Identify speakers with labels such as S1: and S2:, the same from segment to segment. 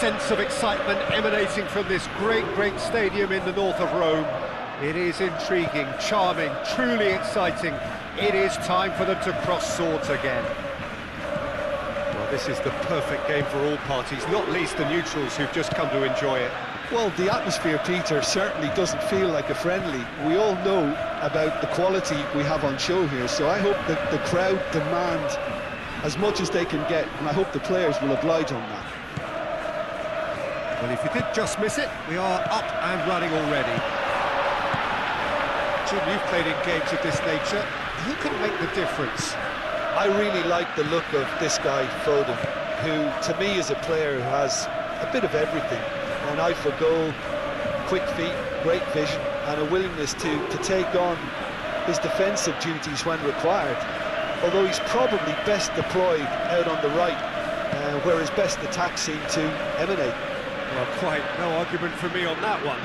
S1: sense of excitement emanating from this great stadium in the north of Rome. It is intriguing, charming, truly exciting. It is time for them to cross swords again. Well, this is the perfect game for all parties, not least the neutrals who've just come to enjoy it.
S2: Well, the atmosphere, Peter, certainly doesn't feel like a friendly. We all know about the quality we have on show here, so I hope that the crowd demand as much as they can get, and I hope the players will oblige on that.
S1: Well, if you did just miss it, we are up and running already. Jim, you've played in games of this nature. Who can make the difference?
S2: I really like the look of this guy, Foden, who, to me, is a player who has a bit of everything. An eye for goal, quick feet, great vision, and a willingness to take on his defensive duties when required. Although he's probably best deployed out on the right, where his best attacks seem to emanate.
S1: Well, quite no argument for me on that one.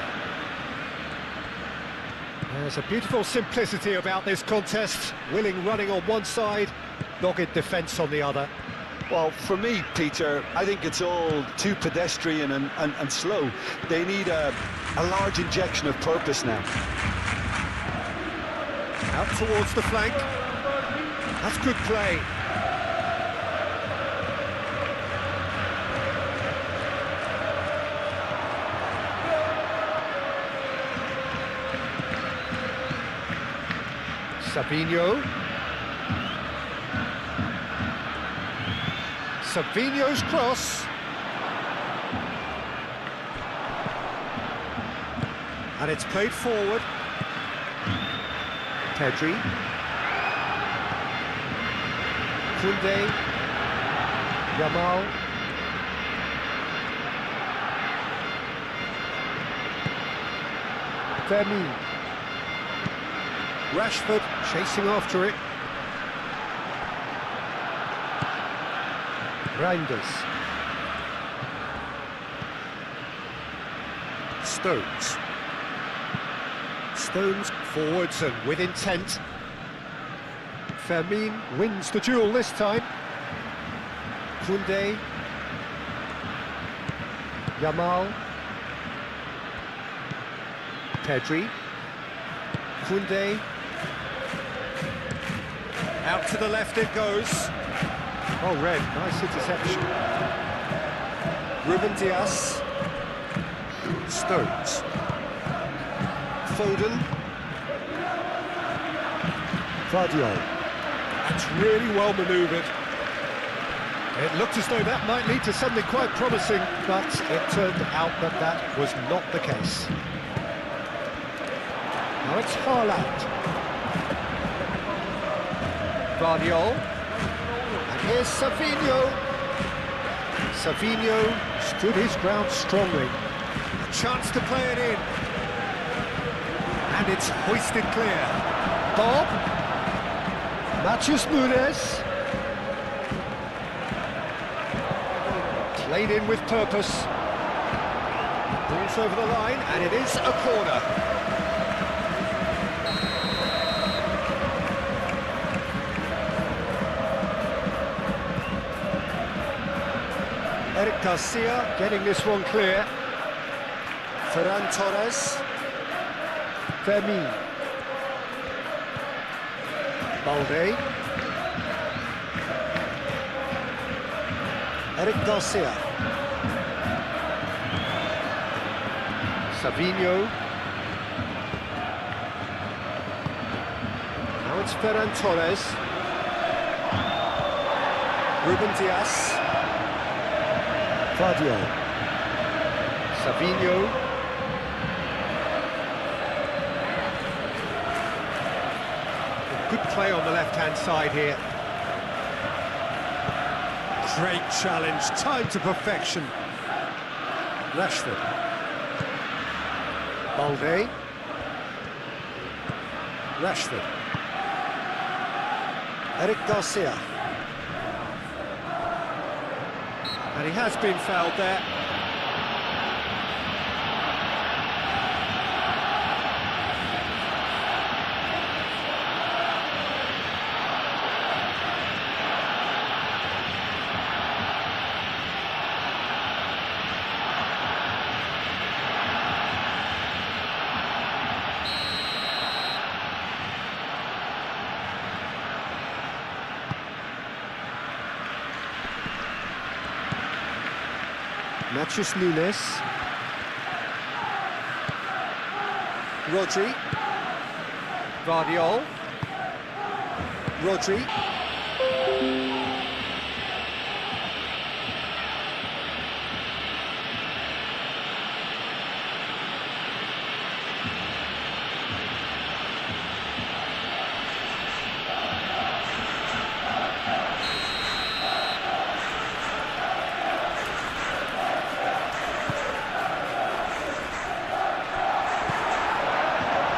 S1: There's a beautiful simplicity about this contest. Willing running on one side, dogged defence on the other.
S2: Well, for me, Peter, I think it's all too pedestrian and slow. They need a large injection of purpose now.
S1: Out towards the flank. That's good play. Savinho's cross. And it's played forward. Pedri. Koundé. Yamal. Fermin. Rashford chasing after it. Reinders. Stones forwards and with intent. Fermin wins the duel this time. Koundé. Yamal. Pedri. Koundé. Out to the left it goes. Oh, red, nice interception. Ruben Dias. Stones. Foden. Guardiola. That's really well manoeuvred. It looked as though that might lead to something quite promising, but it turned out that that was not the case. Now it's Haaland. Guardiola. And here's Savinho. Savinho stood his ground strongly. A chance to play it in. And it's hoisted clear. Bob. Matheus Nunes. Played in with purpose. Ball's over the line, and it is a corner. Eric Garcia getting this one clear. Ferran Torres. Fermin. Balde. Eric Garcia. Savinho. Now it's Ferran Torres. Ruben Dias. Guardiola. Savinho. Good play on the left-hand side here. Great challenge, timed to perfection. Rashford. Balde. Rashford. Eric Garcia. And he has been fouled there. Matthews Nunes. Rodri. Guardiol. Rodri.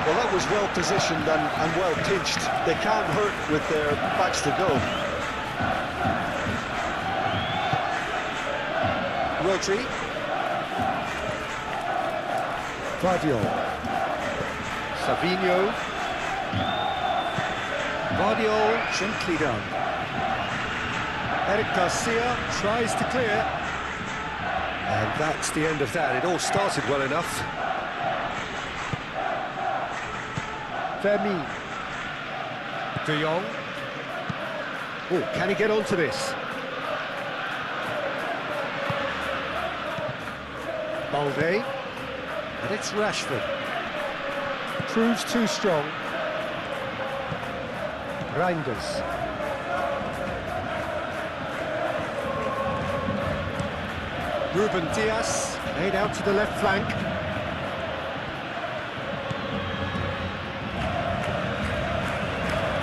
S2: Well, that was well positioned and well pinched. They can't hurt with their backs to go.
S1: Rodri. Guardiol. Savinho. Guardiol, gently done. Eric Garcia tries to clear. And that's the end of that. It all started well enough. Vermeer. De Jong. Oh, can he get onto this? Balde. And it's Rashford. Proves too strong. Reinders. Ruben Dias. Laid out to the left flank.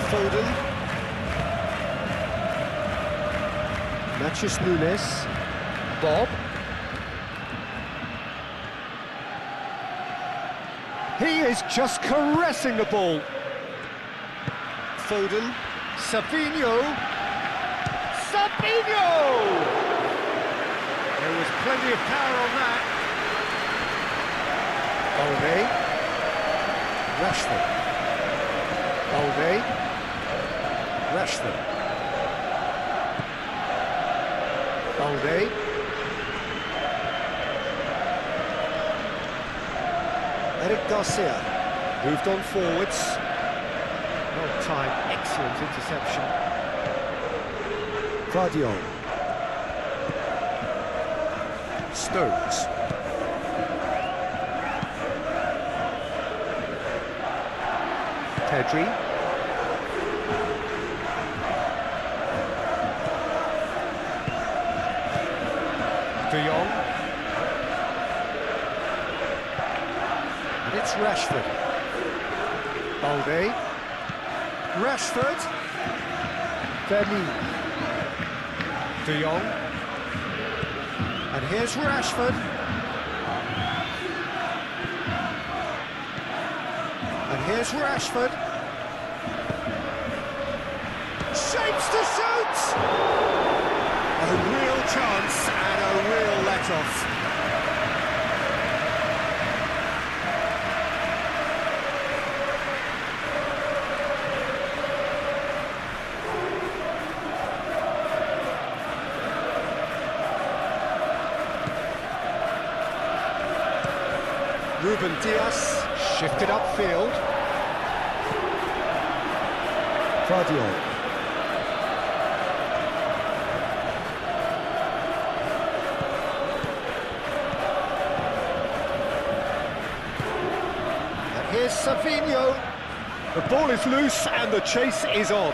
S1: Foden. Matthews Nunes. Bob. He is just caressing the ball. Foden. Savinho. Savinho! There was plenty of power on that. Balde. Rashford. Balde. Rashford. Balde. Eric Garcia moved on forwards. Well timed, excellent interception. Guardiol. Stones. Pedri. De Jong. And it's Rashford. Balde. Rashford. Vermeer. De Jong. And here's Rashford. And here's Rashford. Shapes to shoot! A real chance and a real let-off. Ruben Dias shifted upfield. Guardiol. And here's Savinho. The ball is loose and the chase is on.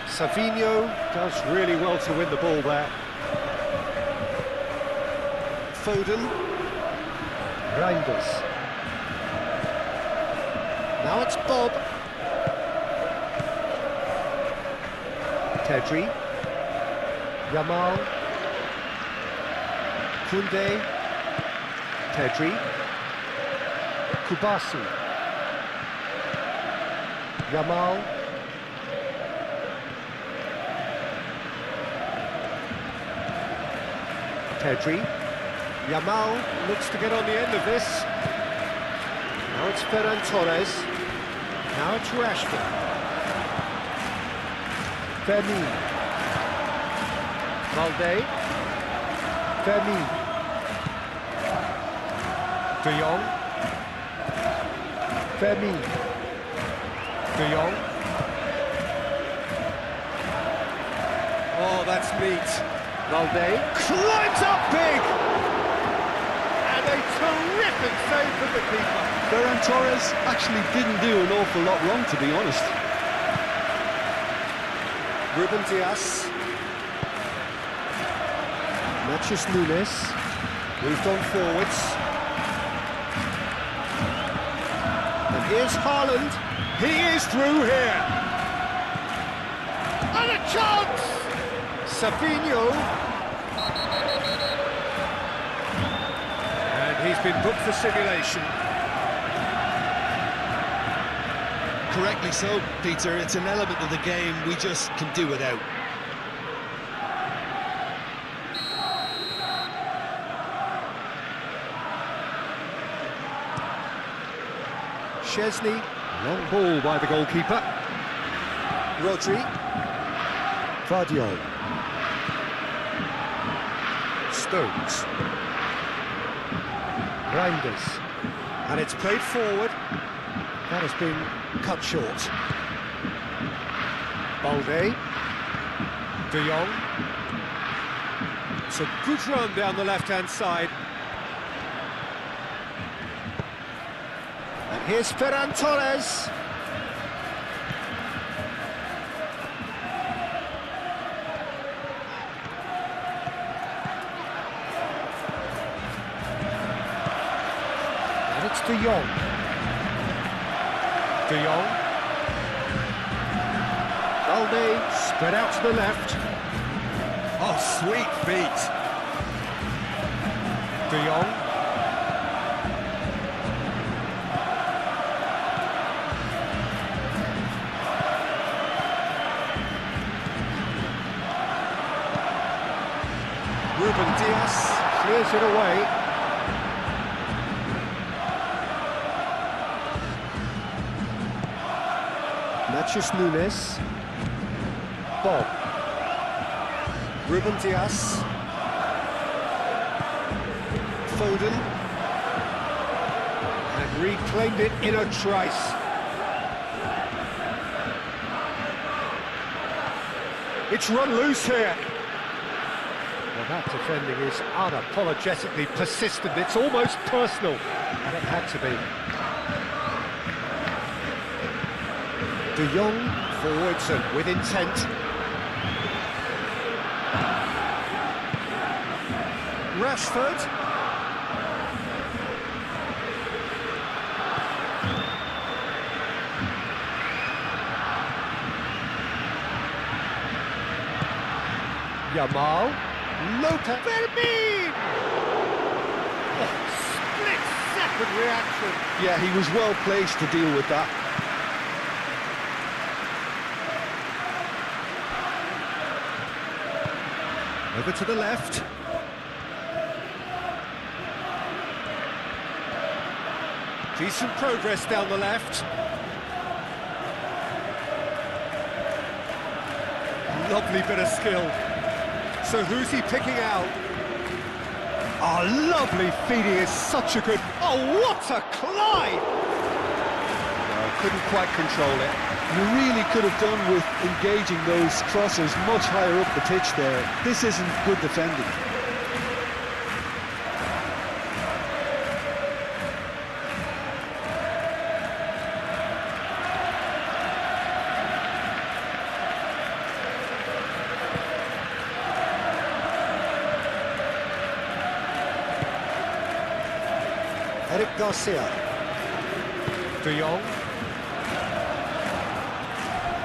S1: Savinho does really well to win the ball there. Foden. Reinders. Now it's Bob. Pedri. Yamal. Koundé. Pedri. Kubasi. Yamal. Pedri. Yamal looks to get on the end of this. Now it's Ferran Torres. Now it's Rashford. Vermeer. Balde. Vermeer. De Jong. Vermeer. De Jong. Oh, that's neat. Balde climbs up big. And a terrific save from the keeper.
S2: Ferran Torres actually didn't do an awful lot wrong, to be honest.
S1: Ruben Dias. Natchez Nunes. Moved on forwards. And here's Haaland. He is through here. And a chance! Savinho. And he's been booked for simulation.
S2: Correctly so, Peter. It's an element of the game we just can do without.
S1: Szczesny, long ball by the goalkeeper. Rodri. Vardiol. Stones. Reinders. And it's played forward. That has been cut short. Balde. De Jong. It's a good run down the left-hand side. And here's Ferran Torres. And it's De Jong. De Jong. Balde spread out to the left. Oh, sweet feet. De Jong. Ruben Dias clears it away. Natchez Nunes. Bob. Ruben Dias. Foden. And reclaimed it in a trice. It's run loose here. Well, that defending is unapologetically persistent. It's almost personal, and it had to be. De Jong forwards and with intent. Rashford. Yamal. Lopez. Fermin! Oh, split-second reaction.
S2: Yeah, he was well placed to deal with that.
S1: Over to the left. Decent progress down the left. Lovely bit of skill. So who's he picking out? Oh, lovely feeding is such a good... Oh, what a climb! No, couldn't quite control it.
S2: You really could have done with engaging those crosses much higher up the pitch there. This isn't good defending.
S1: Eric Garcia. De Jong.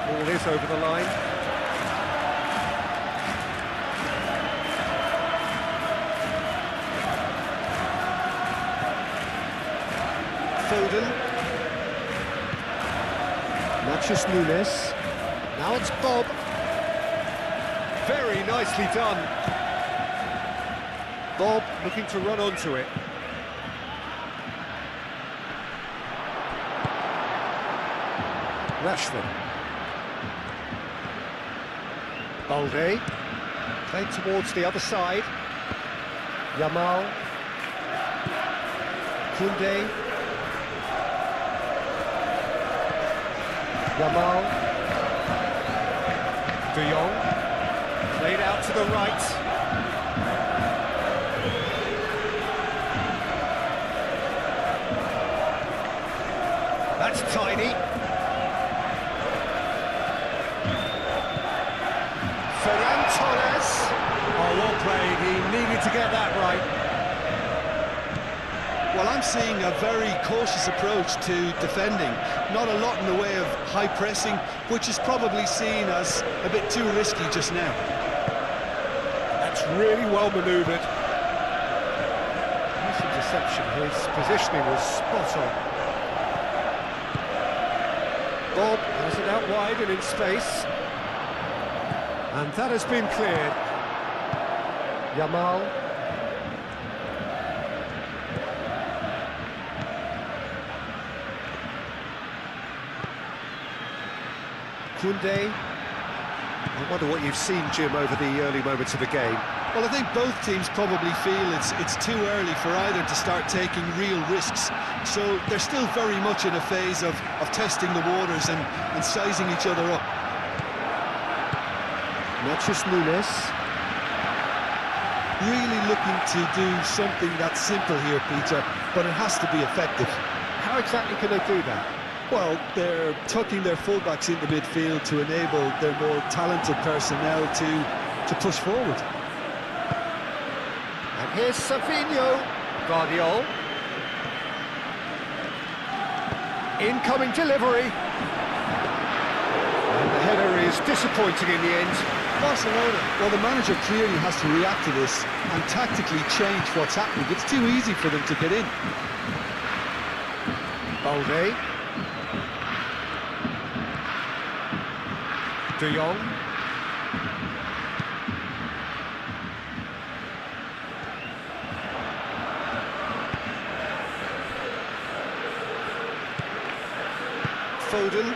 S1: Ball is over the line. Foden. Natchez Nunes. Now it's Bob. Very nicely done. Bob looking to run onto it. Rashford. Balde. Played towards the other side. Yamal. Koundé. Yamal. De Jong. Played out to the right. tiny. Ferran Torres. Oh, well played. He needed to get that right.
S2: Well, I'm seeing a very cautious approach to defending. Not a lot in the way of high pressing, which is probably seen as a bit too risky just now.
S1: That's really well manoeuvred. Nice interception. His positioning was spot on. Bob has it out wide and in space. And that has been cleared. Yamal. Koundé. I wonder what you've seen, Jim, over the early moments of the game.
S2: Well, I think both teams probably feel it's too early for either to start taking real risks. So they're still very much in a phase of testing the waters and sizing each other up.
S1: Matias Nunes.
S2: Really looking to do something that's simple here, Peter, but it has to be effective.
S1: How exactly can they do that?
S2: Well, they're tucking their fullbacks into midfield to enable their more talented personnel to push forward.
S1: And here's Savinho. Guardiol. Incoming delivery. And the header is disappointing in the end.
S2: Barcelona, well, the manager clearly has to react to this and tactically change what's happening. It's too easy for them to get in.
S1: Balde. De Jong. Foden.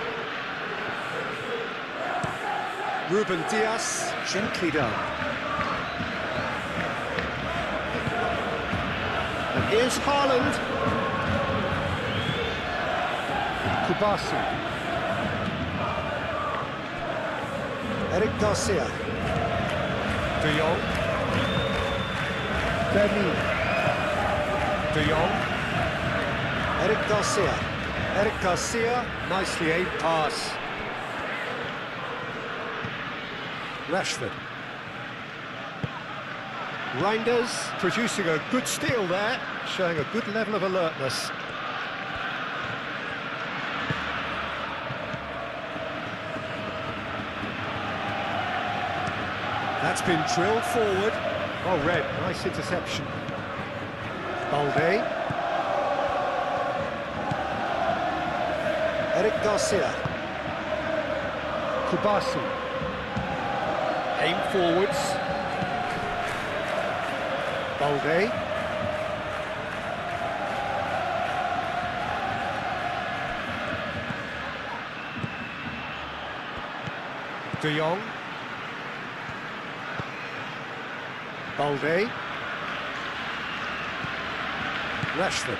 S1: Ruben Dias, gently done. And here's Haaland. Kubasi. Eric Garcia. De Jong. Bernie. De Jong. Eric Garcia. Eric Garcia, nicely aimed pass. Rashford. Reinders producing a good steal there, showing a good level of alertness. That's been drilled forward. Oh, red, nice interception. Balde. Eric Garcia. Kubasi. Aim forwards. Balde. De Jong. Balde. Rashford.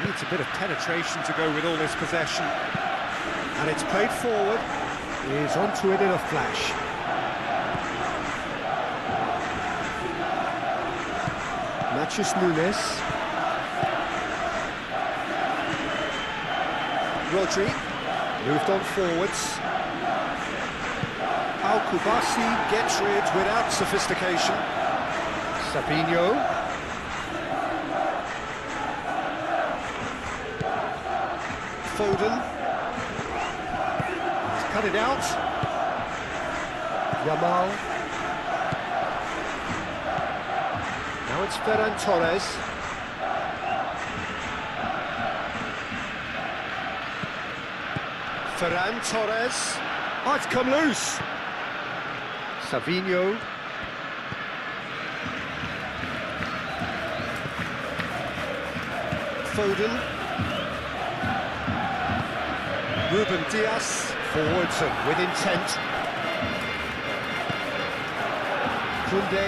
S1: Needs a bit of penetration to go with all this possession. And it's played forward. He is onto it in a flash. Matias Nunes. Rodri. Moved on forwards. Al-Kubasi gets rid without sophistication. Savinho. Foden. He's cut it out. Yamal. Now it's Ferran Torres. Ferran Torres. Oh, it's come loose. Savinho. Foden. Ruben Dias. Forwards and with intent. Koundé.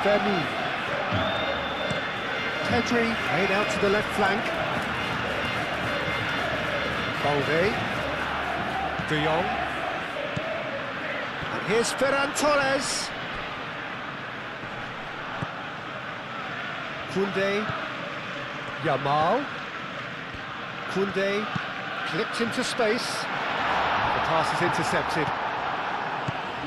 S1: Vermeer. Pedri. Laid out to the left flank. Balde. De Jong. And here's Ferran Torres. Koundé. Yamal. Koundé. Clipped into space. The pass is intercepted.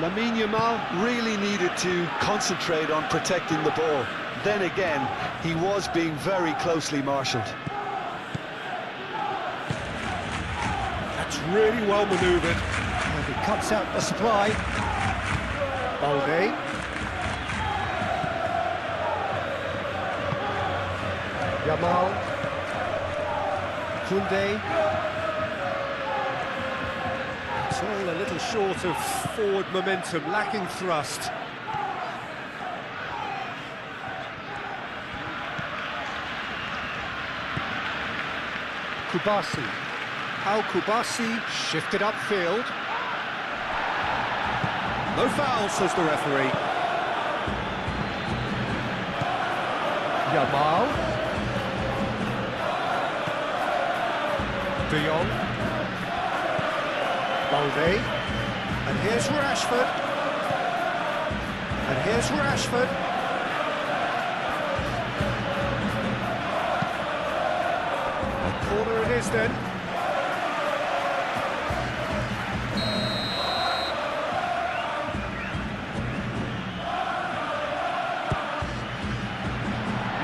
S2: Lamine Yamal really needed to concentrate on protecting the ball. Then again, he was being very closely marshalled.
S1: That's really well manoeuvred. And he cuts out the supply. Balde. Yamal. Koundé. It's all a little short of forward momentum, lacking thrust. Kubasi. Kubasi shifted upfield. No foul, says the referee. Yamal. De Jong. Balde. And here's Rashford. And here's Rashford. A corner it is then.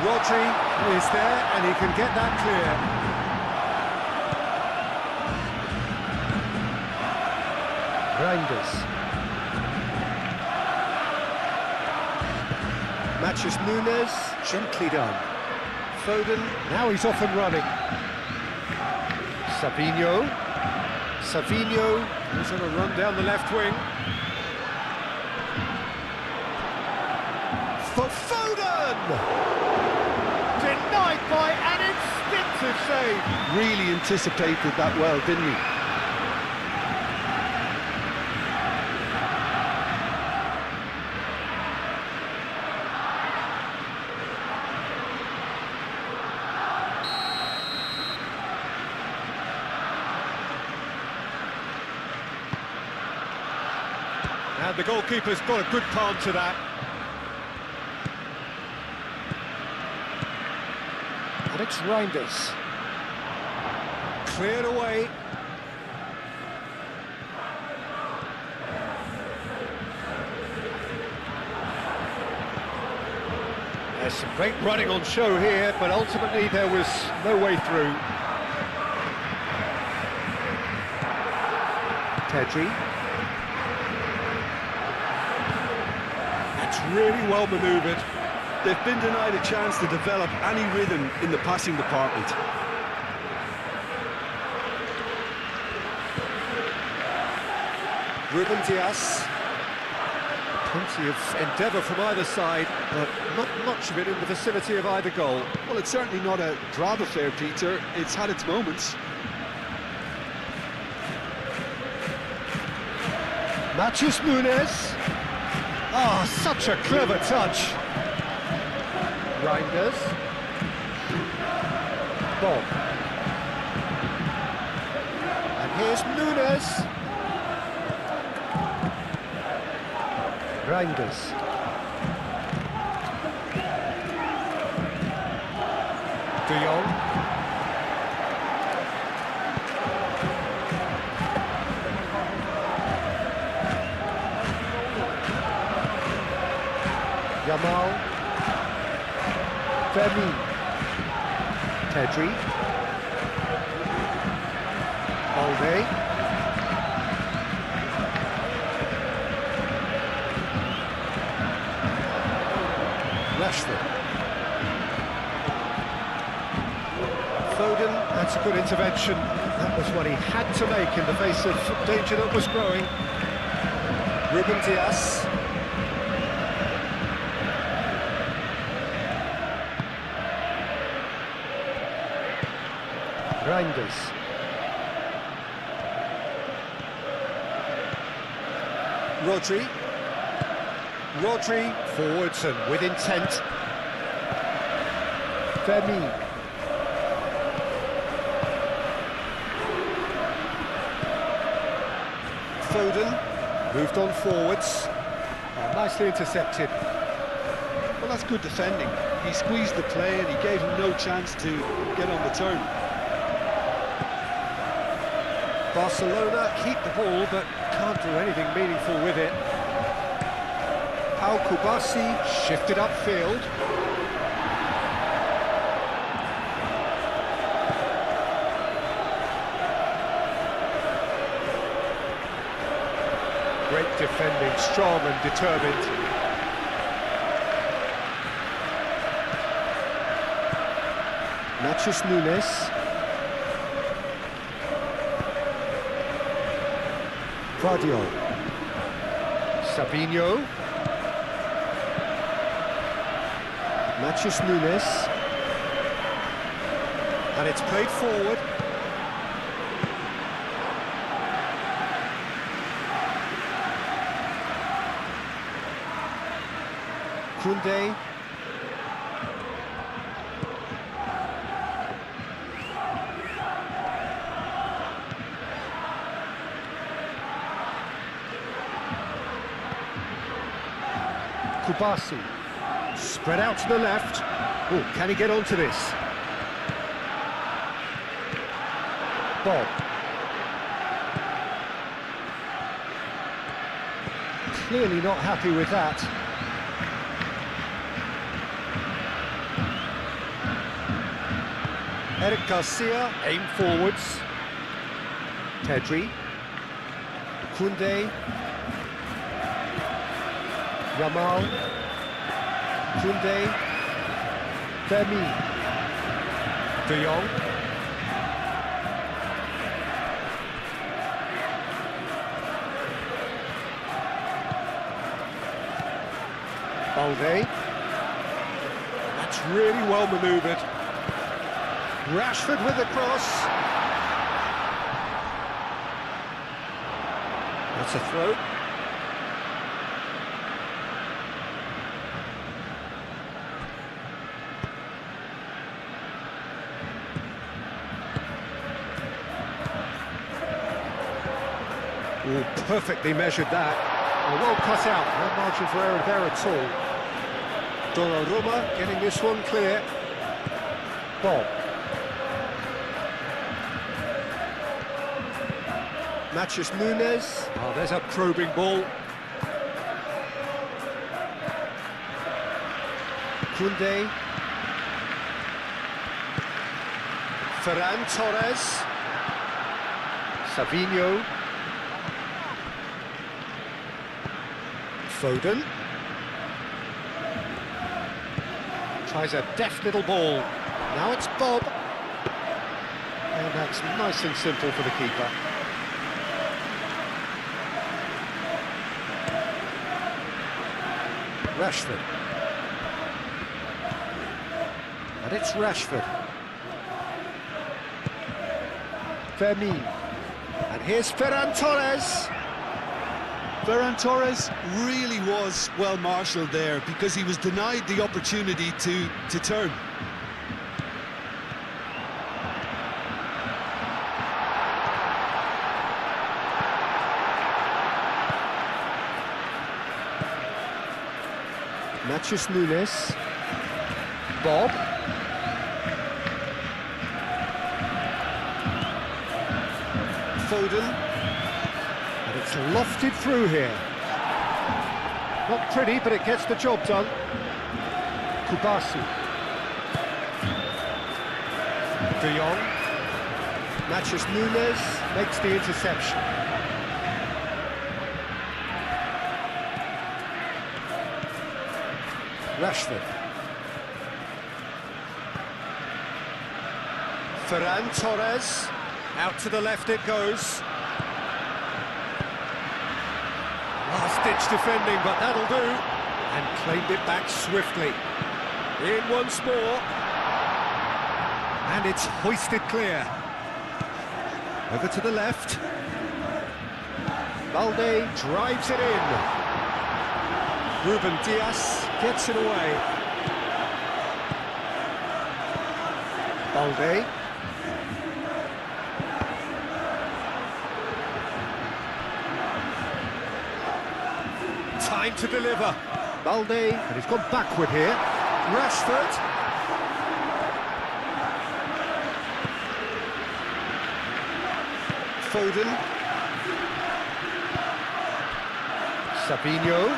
S1: Rodri is there and he can get that clear. Reinders. Matches Nunes, gently done. Foden, now he's off and running. Savinho. Savinho, he's on a run down the left wing. For Foden! Denied by an instinctive save.
S2: Really anticipated that well, didn't he?
S1: And the goalkeeper's got a good palm to that. And it's Reinders. Cleared away. There's some great running on show here, but ultimately there was no way through. Pedri. Really well manoeuvred.
S2: They've been denied a chance to develop any rhythm in the passing department.
S1: Ruben Dias. Plenty of endeavour from either side, but not much of it in the vicinity of either goal.
S2: Well, it's certainly not a drab affair, Peter. It's had its moments.
S1: Matthews Nunes. Ah, such a clever touch. Reinders. Bob. And here's Nunes. Reinders. De Jong. Yamal. Fermin. Pedri. Balde. Rashford. Foden, that's a good intervention. That was what he had to make in the face of danger that was growing. Ruben Dias. Reinders. Rodri. Rodri forwards and with intent. Fermin. Foden moved on forwards. Nicely intercepted.
S2: Well, that's good defending. He squeezed the play and he gave him no chance to get on the turn.
S1: Barcelona keep the ball, but can't do anything meaningful with it. Pau Kubasi shifted upfield. Great defending, strong and determined. Nachos Nunes. Guardiola. Sabinho. Nachos Nunes. And it's played forward. Koundé. Kubasi, spread out to the left. Oh, can he get onto this? Bob. Clearly not happy with that. Eric Garcia, aim forwards. Pedri. Koundé. Yamal, Koundé, Fermi, De Jong, Balde. That's really well manoeuvred. Rashford with the cross. That's a throw. Oh, perfectly measured that. Oh, well cut out, no margin for error there at all. Donnarumma getting this one clear. Bob. Nachos Nunes. Oh, there's a probing ball. Koundé. Ferran Torres. Sabinho. Foden. Tries a deft little ball. Now it's Bob. And that's nice and simple for the keeper. Rashford. And it's Rashford. Fermi. And here's Ferran Torres.
S2: Ferran Torres really was well marshalled there because he was denied the opportunity to turn.
S1: Nachos Nunes. Bob. Foden. And it's lofted through here. Not pretty, but it gets the job done. Kubasi. De Jong. Nachos Nunes makes the interception. Rashford. Ferran Torres. Out to the left it goes. Last-ditch defending, but that'll do. And claimed it back swiftly. In once more. And it's hoisted clear. Over to the left. Balde drives it in. Ruben Dias gets it away. Balde. Time to deliver. Balde, and he's gone backward here. Rashford. Foden. Sabinho.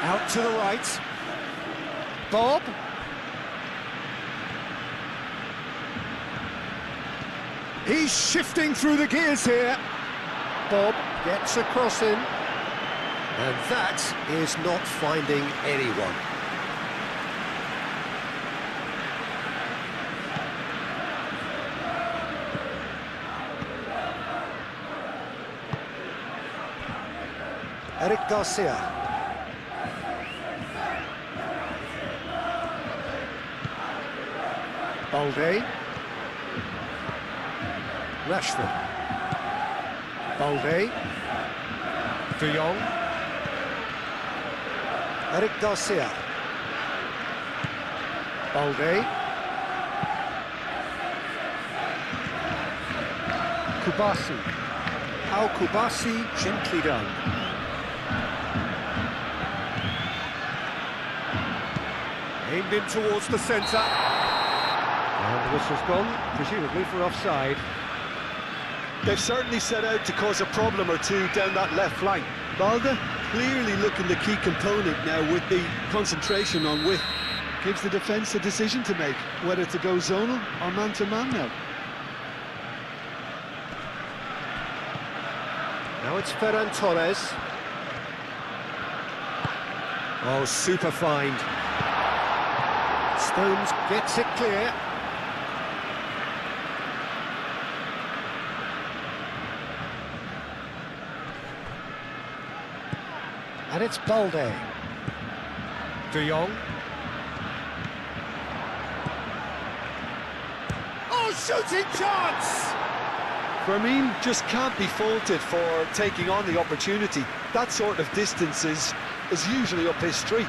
S1: Out to the right. Bob. He's shifting through the gears here. Bob gets a cross in. And that is not finding anyone. Eric Garcia. Balde. Rashford. Balde. De Jong. Eric Garcia. Balde. Kubasi. Al Kubasi, gently done. Aimed in towards the centre. And the whistle's gone, presumably for offside.
S2: They've certainly set out to cause a problem or two down that left flank. Balde clearly looking the key component now with the concentration on width. Gives the defence a decision to make, whether to go zonal or man-to-man now.
S1: Now it's Ferran Torres. Oh, super find. Stones gets it clear. And it's Balde. De Jong. Oh, shooting chance!
S2: Fermin just can't be faulted for taking on the opportunity. That sort of distance is usually up his street.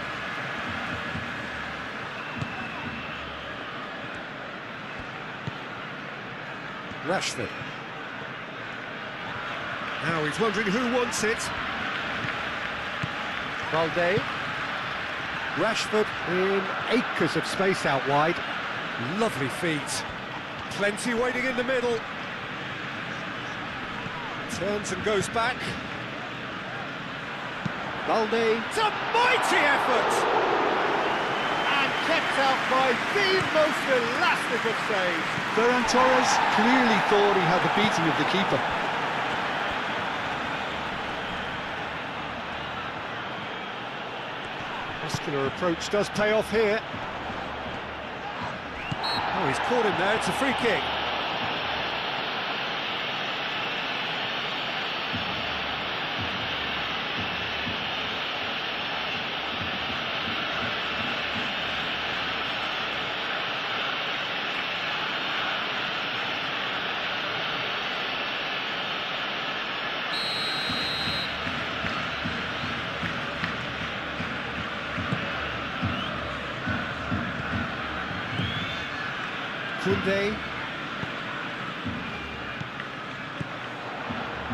S1: Rashford. Now he's wondering who wants it. Balde. Rashford in acres of space out wide. Lovely feet. Plenty waiting in the middle. Turns and goes back. Balde. It's a mighty effort! And kept out by the most elastic of saves.
S2: Ferran Torres clearly thought he had the beating of the keeper.
S1: Muscular approach does pay off here. Oh, he's caught him there, it's a free kick. Koundé.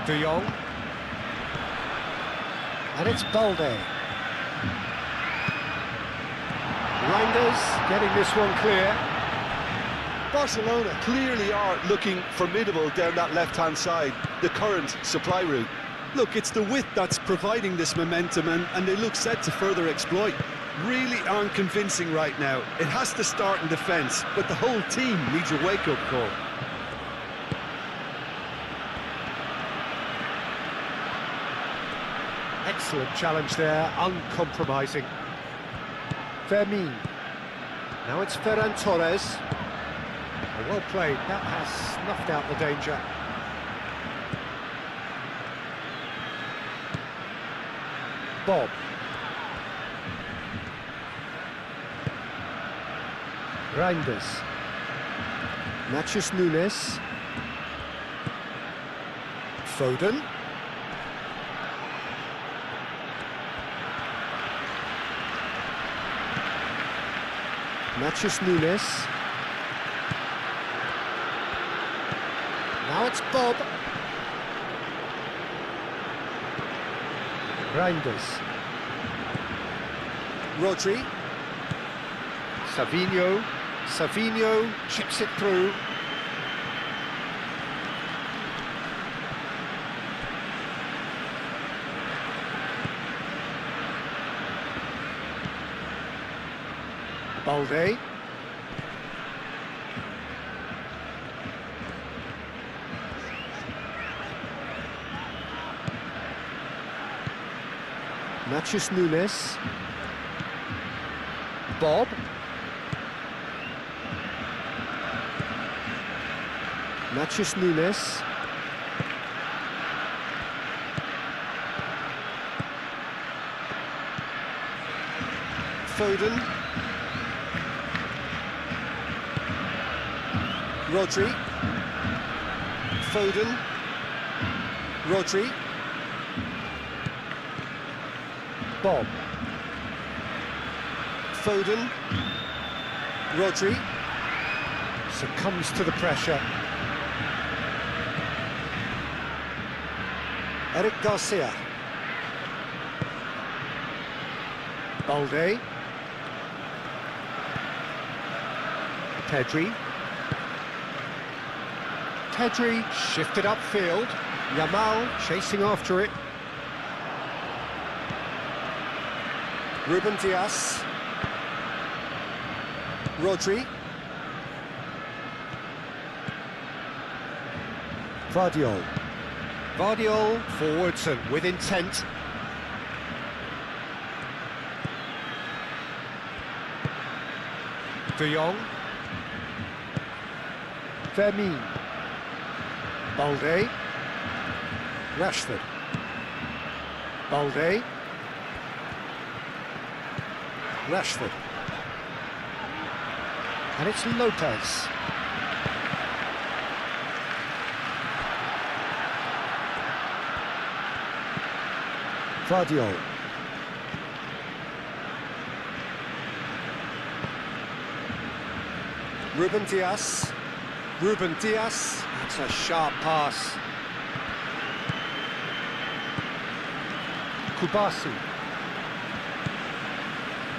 S1: De Jong. And it's Balde. Reinders getting this one clear.
S2: Barcelona clearly are looking formidable down that left-hand side, the current supply route. Look, it's the width that's providing this momentum, and they look set to further exploit. Really aren't convincing right now. It has to start in defence, but the whole team needs a wake-up call.
S1: Excellent challenge there, uncompromising. Fermin. Now it's Ferran Torres. Oh, well played, that has snuffed out the danger. Bob. Reinders. Matthews Nunes. Foden. Matthews Nunes. Now it's Bob. Reinders. Rodri. Savinho. Savinho chips it through. Balde. Natchez Nunes. Bob. Natchez Nunes. Foden. Rodri. Foden. Rodri. Bob. Foden. Rodri. Succumbs to the pressure. Eric Garcia. Balde. Pedri. Pedri shifted upfield. Yamal chasing after it. Ruben Dias. Rodri. Vardiol. Vardiol forwards and with intent. De Jong. Vermeer. Balde. Rashford. Balde. Rashford. And it's Lopez. Vardiol. Ruben Dias. Ruben Dias. That's a sharp pass. Kubasi.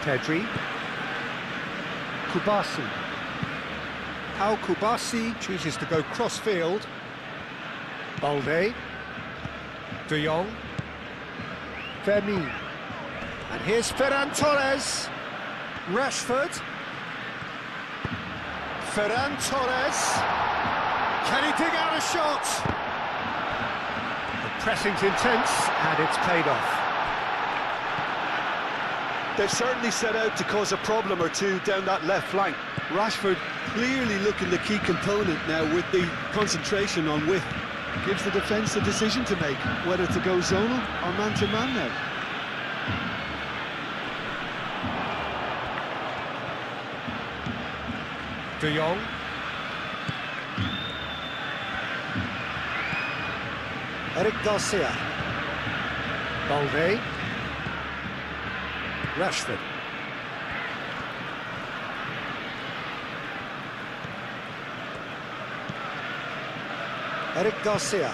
S1: Pedri. Kubasi. How Kubasi chooses to go cross-field. Balde. De Jong. Vermeer. And here's Ferran Torres. Rashford. Ferran Torres. Can he dig out a shot? The pressing's intense and it's paid off.
S2: They've certainly set out to cause a problem or two down that left flank.
S3: Rashford clearly looking the key component now with the concentration on width. Gives the defence a decision to make, whether to go zonal or man-to-man now.
S1: De Jong. Eric Garcia. Balde. Rashford. Eric Garcia.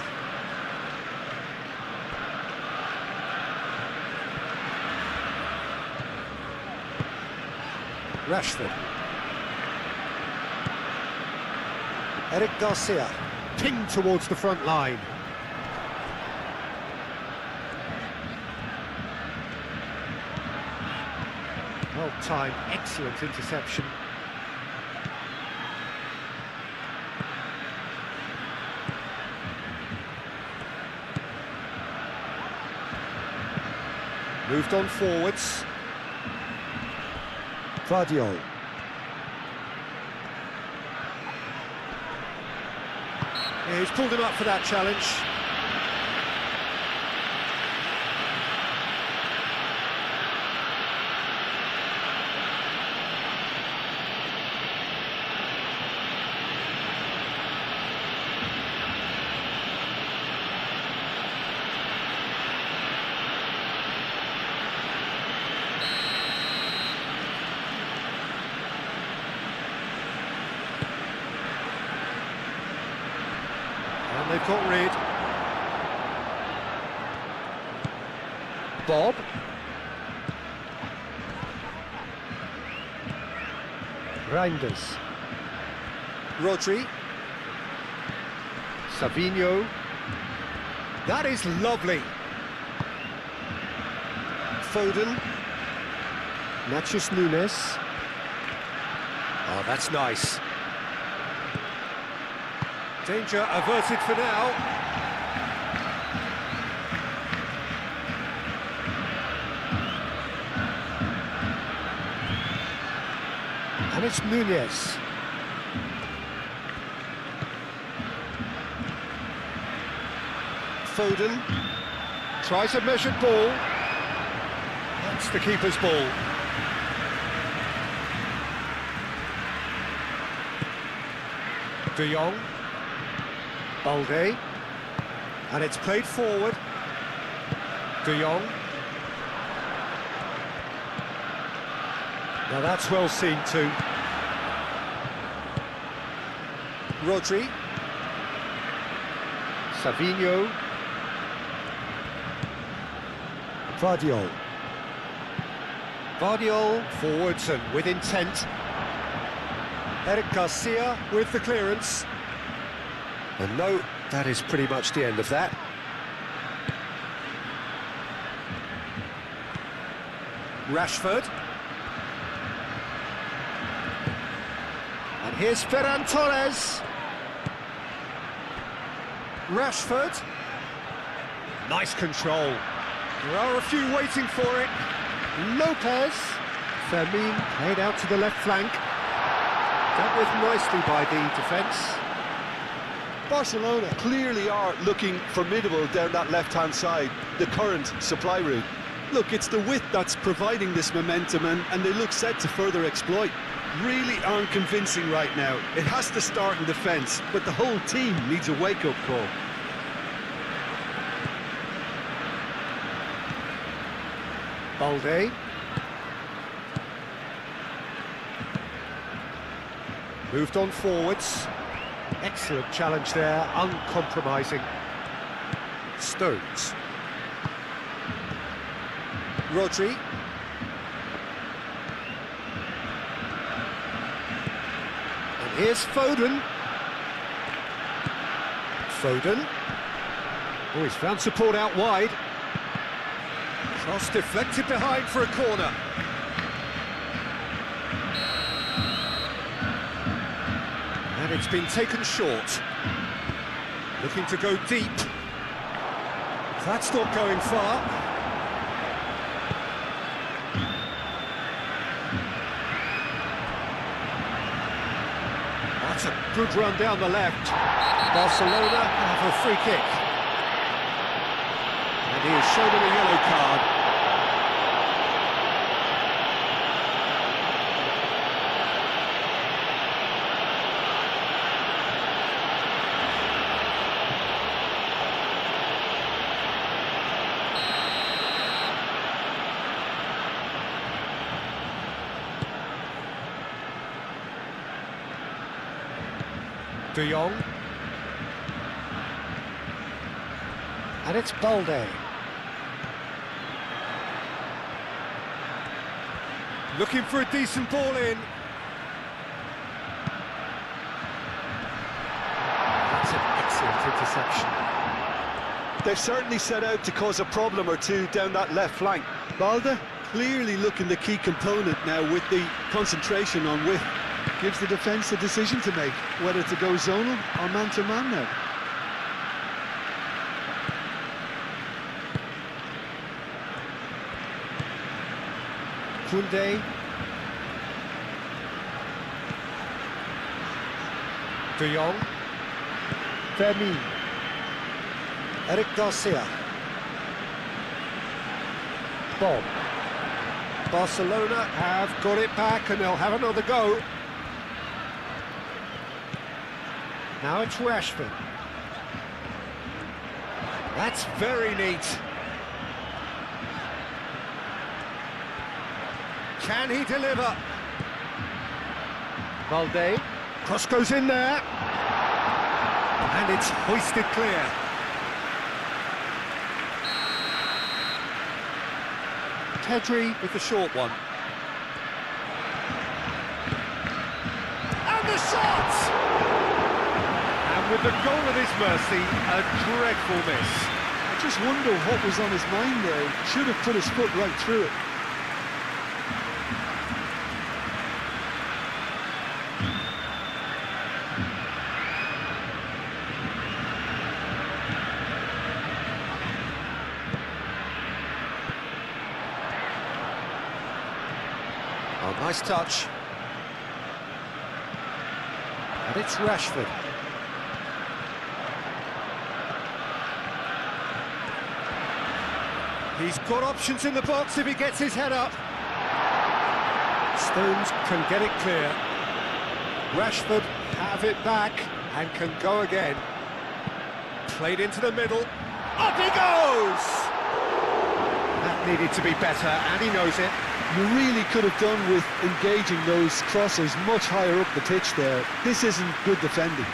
S1: Rashford. Eric Garcia. Pinged towards the front line. Well timed, excellent interception. Moved on forwards. Vardiol. Yeah, he's pulled him up for that challenge. And they've got rid. Bob. Reinders. Rodri. Savinho. That is lovely. Foden. Nachos Nunes. Oh, that's nice. Danger averted for now. And it's Nunes. Foden tries a measured ball. That's the keeper's ball. De Jong. Balde. And it's played forward. De Jong. Now that's well seen too. Rodri. Savinho. Vardiol. Vardiol forwards and with intent. Eric Garcia with the clearance. And no, that is pretty much the end of that. Rashford. And here's Ferran Torres. Rashford. Nice control. There are a few waiting for it. Lopez. Fermin played out to the left flank. Dealt with nicely by the defence.
S2: Barcelona clearly are looking formidable down that left-hand side, the current supply route.
S3: Look, it's the width that's providing this momentum, and they look set to further exploit. Really aren't convincing right now. It has to start in defence, but the whole team needs a wake-up call.
S1: Balde. Moved on forwards. Excellent challenge there, uncompromising. Stones. Rodri. And here's Foden. Foden. Oh, he's found support out wide. Cross deflected behind for a corner. And it's been taken short. Looking to go deep. That's not going far. That's a good run down the left. Barcelona have a free kick. And he has shown him a yellow card. De Jong. And it's Balde. Looking for a decent ball in. That's an excellent interception.
S2: They've certainly set out to cause a problem or two down that left flank.
S3: Balde clearly looking the key component now with the concentration on width. Gives the defence a decision to make, whether to go zonal or man-to-man now.
S1: Koundé. De Jong. Fermin. Eric Garcia. Bob. Barcelona have got it back and they'll have another go. Now it's Rashford. That's very neat. Can he deliver? Balde. Cross goes in there. And it's hoisted clear. Pedri with the short one. a shot! And with the goal at his mercy, a dreadful miss.
S3: I just wonder what was on his mind there. He should have put his foot right through it.
S1: Oh, nice touch. And it's Rashford. He's got options in the box if he gets his head up. Stones can get it clear. Rashford have it back and can go again. Played into the middle. Up he goes! That needed to be better, and he knows it.
S3: You really could have done with engaging those crossers much higher up the pitch there. This isn't good defending.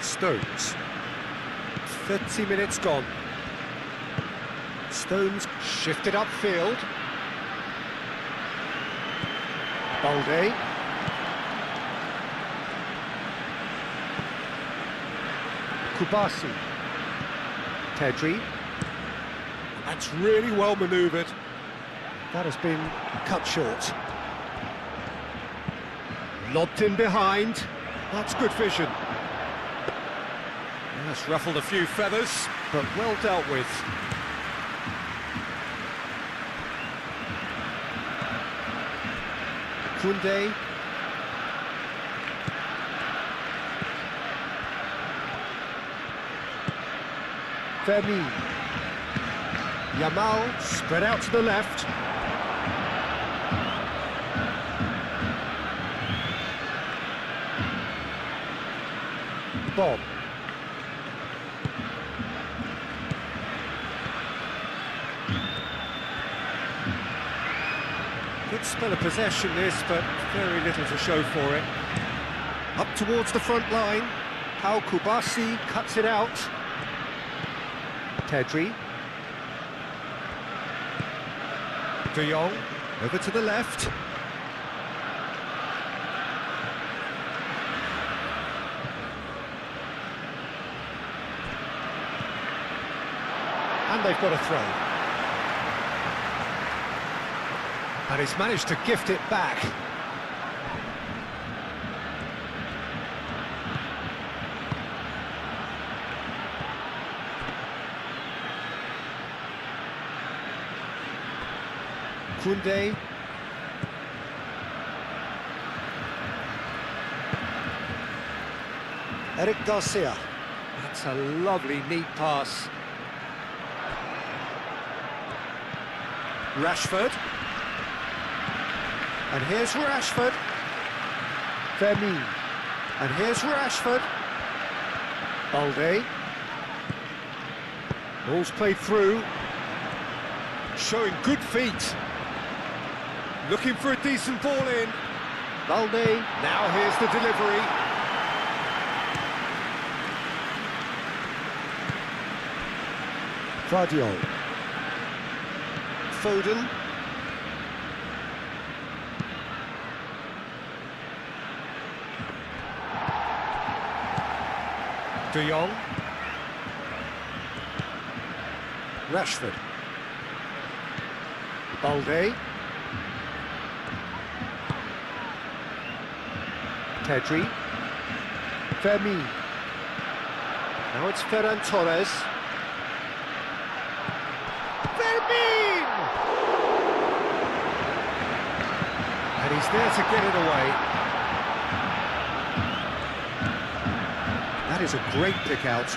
S1: Stones. 30 minutes gone. Stones shifted upfield. Balde. Kubasi. Pedri. That's really well manoeuvred. That has been cut short. Lobbed in behind. That's good vision. That's ruffled a few feathers, but well dealt with. Koundé. Vermeer. Yamal spread out to the left. Bob. Good spell of possession this, but very little to show for it. Up towards the front line. Pau Kubasi cuts it out. Pedri. De Jong over to the left. And they've got a throw. And he's managed to gift it back. Koundé. Eric Garcia. That's a lovely, neat pass. Rashford. And here's Rashford. Vermeer. And here's Rashford. Balde. Ball's played through. Showing good feet. Looking for a decent ball in. Balde. Now here's the delivery.
S3: Guardiola.
S1: Foden. De Jong. Rashford. Balde. Pedri. Vermeer. Now it's Ferran Torres. Vermeer! And he's there to get it away. That is a great pick out.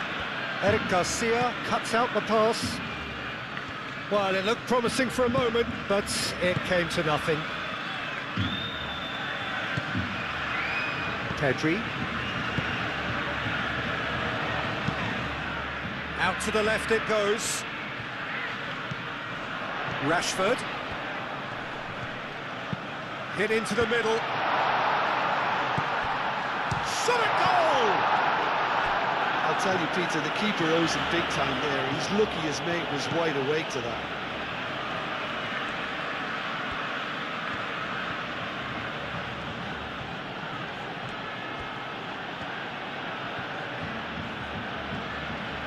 S1: Eric Garcia cuts out the pass. Well, it looked promising for a moment, but it came to nothing. Pedri. Out to the left it goes. Rashford. Hit into the middle. Shot at goal!
S2: I'll tell you, Peter, the keeper owes him big time there. He's lucky his mate was wide awake to that.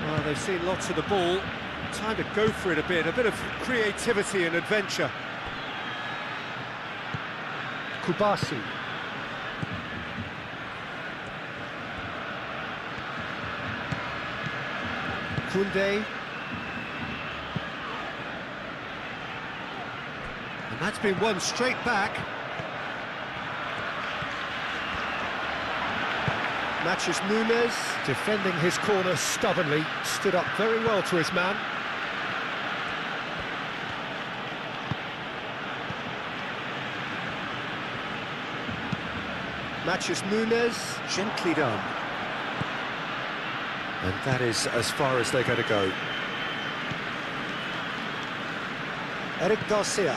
S1: Well, they've seen lots of the ball. Time to go for it a bit of creativity and adventure. Kubasi. Koundé. And that's been won straight back. Matches Nunes, defending his corner stubbornly, stood up very well to his man. Matches Nunes, gently done. And that is as far as they're going to go. Eric Garcia.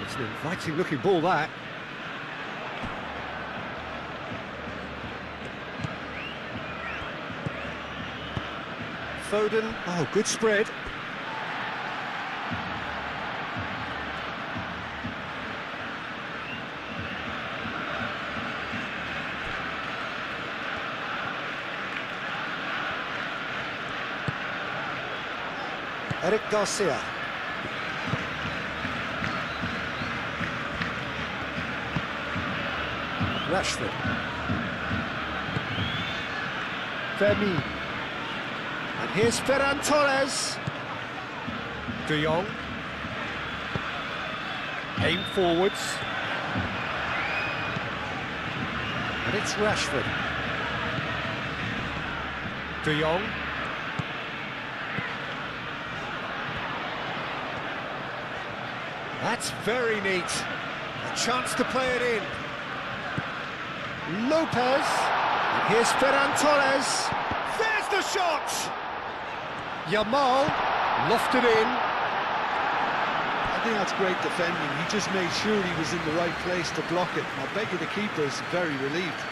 S1: It's an inviting looking ball, that. Foden, oh, good spread. Eric Garcia. Rashford. Fermin. And here's Ferran Torres. De Jong. Aim forwards. And it's Rashford. De Jong. That's very neat. A chance to play it in. Lopez. And here's Ferran Torres. There's the shot! Yamal lofted in.
S2: I think that's great defending. He just made sure he was in the right place to block it. I bet you the keeper is very relieved.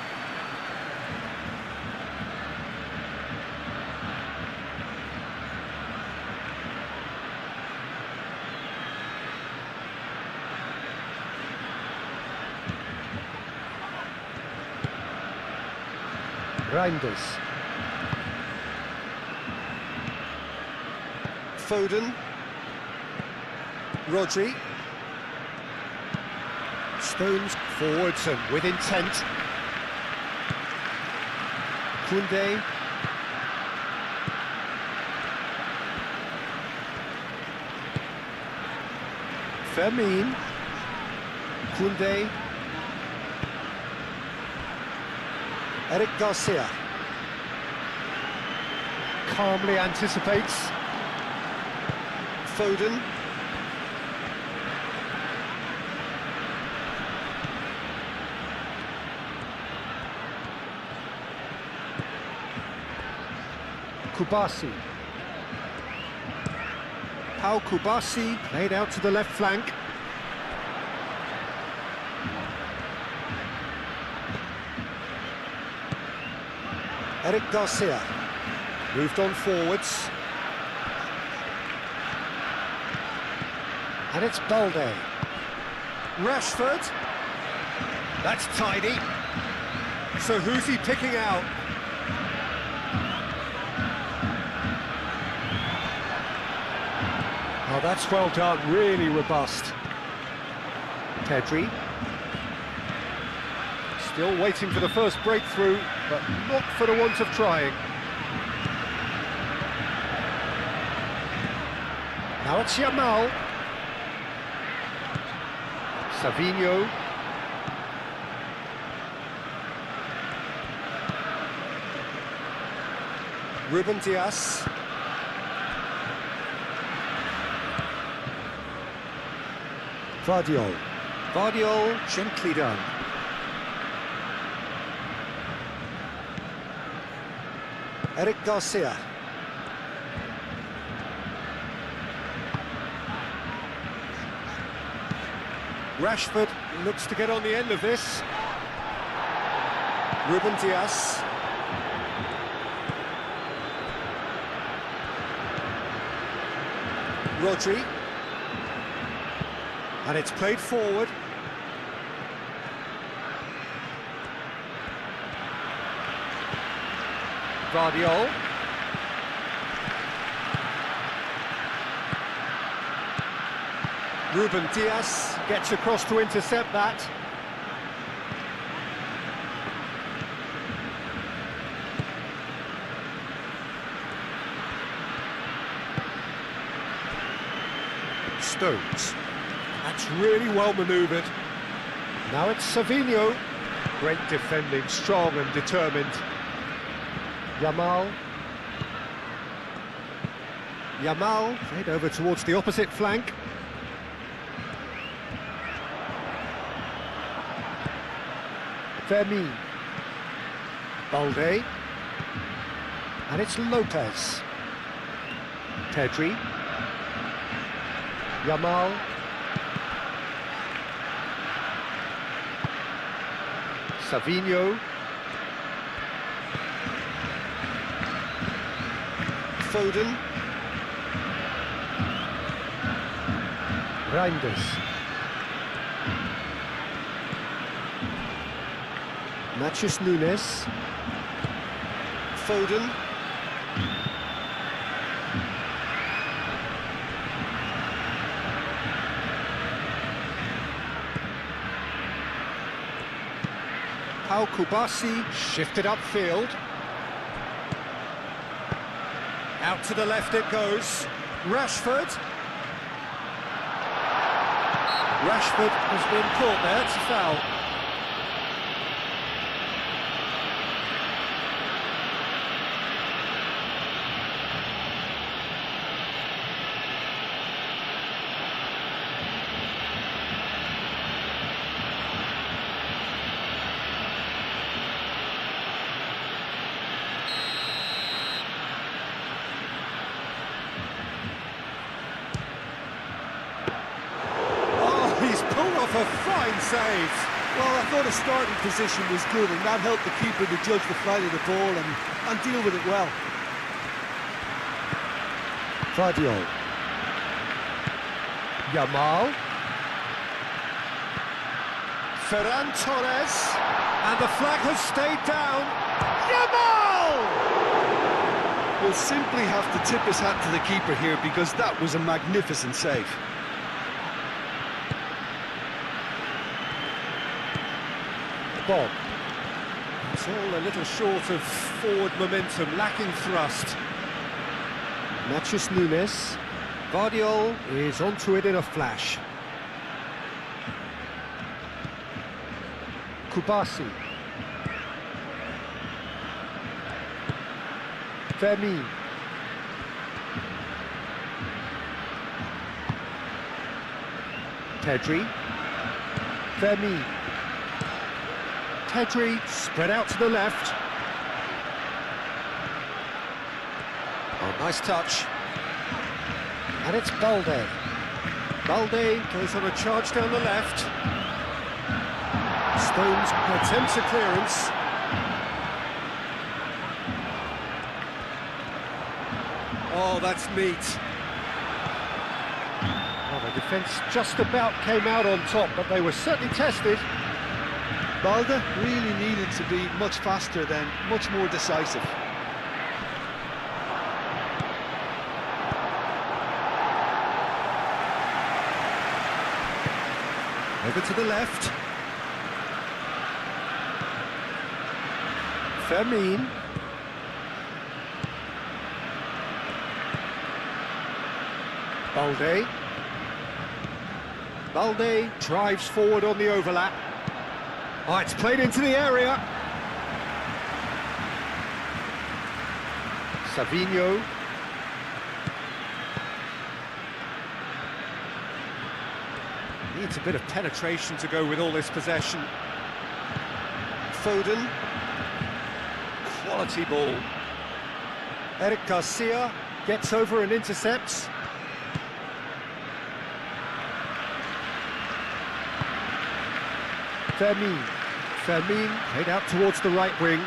S1: Reinders. Foden. Rodri. Stones forwards and with intent. Koundé. Fermin. Koundé. Eric Garcia calmly anticipates. Foden. Kubasi. Pau Kubasi played out to the left flank. Eric Garcia moved on forwards. And it's Balde. Rashford. That's tidy. So who's he picking out? Oh, that's well done, really robust. Pedri. Still waiting for the first breakthrough, but not for the want of trying. Now it's Yamal. Savinho. Ruben Dias. Vardiol. Vardiol, gently done. Eric Garcia. Rashford looks to get on the end of this. Ruben Dias. Rodri. And it's played forward. Guardiola. Ruben Dias gets across to intercept that. Stones. That's really well manoeuvred. Now it's Savinho. Great defending, strong and determined. Yamal. Played over towards the opposite flank. Fermin. Balde. And it's Lopez. Pedri. Yamal. Savinho. Foden. Reinders. Matheus Nunes. Foden. Pau Kubasi shifted upfield. Out to the left it goes. Rashford. Rashford has been caught there, it's a foul. A fine save.
S3: Well, I thought the starting position was good, and that helped the keeper to judge the flight of the ball and deal with it well.
S1: Guardiola. Yamal. Ferran Torres. And the flag has stayed down. Yamal!
S3: We'll simply have to tip his hat to the keeper here, because that was a magnificent save.
S1: Bob. It's all a little short of forward momentum, lacking thrust. Matheus Nunes. Guardiola is onto it in a flash. Kubasi. Fermin. Pedri. Fermin. Pedri spread out to the left. Oh, nice touch. And it's Balde. Balde goes on a charge down the left. Stones attempts a clearance. Oh, that's neat. Well, the defence just about came out on top, but they were certainly tested.
S2: Balde really needed to be much faster then, much more decisive.
S1: Over to the left. Fermin. Balde. Balde drives forward on the overlap. Oh, it's played into the area. Savinho. Needs a bit of penetration to go with all this possession. Foden. Quality ball. Eric Garcia gets over and intercepts. Fermin played out towards the right wing.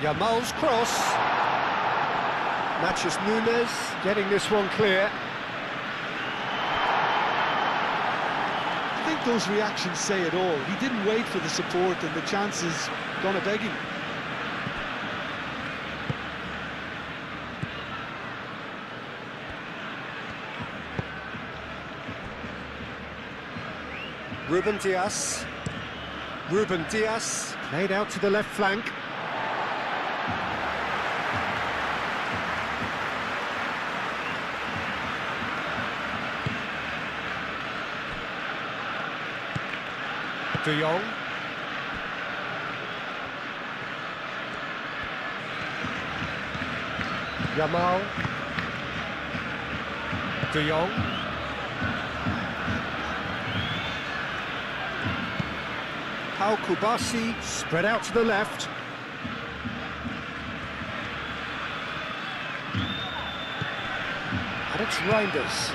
S1: Yamal's cross. Nachos Nunes getting this one clear.
S2: I think those reactions say it all. He didn't wait for the support, and the chances gonna beg him.
S1: Ruben Diaz played out to the left flank. De Jong. Yamal. De Jong. Pau Kubasi spread out to the left. And it's Reinders.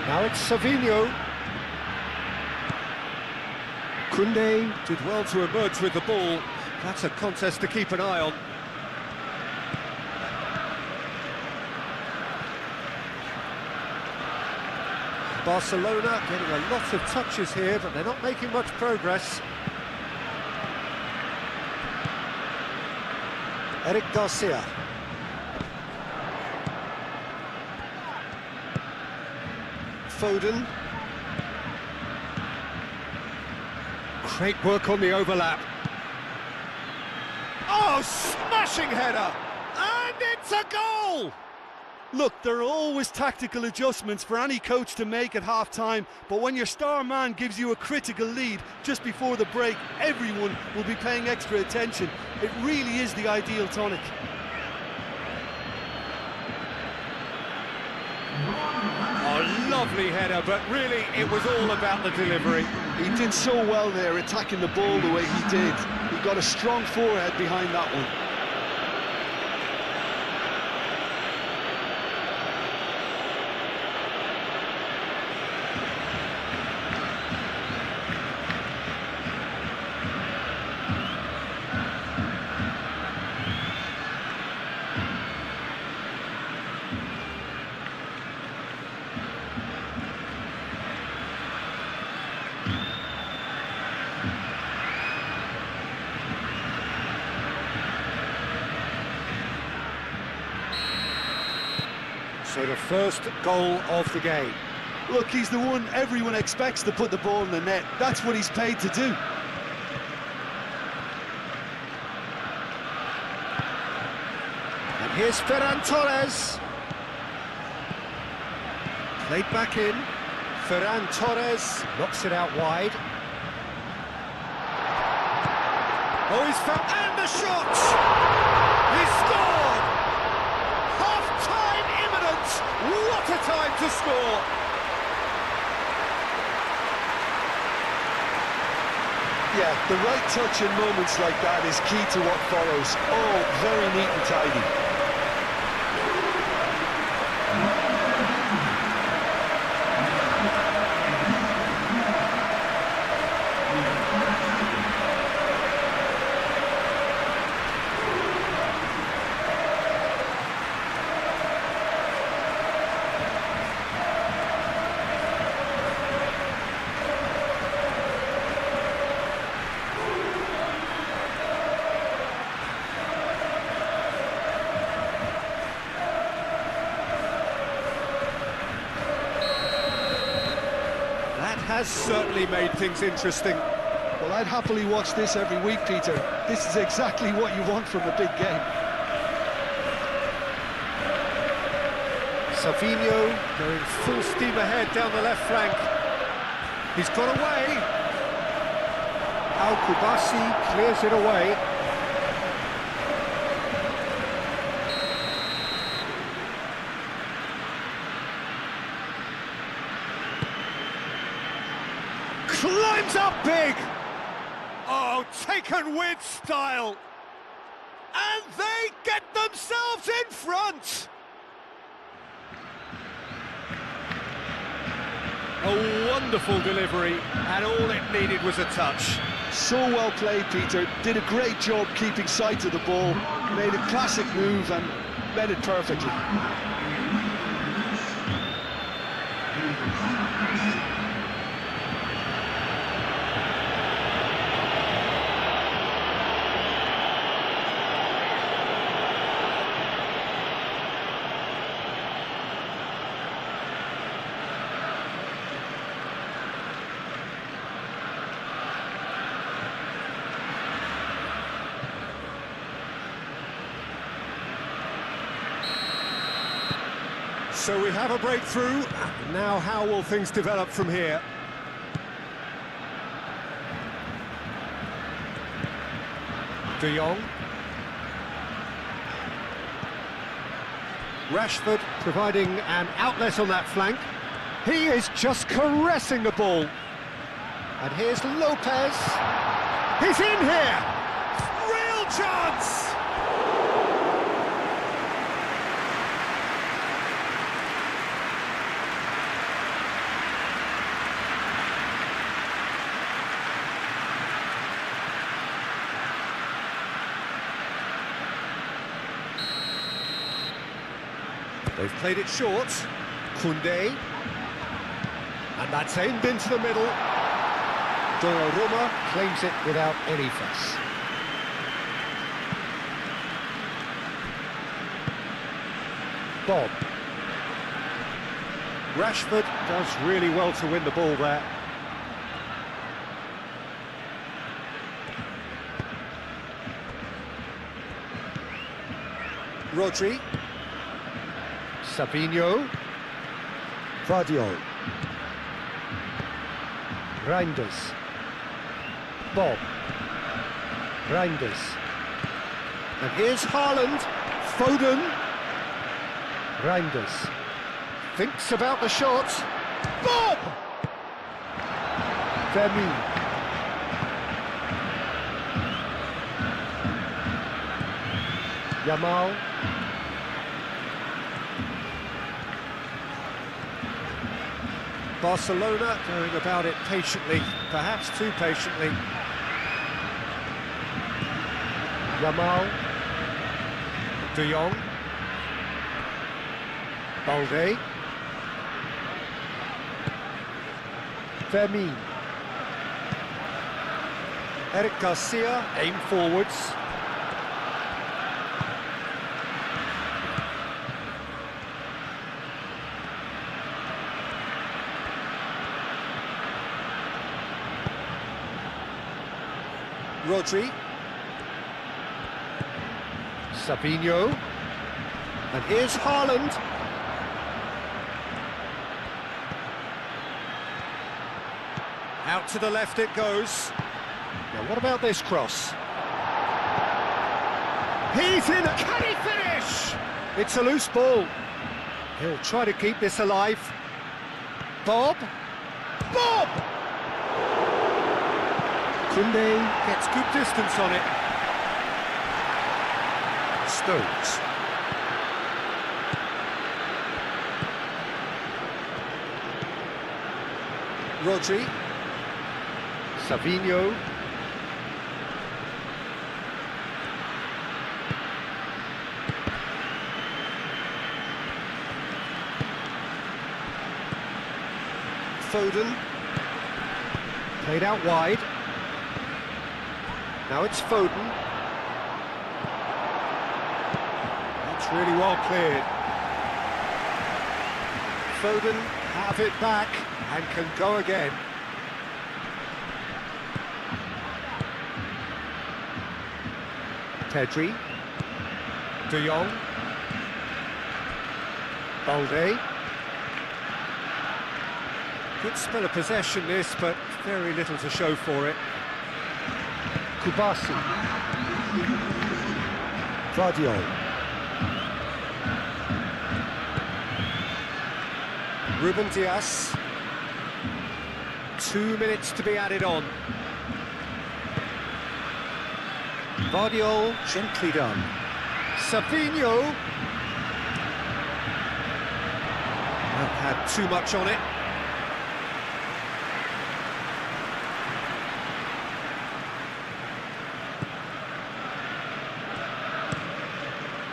S1: Now it's Savinho. Koundé did well to emerge with the ball. That's a contest to keep an eye on. Barcelona getting a lot of touches here, but they're not making much progress. Eric Garcia. Foden. Great work on the overlap. Oh, smashing header! And it's a goal!
S3: Look, there are always tactical adjustments for any coach to make at half-time, but when your star man gives you a critical lead just before the break, everyone will be paying extra attention. It really is the ideal tonic.
S1: Oh, lovely header, but really it was all about the delivery.
S2: He did so well there, attacking the ball the way he did. He got a strong forehead behind that one.
S1: So the first goal of the game.
S3: Look, he's the one everyone expects to put the ball in the net. That's what he's paid to do.
S1: And here's Ferran Torres. Played back in. Ferran Torres knocks it out wide. Oh, he's found... And the shot! He scored! Half-time imminent! What a time to score!
S2: Yeah, the right touch in moments like that is key to what follows. Oh, very neat and tidy.
S1: Has certainly made things interesting.
S2: Well, I'd happily watch this every week, Peter. This is exactly what you want from a big game.
S1: Savinho going full steam ahead down the left flank. He's got away. Al Kubasi clears it away. Ends up big! Oh, taken with style! And they get themselves in front! A wonderful delivery, and all it needed was a touch.
S2: So well played, Peter. Did a great job keeping sight of the ball, made a classic move and met it perfectly.
S1: So we have a breakthrough. Now how will things develop from here? De Jong. Rashford providing an outlet on that flank. He is just caressing the ball. And here's Lopez. He's in here! Real chance! They've played it short. Koundé. And that's aimed into the middle. Donnarumma claims it without any fuss. Bob. Rashford does really well to win the ball there. Rodri. Sabinho. Vardiol. Reinders. Bob. Reinders. And here's Haaland. Foden. Reinders. Thinks about the shot. Bob! Vermeer. Yamal. Barcelona going about it patiently, perhaps too patiently. Yamal. De Jong. Balde. Vermeer. Eric Garcia, aim forwards. Rodri. Sabinho. And here's Haaland. Out to the left it goes. Now what about this cross? He's in. Can he finish? It's a loose ball. He'll try to keep this alive. Bob. Bob! Koundé gets good distance on it. Stones. Rodri. Sabinho. Foden. Played out wide. Now it's Foden. That's really well cleared. Foden have it back and can go again. Pedri. De Jong. Balde. Good spell of possession this, but very little to show for it. Kubasi. Vardiol. Ruben Dias. 2 minutes to be added on. Vardiol, gently done. Savinho. I've had too much on it.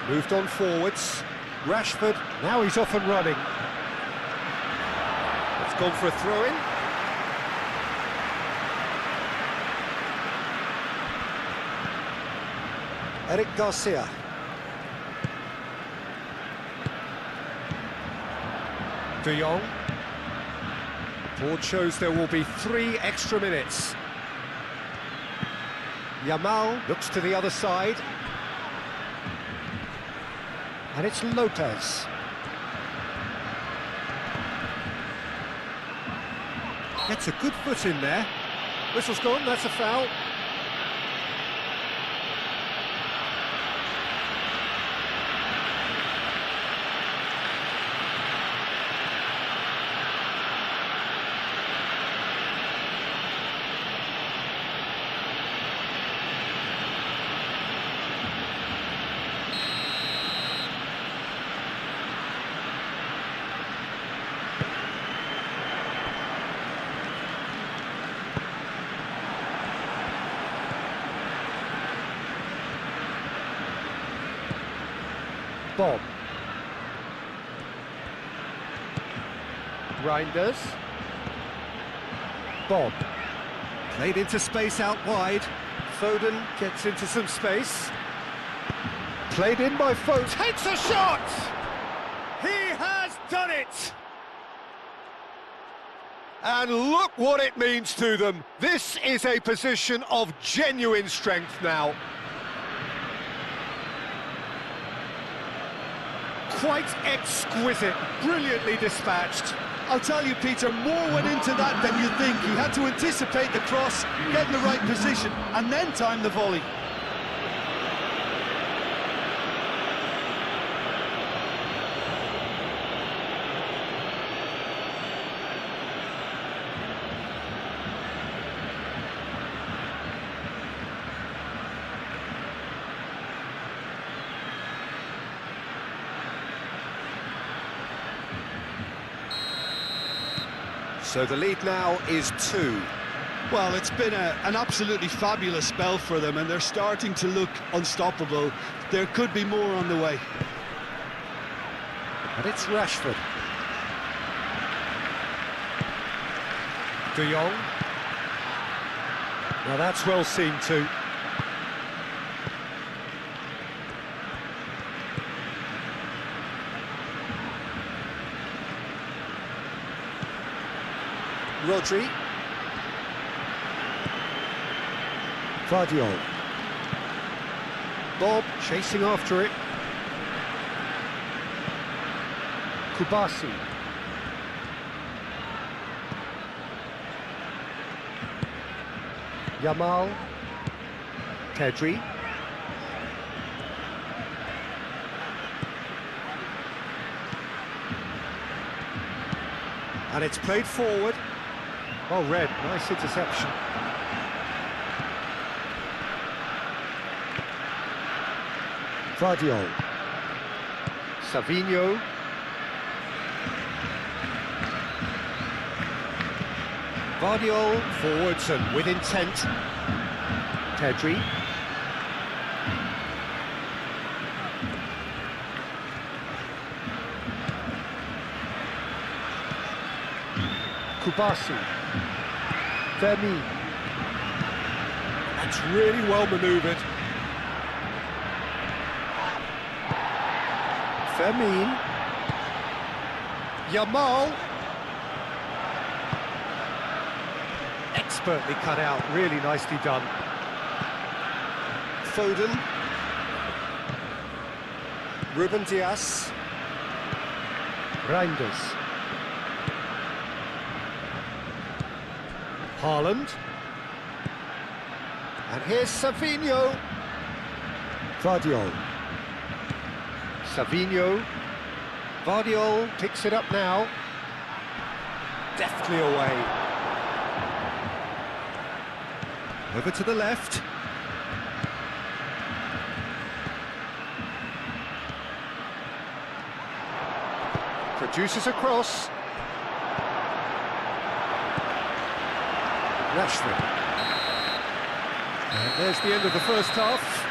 S1: Moved on forwards. Rashford, now he's off and running. It's gone for a throw-in. Eric Garcia. De Jong. Board shows there will be 3 extra minutes. Yamal looks to the other side. And it's Lopez. Gets a good foot in there. Whistle's gone, that's a foul. Bob. Reinders. Bob. Played into space out wide. Foden gets into some space. Played in by Foden. Takes a shot! He has done it! And look what it means to them. This is a position of genuine strength now. Quite exquisite, brilliantly dispatched.
S3: I'll tell you, Peter, more went into that than you think. He had to anticipate the cross, get in the right position, and then time the volley.
S1: So the lead now is 2.
S3: Well, it's been an absolutely fabulous spell for them, and they're starting to look unstoppable. There could be more on the way.
S1: And it's Rashford. De Jong. Now that's well seen too. Rodri. Vardiol. Bob chasing after it. Kubasi. Yamal. Pedri. And it's played forward. Oh, Red, nice interception. Vardiol. Savinho. Vardiol forwards and with intent. Pedri. Kubasi. Fermin. That's really well manoeuvred. Fermin. Yamal. Expertly cut out, really nicely done. Foden. Ruben Dias. Reinders. Haaland. And here's Savinho. Vardiol. Savinho. Vardiol picks it up now. Deftly away. Over to the left. Produces a cross. Rashford. And there's the end of the first half.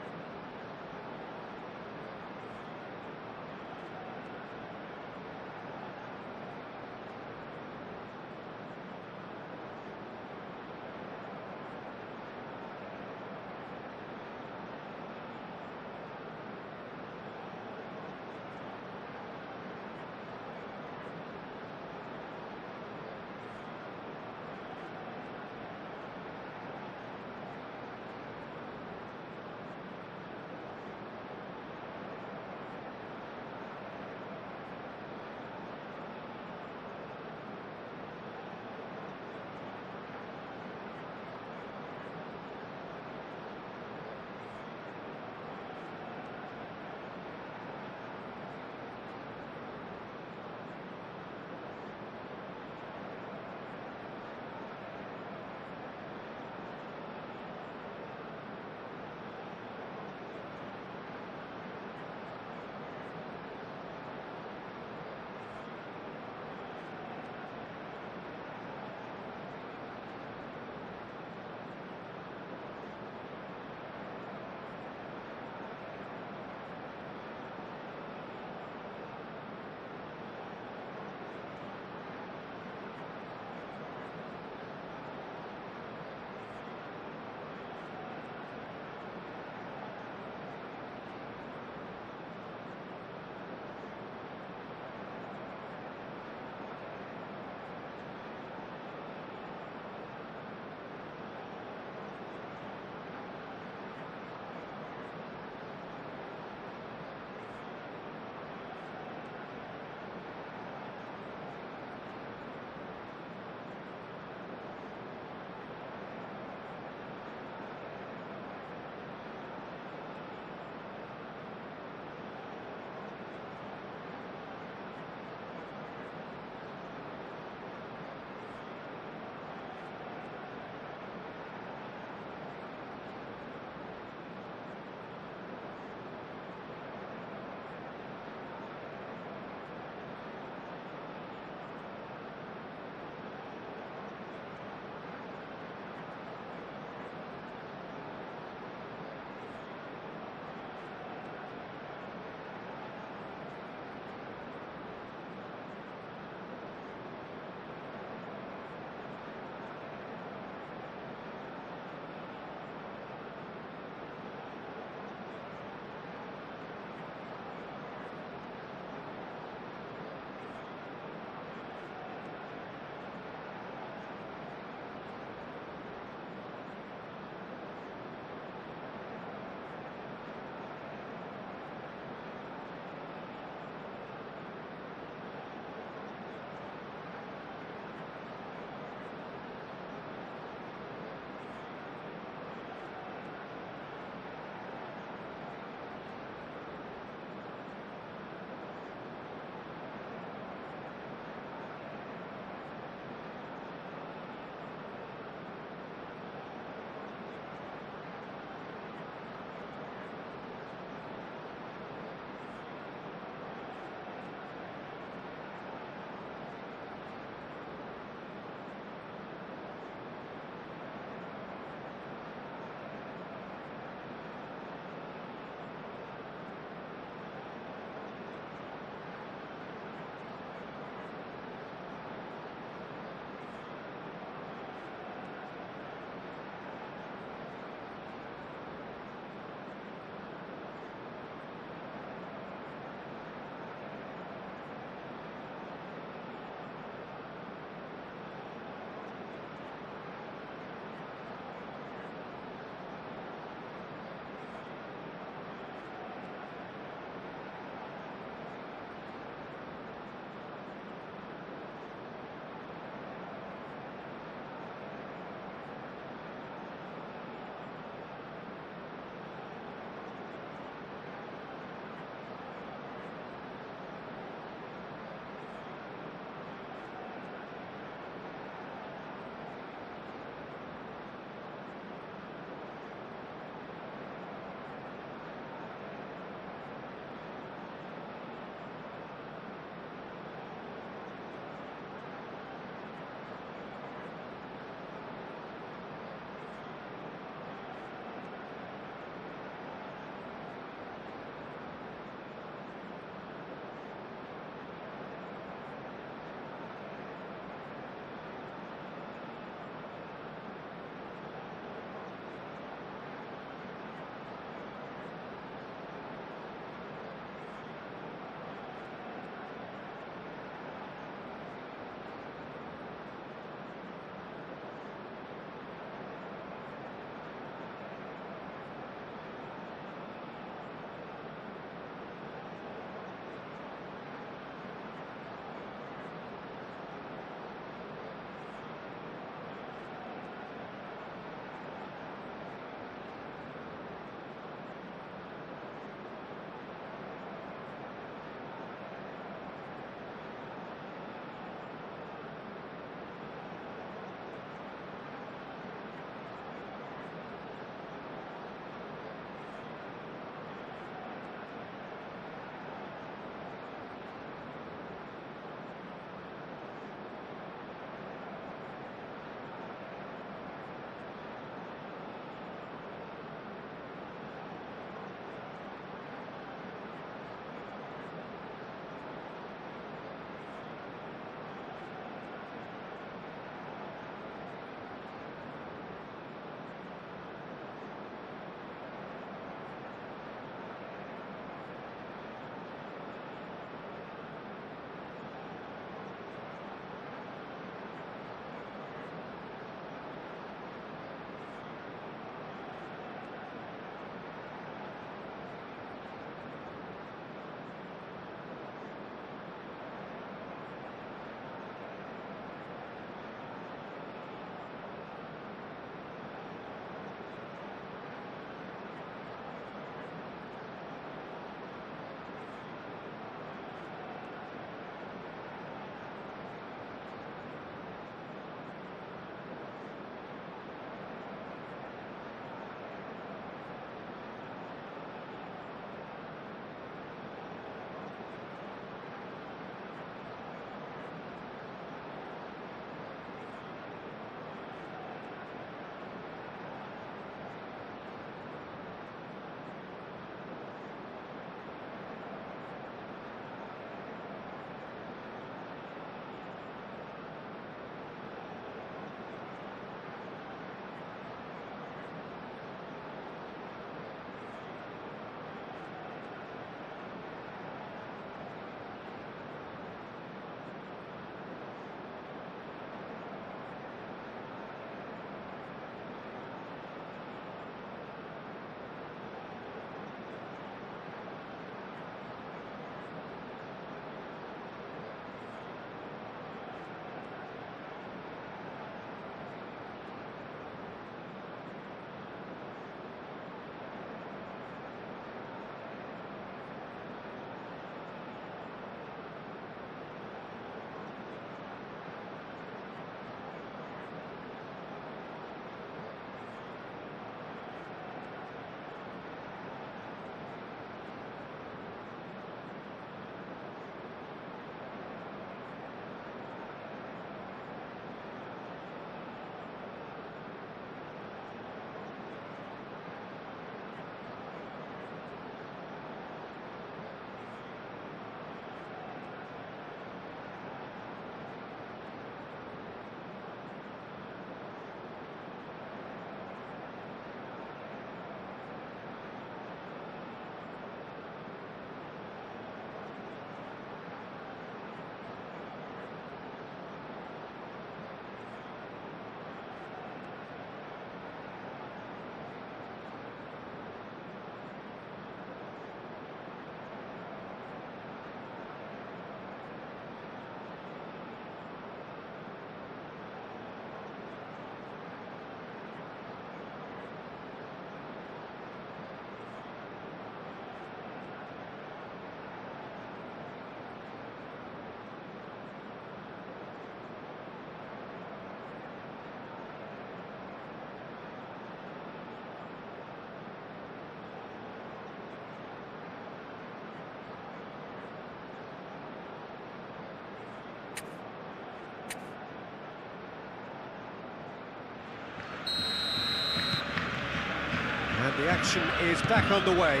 S1: And the action is back underway.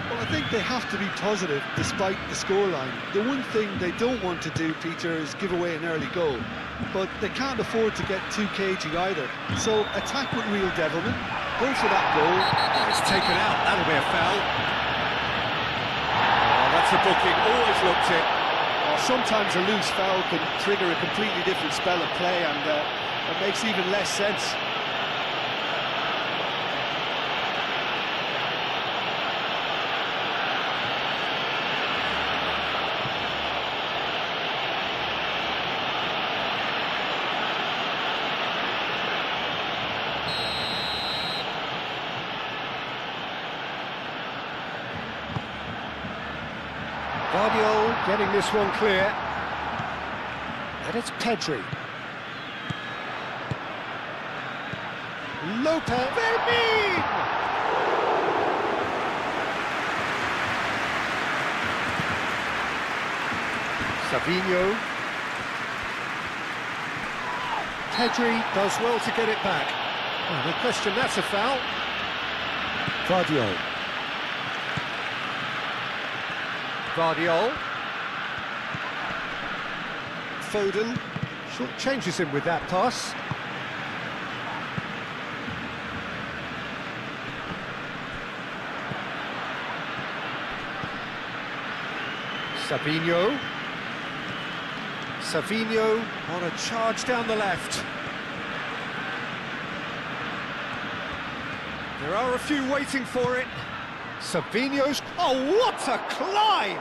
S2: Well, I think they have to be positive despite the scoreline. The one thing they don't want to do, Peter, is give away an early goal. But they can't afford to get too cagey either. So attack with real devilment, go for that goal.
S1: Oh, it's taken out, that'll be a foul. Oh, that's a booking, always looked it.
S3: Sometimes a loose foul can trigger a completely different spell of play, and it makes even less sense.
S1: Guardiola getting this one clear. And it's Pedri. Lopez. Fermin! Savinho. Pedri does well to get it back. Oh, no question, that's a foul. Guardiola. Guardiola. Foden short changes him with that pass. Savinho. Savinho on a charge down the left. There are a few waiting for it. Savinho's... Oh, what a climb!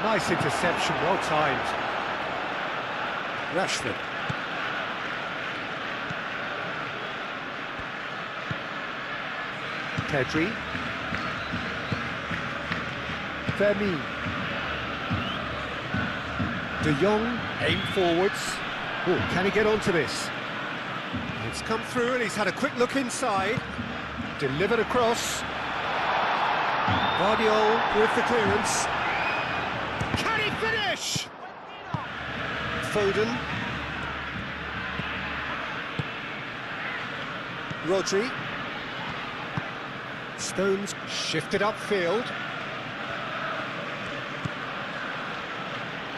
S1: Nice interception, well timed. Rashford. Pedri. Fermin. De Jong, aim forwards. Oh, can he get onto this? It's come through and he's had a quick look inside. Delivered across. Guardiola with the clearance. Can he finish? Foden. Rodri. Stones shifted upfield.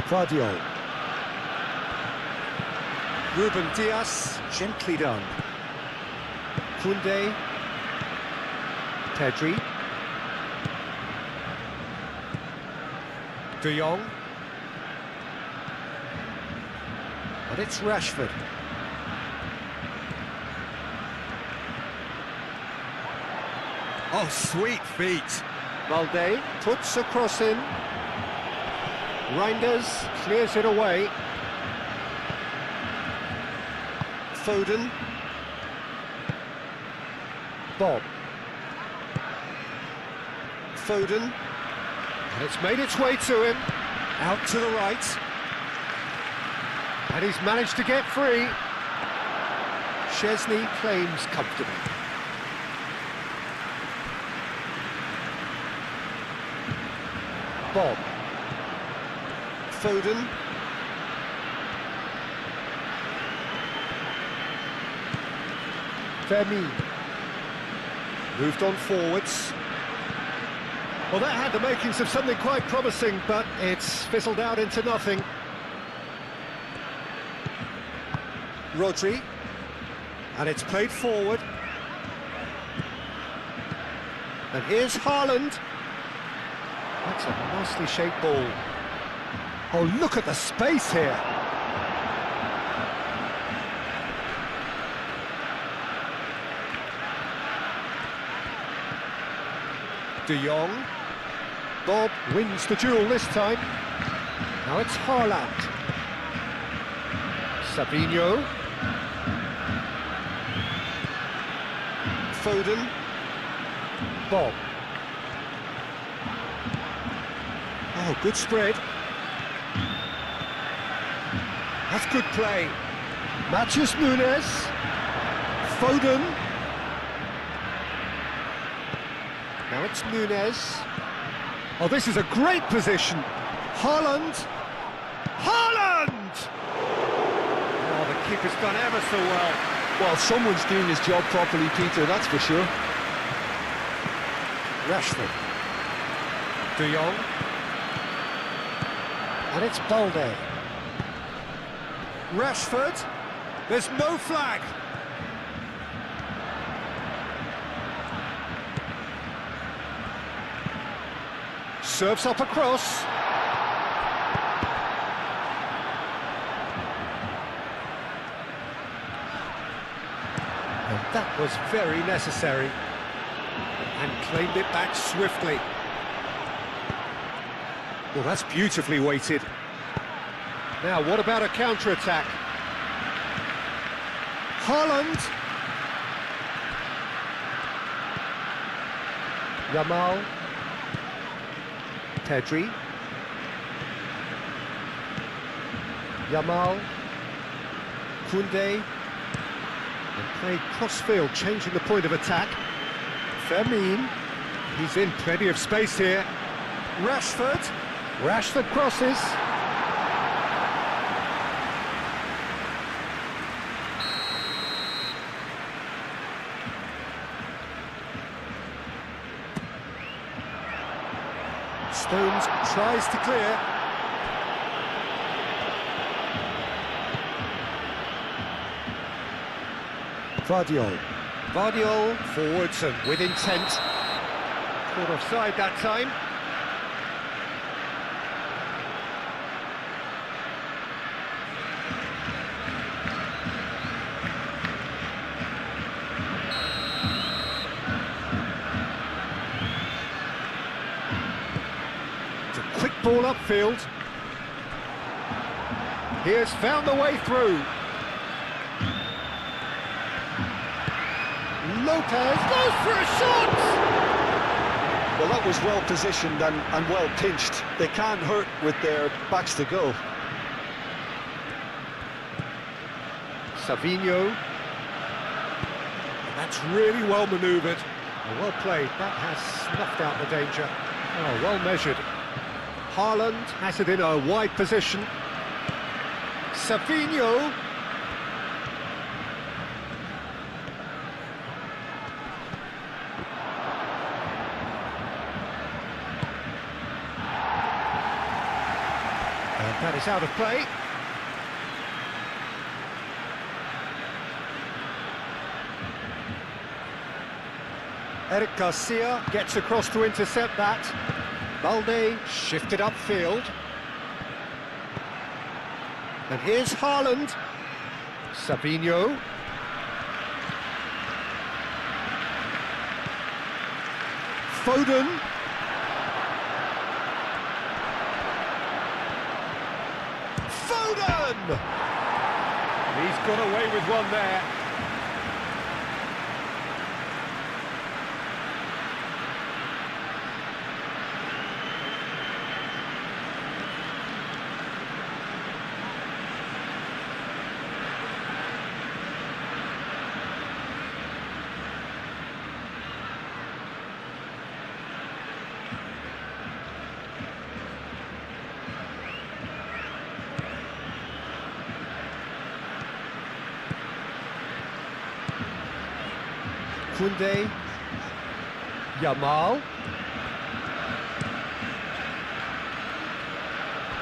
S1: Guardiola. Ruben Dias, gently done. Koundé. Pedri. De Jong. And it's Rashford. Oh, sweet feet. Balde puts a cross in. Reinders clears it away. Foden. Bob. Foden. And it's made its way to him. Out to the right. And he's managed to get free. Szczesny claims comfortably. Bob. Foden. Fermin. Moved on forwards. Well, that had the makings of something quite promising, but it's fizzled out into nothing. Rodri. And it's played forward. And here's Haaland. That's a nicely shaped ball. Oh, look at the space here. De Jong. Bob wins the duel this time. Now it's Haaland. Savinho. Foden. Bob. Oh, good spread. That's good play. Matheus Nunes. Foden. Now it's Nunez. Oh, this is a great position. Haaland. Haaland! Oh, the keeper's done ever so well.
S2: Well, someone's doing his job properly, Peter, that's for sure.
S1: Rashford. De Jong. And it's Balde. Rashford. There's no flag. Serves up across. And that was very necessary. And claimed it back swiftly. Well, that's beautifully weighted. Now, what about a counter-attack? Haaland. Yamal. Pedri. Yamal. Koundé. And played cross-field, changing the point of attack. Fermin. He's in plenty of space here. Rashford. Rashford crosses. Stones tries to clear. Vardiol. Vardiol forwards and with intent. Caught offside that time. Quick ball upfield. He has found the way through. Lopez goes for a shot!
S2: Well, that was well positioned and well pinched. They can't hurt with their backs to go.
S1: Savinho. That's really well manoeuvred. Well played. That has snuffed out the danger. Oh, well measured. Haaland has it in a wide position. Savinho. And that is out of play. Eric Garcia gets across to intercept that. Balde shifted upfield. And here's Haaland. Savinho. Foden. Foden! He's got away with one there. Koundé, Yamal,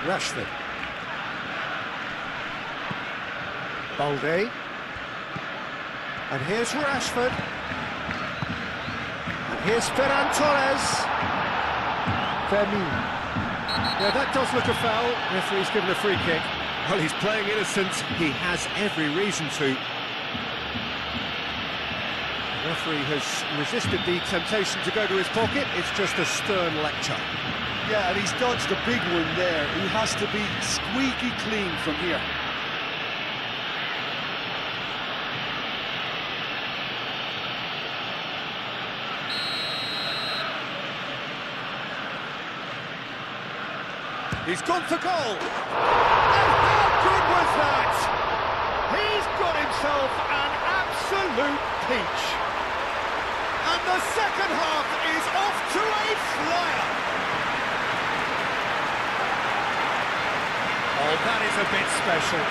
S1: Rashford, Balde, and here's Rashford, and here's Ferran Torres, Fermin. Yeah, that does look a foul. Referee's given a free kick. Well, he's playing innocent. He has every reason to. The referee has resisted the temptation to go to his pocket. It's just a stern lecture.
S3: Yeah, and he's dodged a big one there. He has to be squeaky clean from here.
S1: He's gone for goal. And how good was that? He's got himself an absolute peach. And And the second half is off to a flyer. Oh, that is a bit special.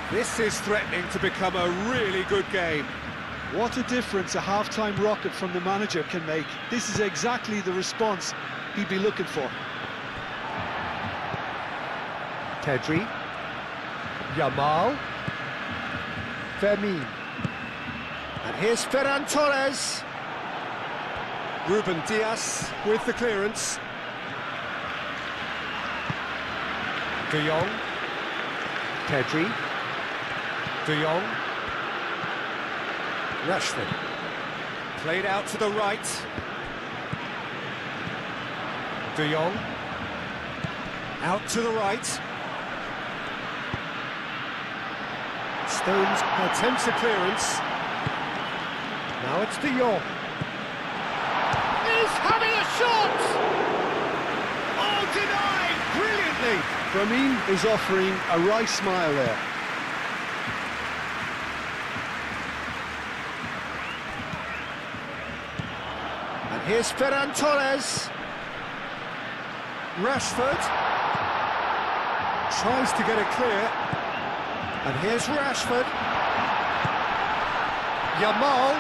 S1: This is threatening to become a really good game.
S2: What a difference a half-time rocket from the manager can make. This is exactly the response he'd be looking for.
S1: Pedri, Yamal, Fermin, and here's Ferran Torres. Ruben Dias with the clearance. De Jong, Pedri, De Jong, Rashford, played out to the right. De Jong, out to the right. Stones attempts a clearance. Now it's De Jong. He's having a shot! Oh, denied brilliantly!
S2: Fermin is offering a wry smile there.
S1: And here's Ferran Torres. Rashford tries to get it clear. And here's Rashford. Yamal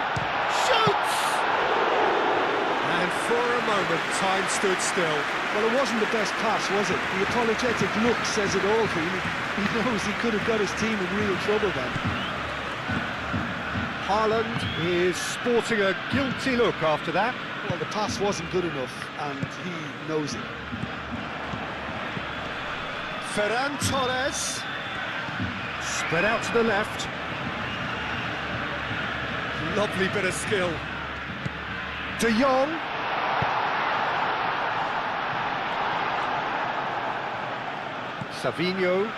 S1: shoots! And for a moment, time stood still.
S2: Well, it wasn't the best pass, was it? The apologetic look says it all for him. He knows he could have got his team in real trouble then.
S1: Haaland is sporting a guilty look after that.
S2: Well, the pass wasn't good enough, and he knows it.
S1: Ferran Torres. Spread out to the left. Lovely bit of skill. De Jong. Savinho.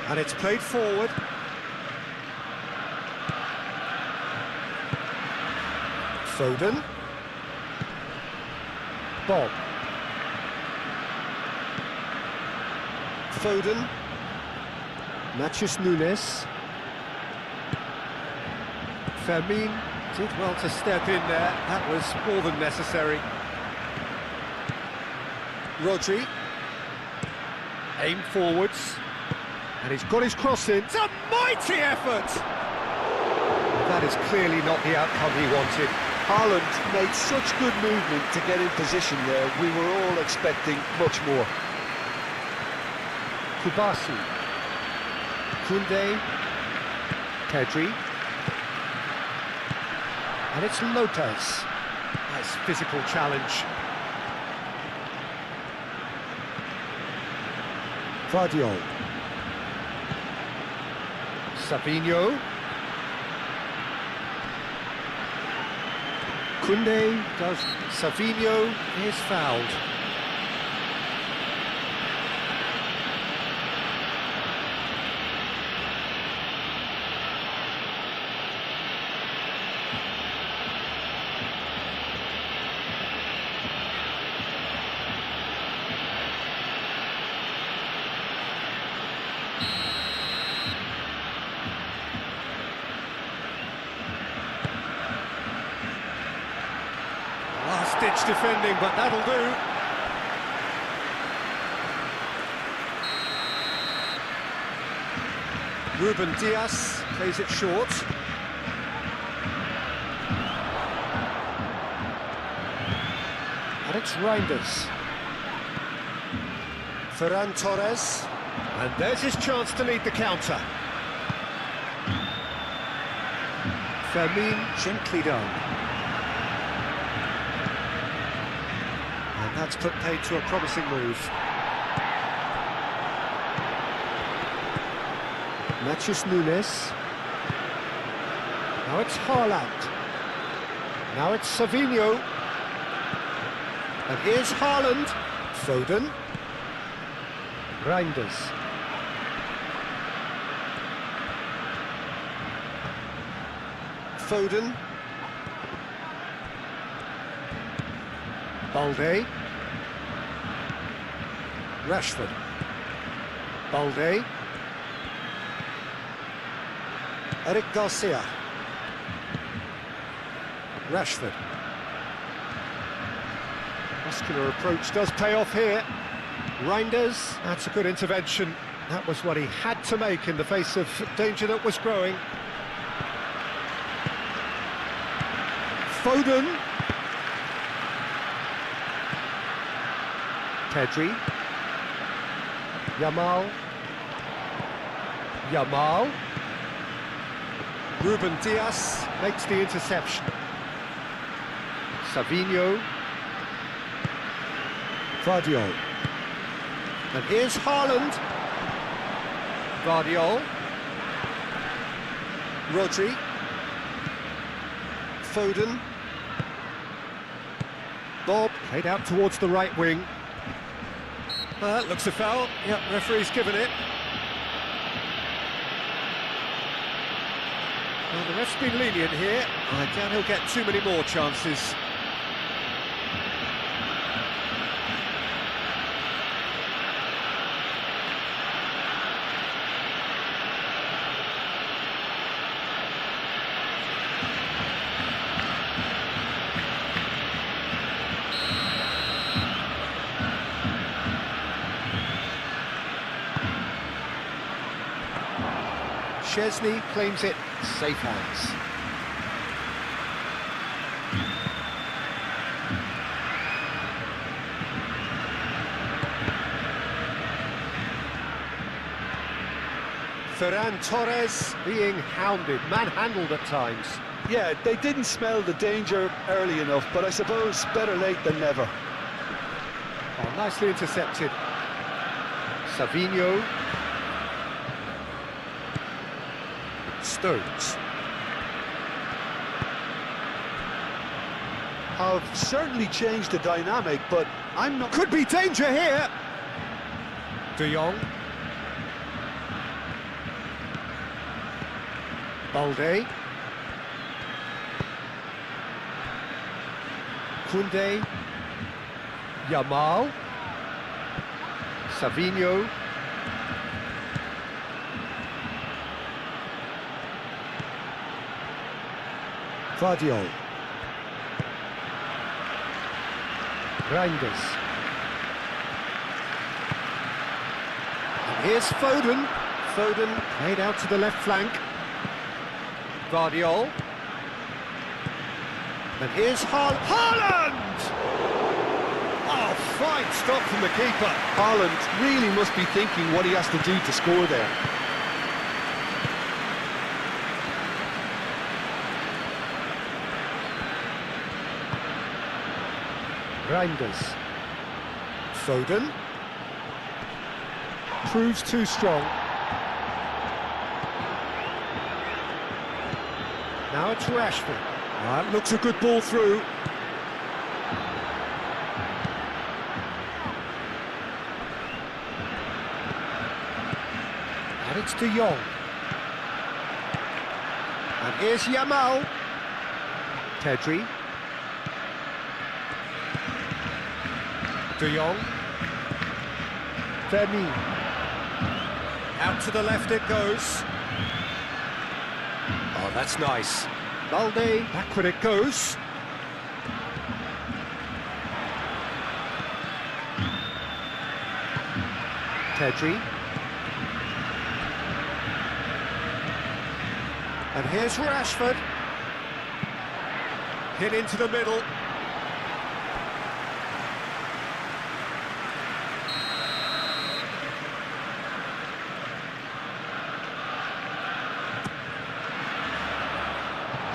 S1: And it's played forward. Foden. Bob. Foden. Matheus Nunes. Fermin did well to step in there. That was more than necessary. Rodri. Aim forwards. And he's got his cross in. It's a mighty effort! That is clearly not the outcome he wanted.
S2: Haaland made such good movement to get in position there. We were all expecting much more.
S1: Kubasi. Koundé. Pedri. And it's Lopez. Nice physical challenge. Vardiol. Savinho. Koundé does. Savinho is fouled. Last-ditch defending, but that'll do. Ruben Dias plays it short. And it's Reinders. Ferran Torres. And there's his chance to lead the counter. Fermin gently done. And that's put paid to a promising move. Matheus Nunes. Now it's Haaland. Now it's Savinho. And here's Haaland. Foden. Reinders. Foden. Balde. Rashford. Balde. Eric Garcia. Rashford. Muscular approach does pay off here. Reinders, that's a good intervention. That was what he had to make in the face of danger that was growing. Foden. Pedri. Yamal. Ruben Dias makes the interception. Savinho. Guardiola. And here's Haaland. Guardiola. Rodri. Foden. Bob played out towards the right wing. That looks a foul. Yep, referee's given it. Well, the ref's been lenient here. I doubt he'll get too many more chances. Chesney claims it, safe hands. Ferran Torres being hounded, manhandled at times.
S2: Yeah, they didn't smell the danger early enough, but I suppose better late than never.
S1: Oh, nicely intercepted. Savinho. Stones.
S2: Have certainly changed the dynamic, but I'm not...
S1: Could be danger here! De Jong. Balde. Koundé. Yamal. Savinho. Guardiola. Reinders. And here's Foden. Foden played out to the left flank. Guardiola. And here's Haaland! Oh, fine stop from the keeper.
S2: Haaland really must be thinking what he has to do to score there.
S1: Reinders. Foden. Proves too strong. Now it's Rashford. That looks a good ball through. And it's De Jong. And here's Yamal. Pedri. De Jong. Vermeer. Out to the left it goes. Oh, that's nice. Balde, backward it goes. Pedri. And here's Rashford. Hit into the middle.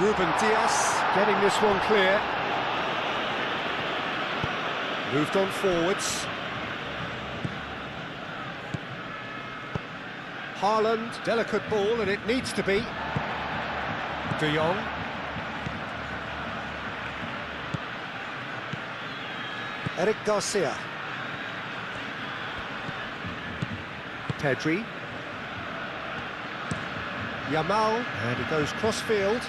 S1: Ruben Dias getting this one clear. Moved on forwards. Haaland, delicate ball, and it needs to be. De Jong. Eric Garcia. Pedri. Yamal, and it goes cross-field.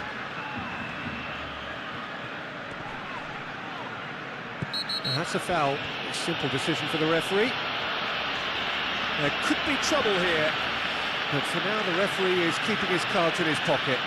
S1: That's a foul. A simple decision for the referee. There could be trouble here, but for now the referee is keeping his cards in his pocket.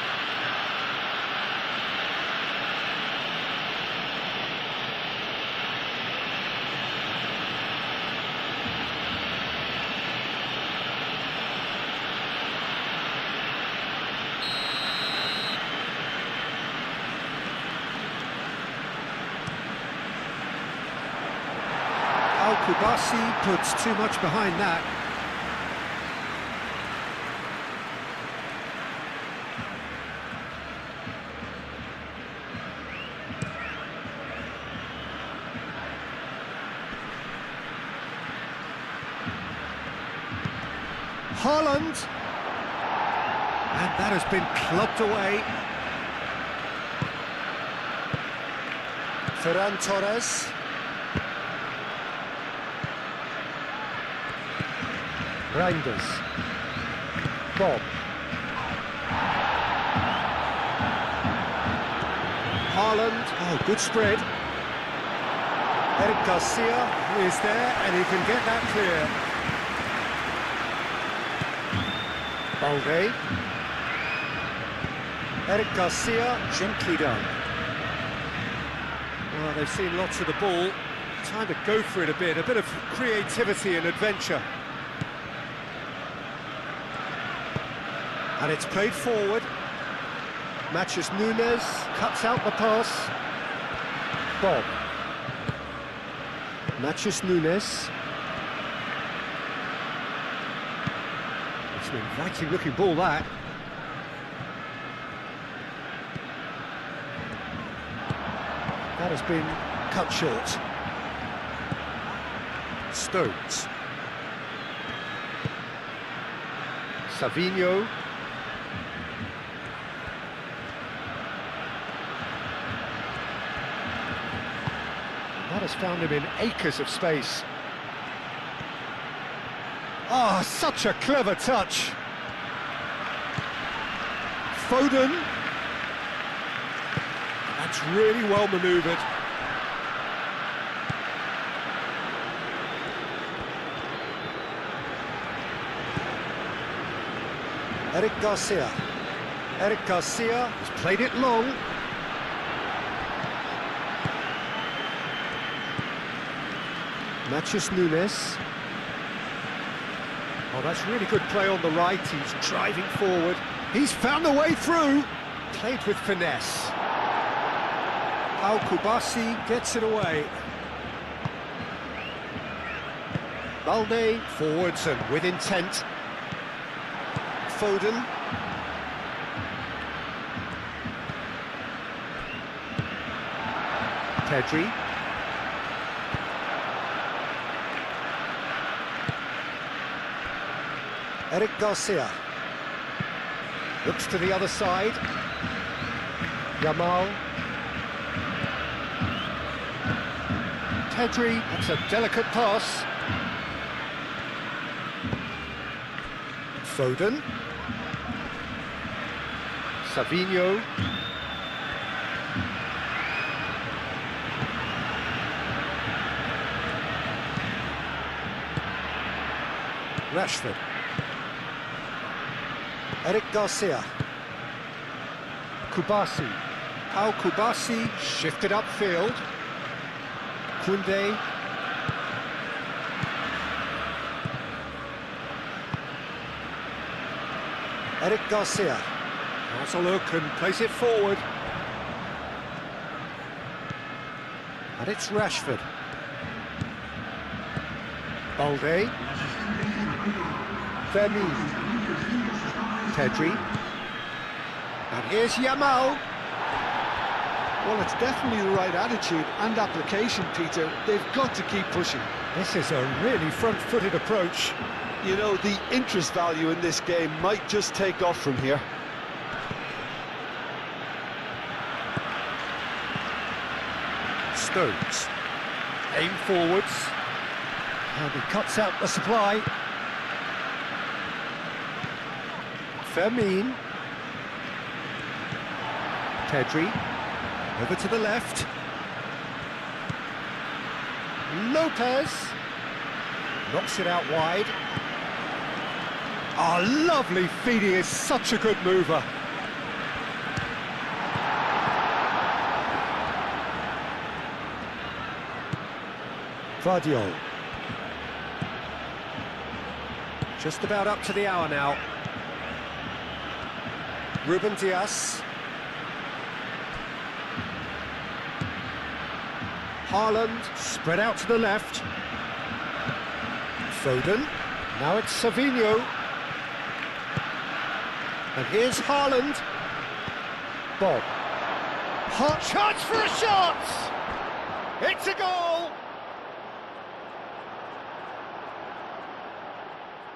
S1: Kubasi puts too much behind that. Haaland, and that has been clubbed away. Ferran Torres. Reinders. Bob. Haaland. Oh, good spread. Eric Garcia is there, and he can get that clear. Balde. Eric Garcia, gently done. Well, they've seen lots of the ball. Time to go for it a bit of creativity and adventure. And it's played forward. Matches Nunes, cuts out the pass. Bob. Matches Nunes. It's an inviting looking ball, that. That has been cut short. Stones. Savinho. That has found him in acres of space. Oh, such a clever touch. Foden. That's really well manoeuvred. Eric Garcia. Eric Garcia has played it long. Matches Nunes. Oh, that's really good play on the right. He's driving forward. He's found a way through. Played with finesse. Al Kubasi gets it away. Balde forwards and with intent. Foden. Pedri. Eric Garcia. Looks to the other side. Yamal. Pedri, that's a delicate pass. Foden. Savinho. Rashford. Eric Garcia. Kubasi. Al Kubasi shifted upfield. Koundé. Eric Garcia has a look and plays it forward. And it's Rashford. Balde. Vermeer. Pedri. And here's Yamal.
S2: Well, it's definitely the right attitude and application, Peter. They've got to keep pushing.
S1: This is a really front-footed approach.
S2: You know, the interest value in this game might just take off from here.
S1: Stones. Aim forwards. And he cuts out the supply. Fermin. Pedri. Over to the left. Lopez knocks it out wide. Oh, lovely feed, he is such a good mover. Vardiol. Just about up to the hour now. Ruben Dias. Haaland, spread out to the left. Foden. Now it's Savinho. And here's Haaland. Bob. Hot chance for a shot! It's a goal!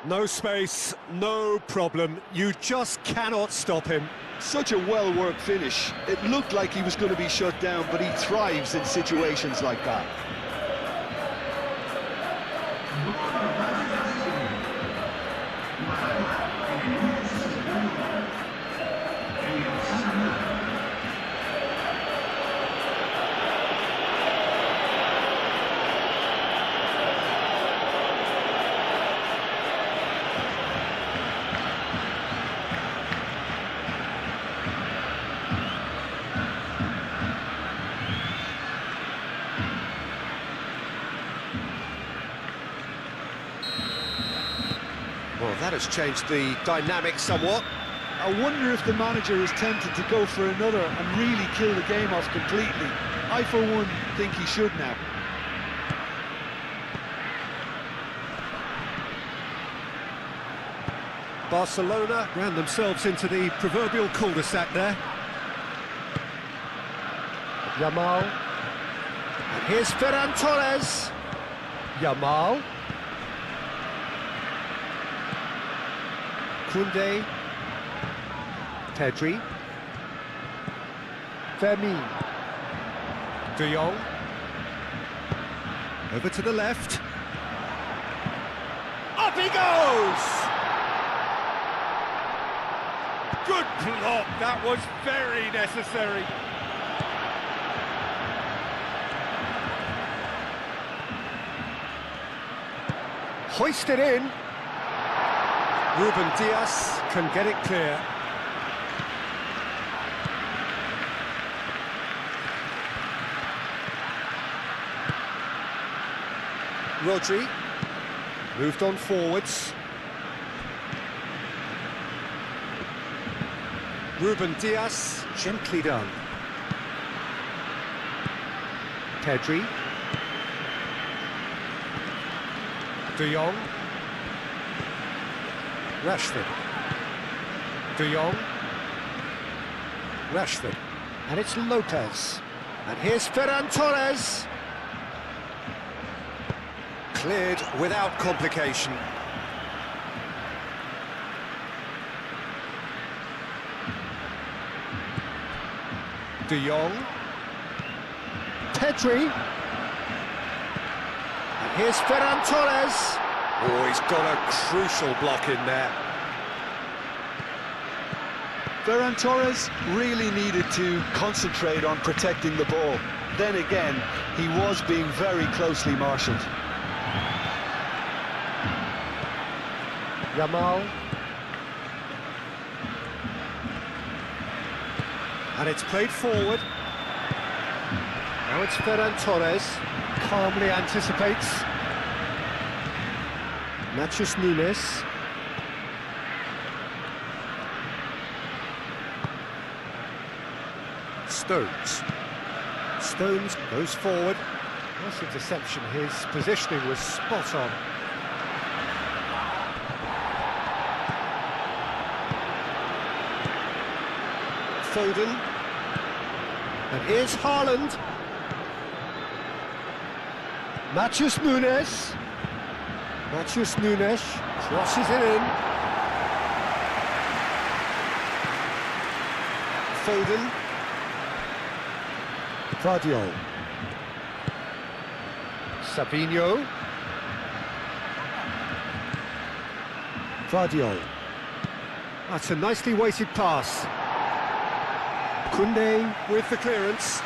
S1: No space, no problem. You just cannot stop him.
S2: Such a well-worked finish. It looked like he was going to be shut down, but he thrives in situations like that.
S1: Well, that has changed the dynamic somewhat.
S2: I wonder if the manager is tempted to go for another and really kill the game off completely. I, for one, think he should now.
S1: Barcelona ran themselves into the proverbial cul-de-sac there. Yamal. And here's Ferran Torres. Yamal. Koundé. Pedri. Fermin. De Jong. Over to the left. Up he goes! Good block, that was very necessary. Hoisted in. Ruben Dias can get it clear. Rodri moved on forwards. Ruben Dias, gently done. Pedri. De Jong. Rashford. De Jong. Rashford. And it's Lopez. And here's Ferran Torres. Cleared without complication. De Jong. Pedri. And here's Ferran Torres. Oh, he's got a crucial block in there.
S2: Ferran Torres really needed to concentrate on protecting the ball. Then again, he was being very closely marshalled.
S1: Yamal. And it's played forward. Now it's Ferran Torres. Calmly anticipates. Matheus Nunes. Stones. Stones goes forward. Nice interception. His positioning was spot on. Foden. And here's Haaland. Matheus Nunes. Matheus Nunes crosses it in. Foden. Vardiol. Savinho. Vardiol. That's a nicely weighted pass. Koundé with the clearance.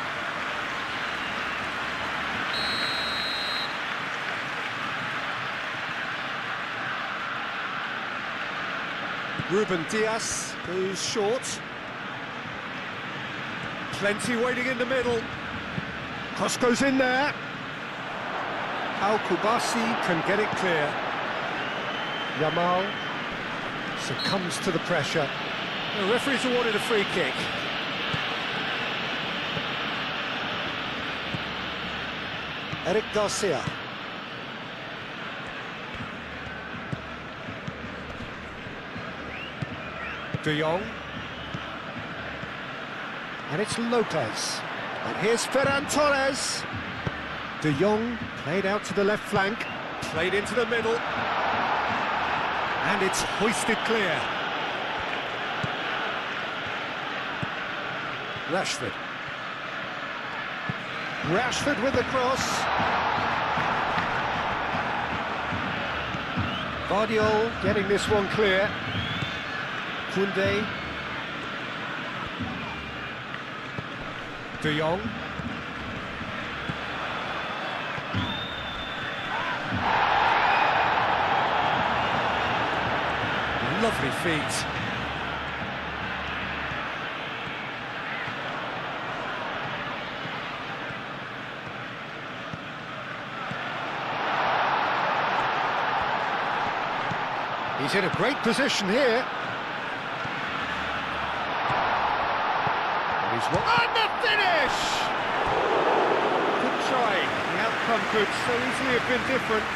S1: Ruben Diaz goes short. Plenty waiting in the middle. Cross goes in there. Al Kubasi can get it clear. Yamal succumbs to the pressure. The referee's awarded a free kick. Eric Garcia. De Jong. And it's Lopez. And here's Ferran Torres. De Jong played out to the left flank. Played into the middle. And it's hoisted clear. Rashford. Rashford with the cross. Guardiola getting this one clear. Koundé. De Jong. Lovely feet. He's in a great position here. And he's on the finish! Good try. The outcome could so easily have been different.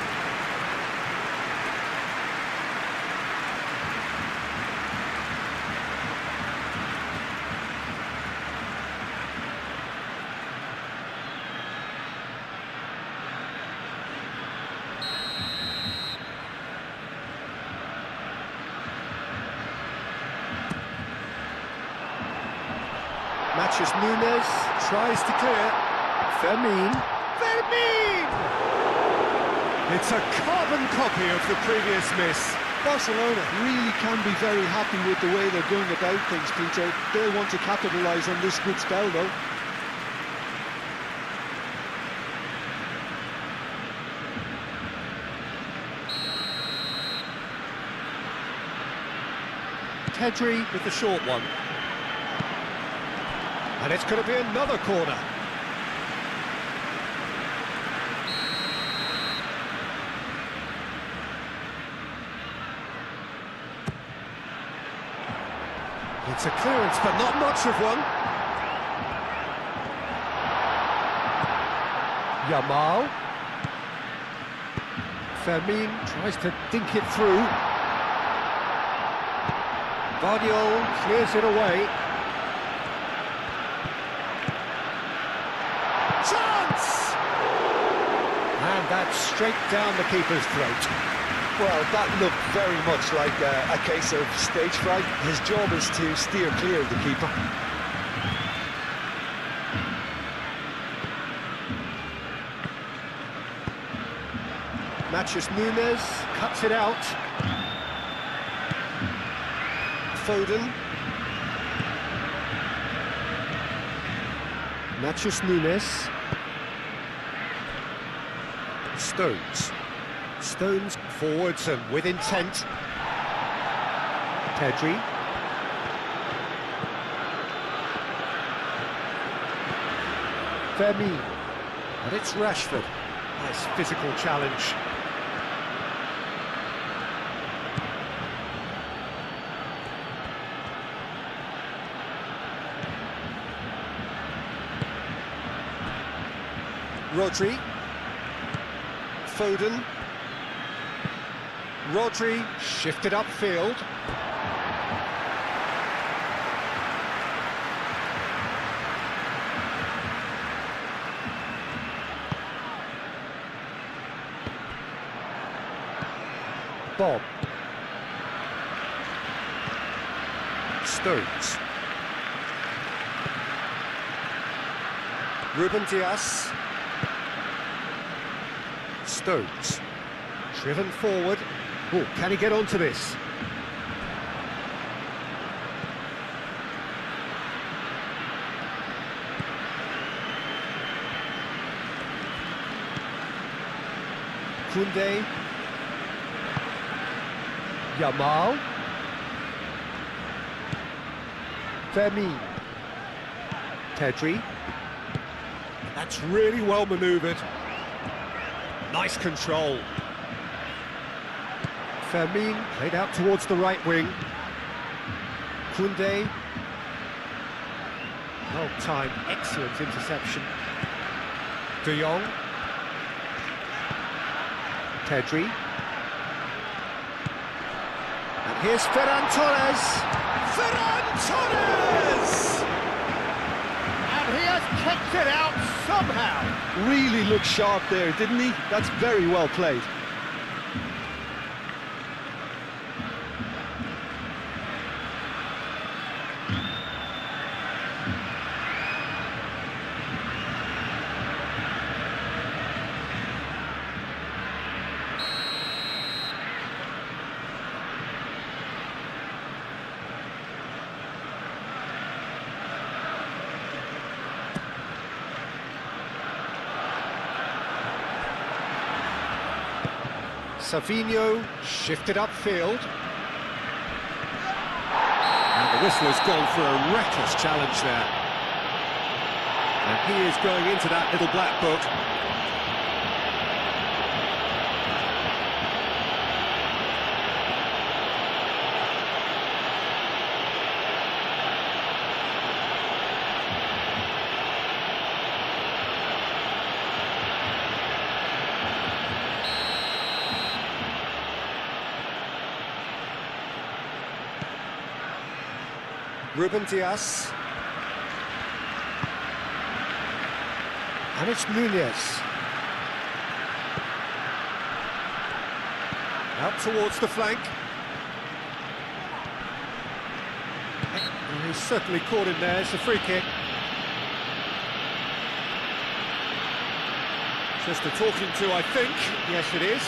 S1: Matches Nunes, tries to clear. Fermin. It's a carbon copy of the previous miss.
S2: Barcelona really can be very happy with the way they're going about things, Peter. They'll want to capitalise on this good spell, though.
S1: Pedri with the short one. And it's going to be another corner. It's a clearance, but not much of one. Yamal. Fermin tries to dink it through. Guardiola clears it away. Chance! And that's straight down the keeper's throat.
S2: Well, that looked very much like a case of stage fright. His job is to steer clear of the keeper.
S1: Matches Nunes, cuts it out. Foden. Matches Nunes. Stones. Stones forwards and with intent. Pedri. Fermin. And it's Rashford. Nice physical challenge. Rodri. Foden. Rodri shifted upfield. Bob. Stones. Ruben Diaz. Stones. Driven forward. Oh, can he get onto this? Koundé. Yamal. Fermin. Pedri. That's really well manoeuvred. Nice control. Fermin played out towards the right wing. Koundé. Well timed, excellent interception. De Jong. Pedri. And here's Ferran Torres. Ferran Torres! And he has kicked it out somehow.
S2: Really looked sharp there, didn't he? That's very well played.
S1: Savinho shifted upfield. And the whistle has gone for a reckless challenge there. And he is going into that little black book. Ruben Dias. And it's Nunez. Out towards the flank. And he's certainly caught him there. It's a free kick. Just a talking to, I think. Yes, it is.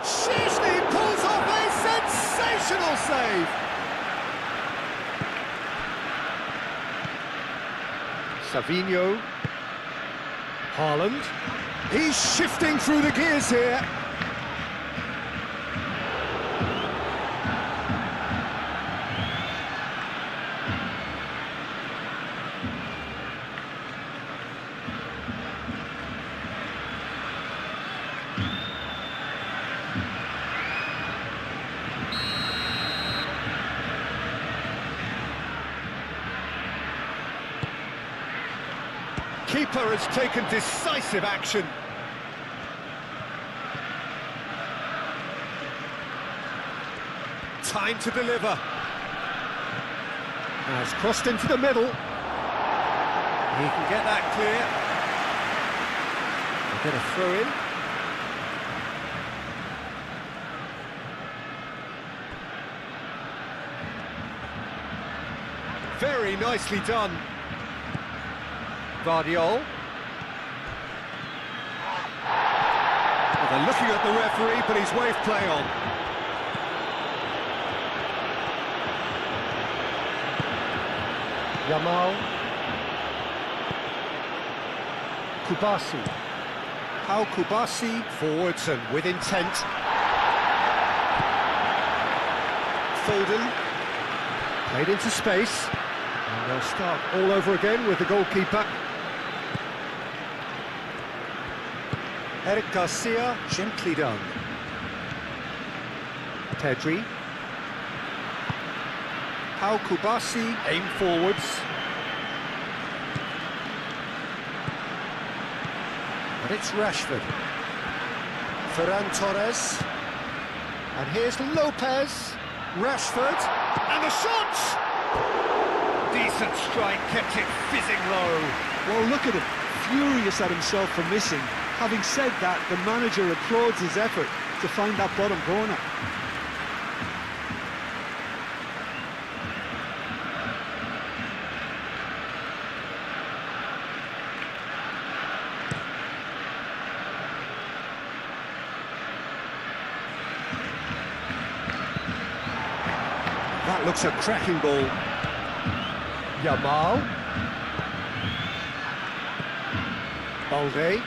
S1: Chesney pulls off a sensational save. Savinho. Haaland. He's shifting through the gears here. Keeper has taken decisive action. Time to deliver. Has crossed into the middle. He can get that clear. A bit of throw in. Very nicely done. Guardiola. Well, they're looking at the referee, but he's waved play on. Yamal. Kubasi. How Kubasi forwards and with intent. Foden. Played into space. And they'll start all over again with the goalkeeper. Eric Garcia, gently done. Pedri. How Kubasi, aim forwards. And it's Rashford. Ferran Torres. And here's Lopez. Rashford. And the shot! Decent strike, kept it fizzing low.
S2: Well, look at him, furious at himself for missing. Having said that, the manager applauds his effort to find that bottom corner.
S1: Looks a cracking ball. Yamal. Balde.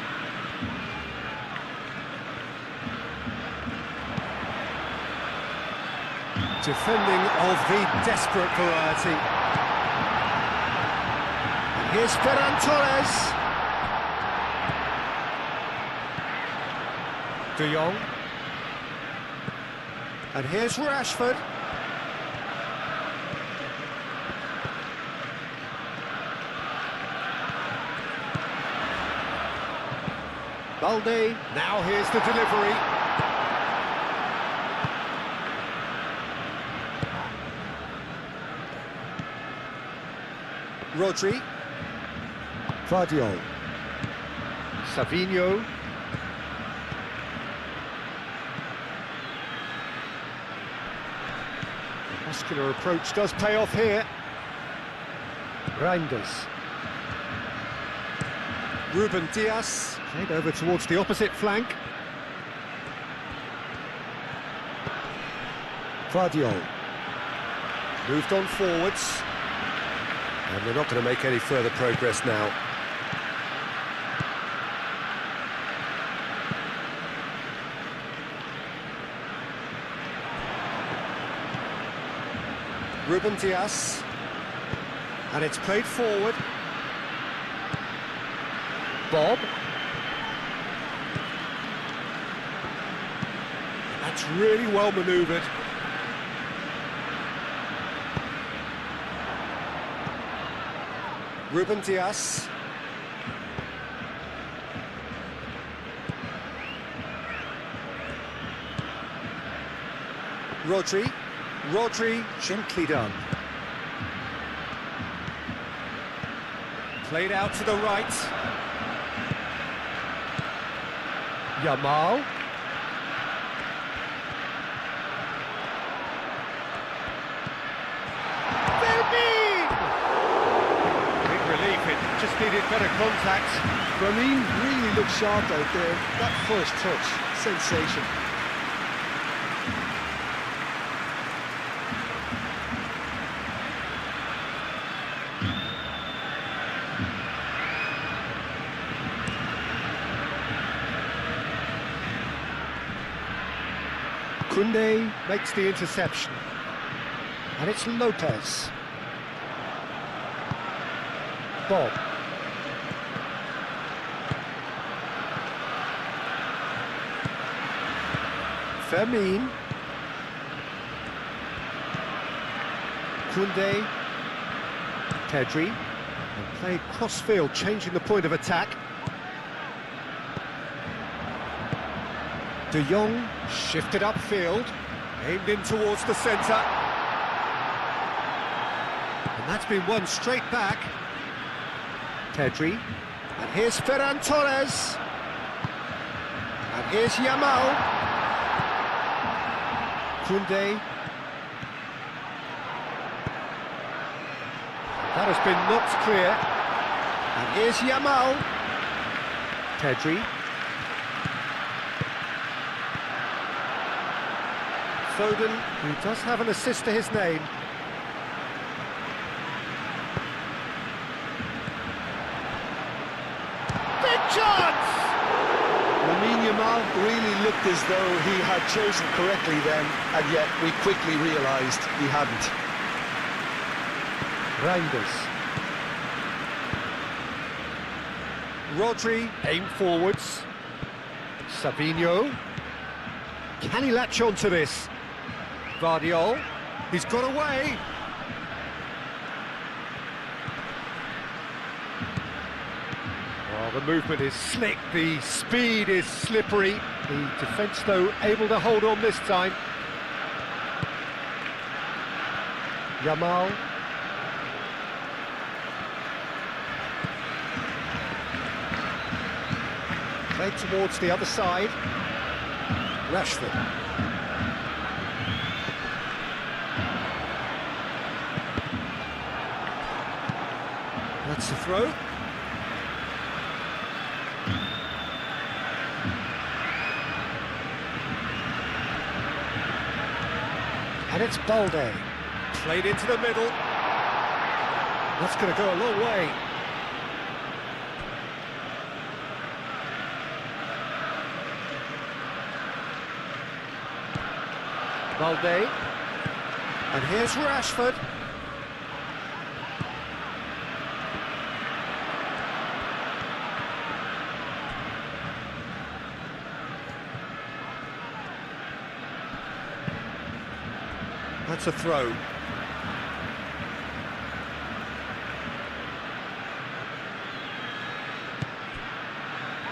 S1: Defending of the desperate variety. Here's Ferran Torres. De Jong. And here's Rashford. Balde. Now here's the delivery. Rodri. Vardiol. Savinho. The muscular approach does pay off here. Reinders. Ruben Dias. Played over towards the opposite flank. Vardiol. Moved on forwards. And they're not going to make any further progress now. Ruben Dias. And it's played forward. Bob. That's really well manoeuvred. Ruben Dias. Rodri. Rodri, gently done. Played out to the right. Yamal. Just needed better contact.
S2: Ramin really looked sharp out there. That first touch, sensation.
S1: Koundé makes the interception. And it's Lopez. Bob. Fermin. Koundé. Pedri. And played cross-field, changing the point of attack. De Jong shifted upfield, aimed in towards the centre. And that's been won straight back. Pedri. And here's Ferran Torres. And here's Yamal. Koundé. That has been knocked clear. And here's Yamal. Pedri. Foden, who does have an assist to his name. Big chance!
S2: Lamine Yamal really looked as though he had chosen correctly then, and yet we quickly realised he hadn't.
S1: Reinders. Rodri, aimed forwards. Savinho. Can he latch on to this? Vardiol. He's got away. Oh, the movement is slick, the speed is slippery. The defence, though, able to hold on this time. Yamal. Played towards the other side. Rashford. That's the throw. And it's Balde. Played into the middle. That's going to go a long way. Balde. And here's Rashford. That's a throw.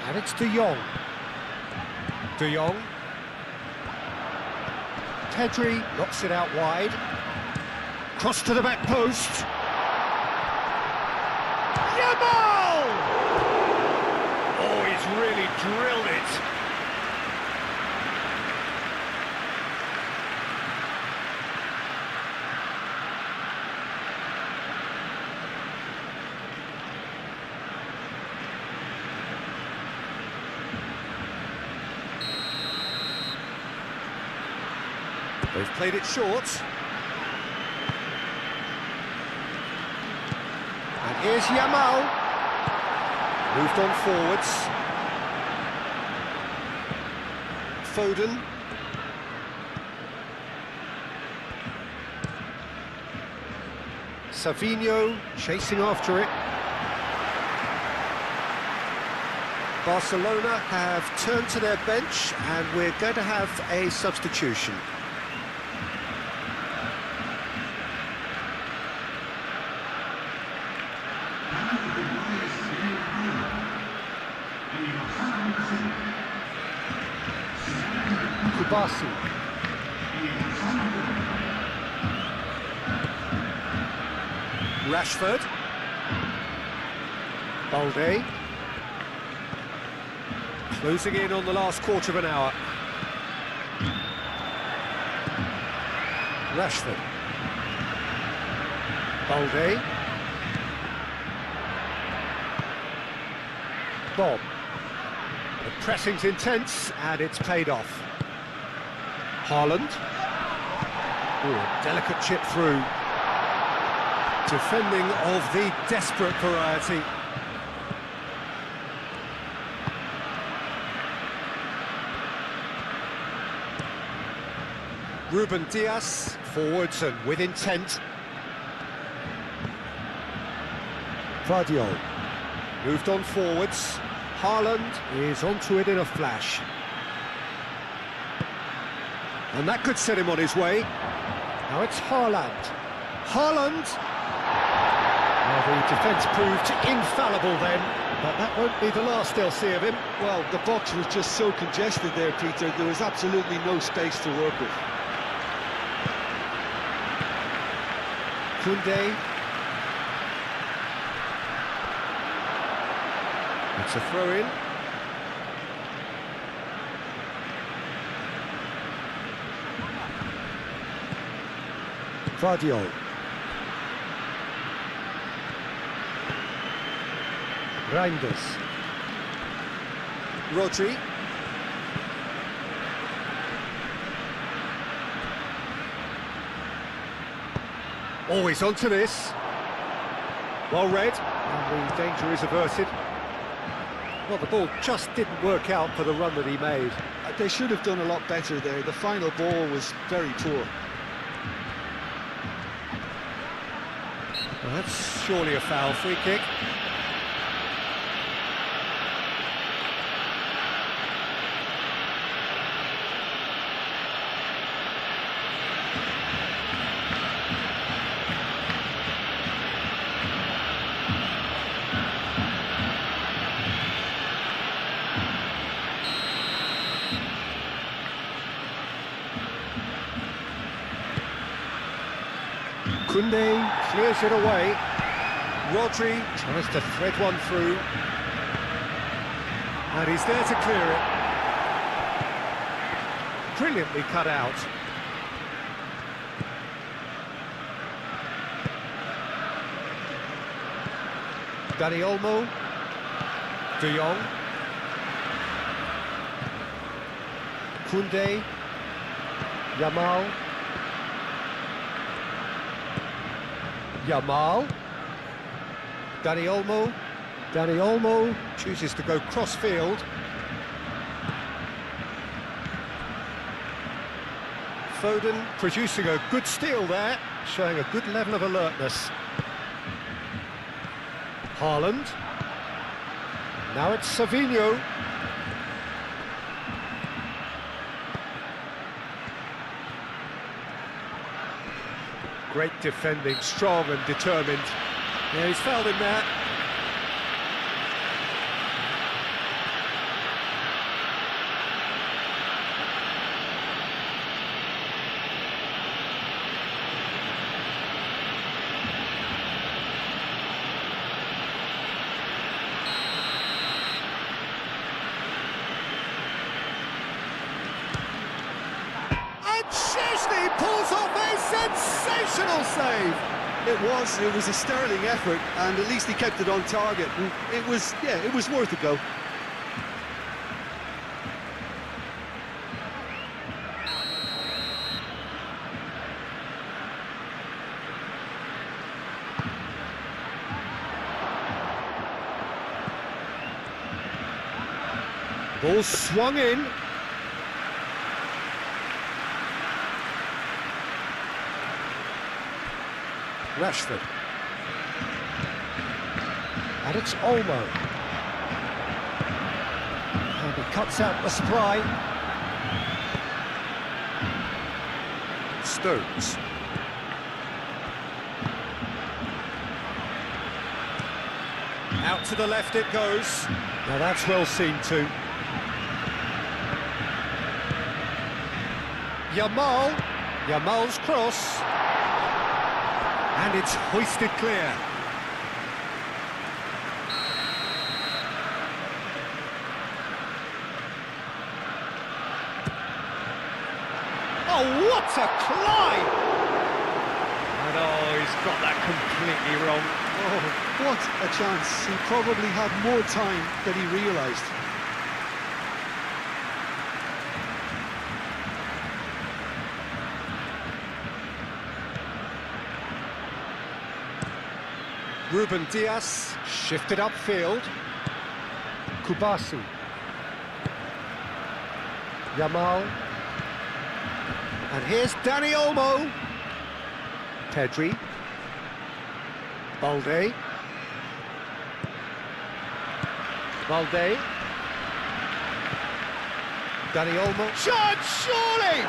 S1: And it's De Jong. De Jong. Pedri knocks it out wide. Cross to the back post. Yamal! Oh, he's really drilled it. They've played it short. And here's Yamal. Moved on forwards. Foden. Savinho chasing after it. Barcelona have turned to their bench and we're going to have a substitution. Kubasi. Rashford. Balde. Closing in on the last quarter of an hour. Rashford. Balde. Bob. The pressing's intense and it's paid off. Haaland. Ooh, a delicate chip through. Defending of the desperate variety. Ruben Dias, forwards and with intent. Vardiol. Moved on forwards. Haaland is onto it in a flash. And that could set him on his way. Now it's Haaland. Haaland! Well, the defence proved infallible then, but that won't be the last they'll see of him.
S2: Well, the box was just so congested there, Peter. There was absolutely no space to work with.
S1: Koundé. It's a throw-in. Vardiol. Reinders. Rodri. Always onto this. Well read, and the danger is averted. Well, the ball just didn't work out for the run that he made.
S2: They should have done a lot better there. The final ball was very poor.
S1: Well, that's surely a foul. Free kick. Koundé clears it away. Rodri tries to thread one through. And he's there to clear it. Brilliantly cut out. Dani Olmo. De Jong. Koundé. Yamal. Yamal. Dani Olmo. Dani Olmo chooses to go cross-field. Foden producing a good steal there, showing a good level of alertness. Haaland. Now it's Savinho. Great defending, strong and determined. Yeah, he's fouled him there.
S3: He pulls off a sensational save. It was a sterling effort, and at least he kept it on target. And it was worth a go.
S1: Ball swung in. Rashford. And it's Olmo. And he cuts out the supply. Stones. Out to the left it goes. Now that's well seen too. Yamal. Yamal's cross. And it's hoisted clear. Oh, what a climb! And oh, he's got that completely wrong.
S3: Oh, what a chance. He probably had more time than he realised.
S1: Ruben Dias shifted upfield. Kubasi. Yamal. And here's Dani Olmo. Pedri. Balde. Balde. Dani Olmo. Shot, surely!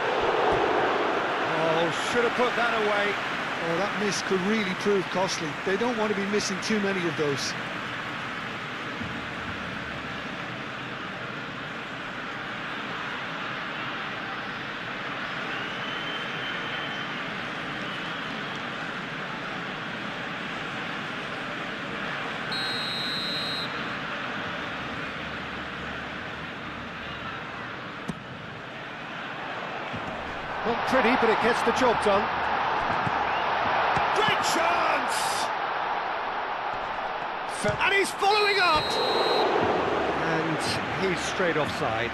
S1: Oh, should have put that away.
S3: Oh, that miss could really prove costly. They don't want to be missing too many of those.
S1: Not pretty, but it gets the job done. Great chance! And he's following up! And he's straight offside.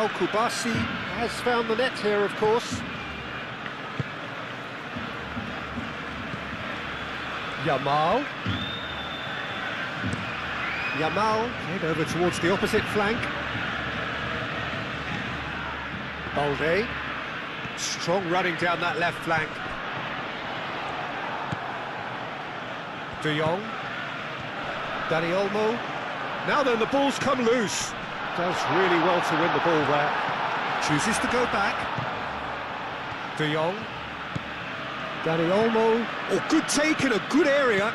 S1: Kubasi has found the net here, of course. Yamal. Yamal played over towards the opposite flank. Balde. Strong running down that left flank. De Jong. Dani Olmo. Now then, the ball's come loose. Does really well to win the ball there. Chooses to go back. De Jong. Dani Olmo. Oh, good take in a good area.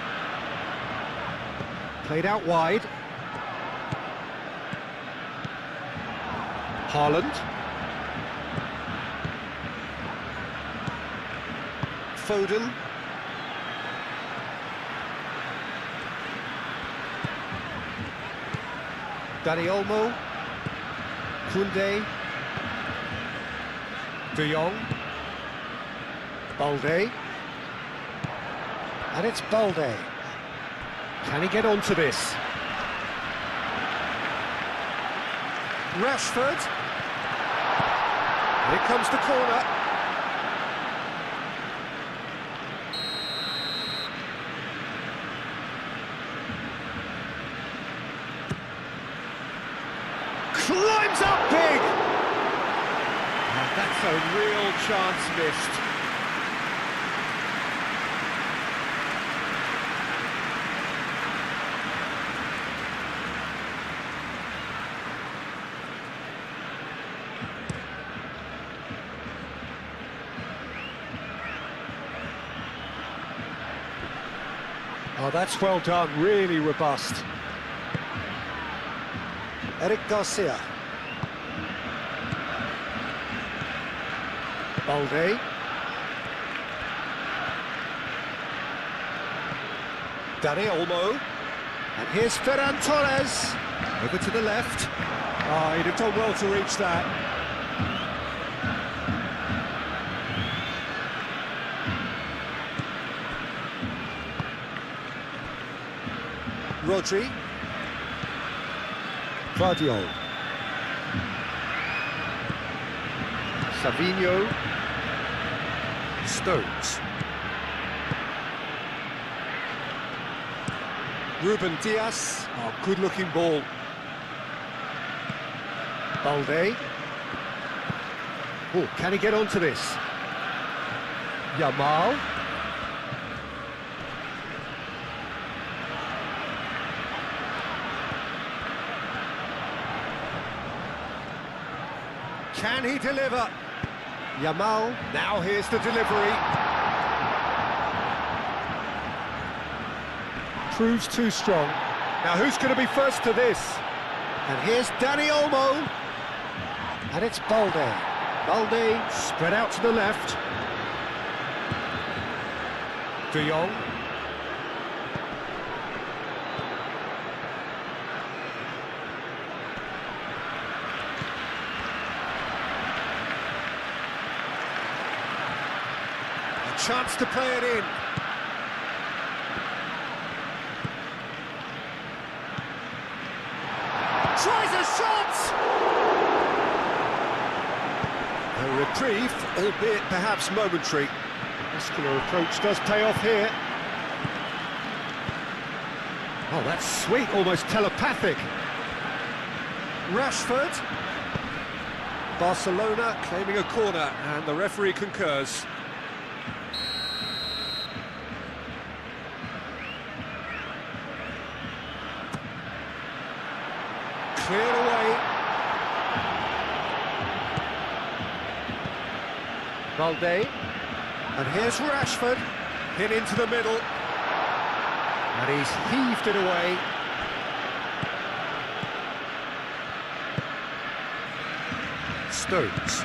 S1: Played out wide. Haaland. Foden. Dani Olmo. Koundé. De Jong. Balde. And it's Balde. Can he get onto this? Rashford. Here comes the corner. Climbs up big! And that's a real chance missed. Oh, that's well done, really robust. Eric Garcia. Balde. Dani Olmo. And here's Ferran Torres. Over to the left. Oh, he'd have done well to reach that. Rodri. Guardiola. Savinho. Stones. Ruben Diaz. Oh, good-looking ball. Balde. Oh, can he get onto this? Yamal. Can he deliver? Yamal, now here's the delivery. Proves too strong. Now who's going to be first to this? And here's Dani Olmo. And it's Balde. Balde spread out to the left. De Jong. Chance to play it in. Tries a shot! A reprieve, albeit perhaps momentary. Muscular approach does pay off here. Oh, that's sweet, almost telepathic. Rashford. Barcelona claiming a corner, and the referee concurs. Cleared away. Balde. And here's Rashford. Hit into the middle. And he's heaved it away. Stones.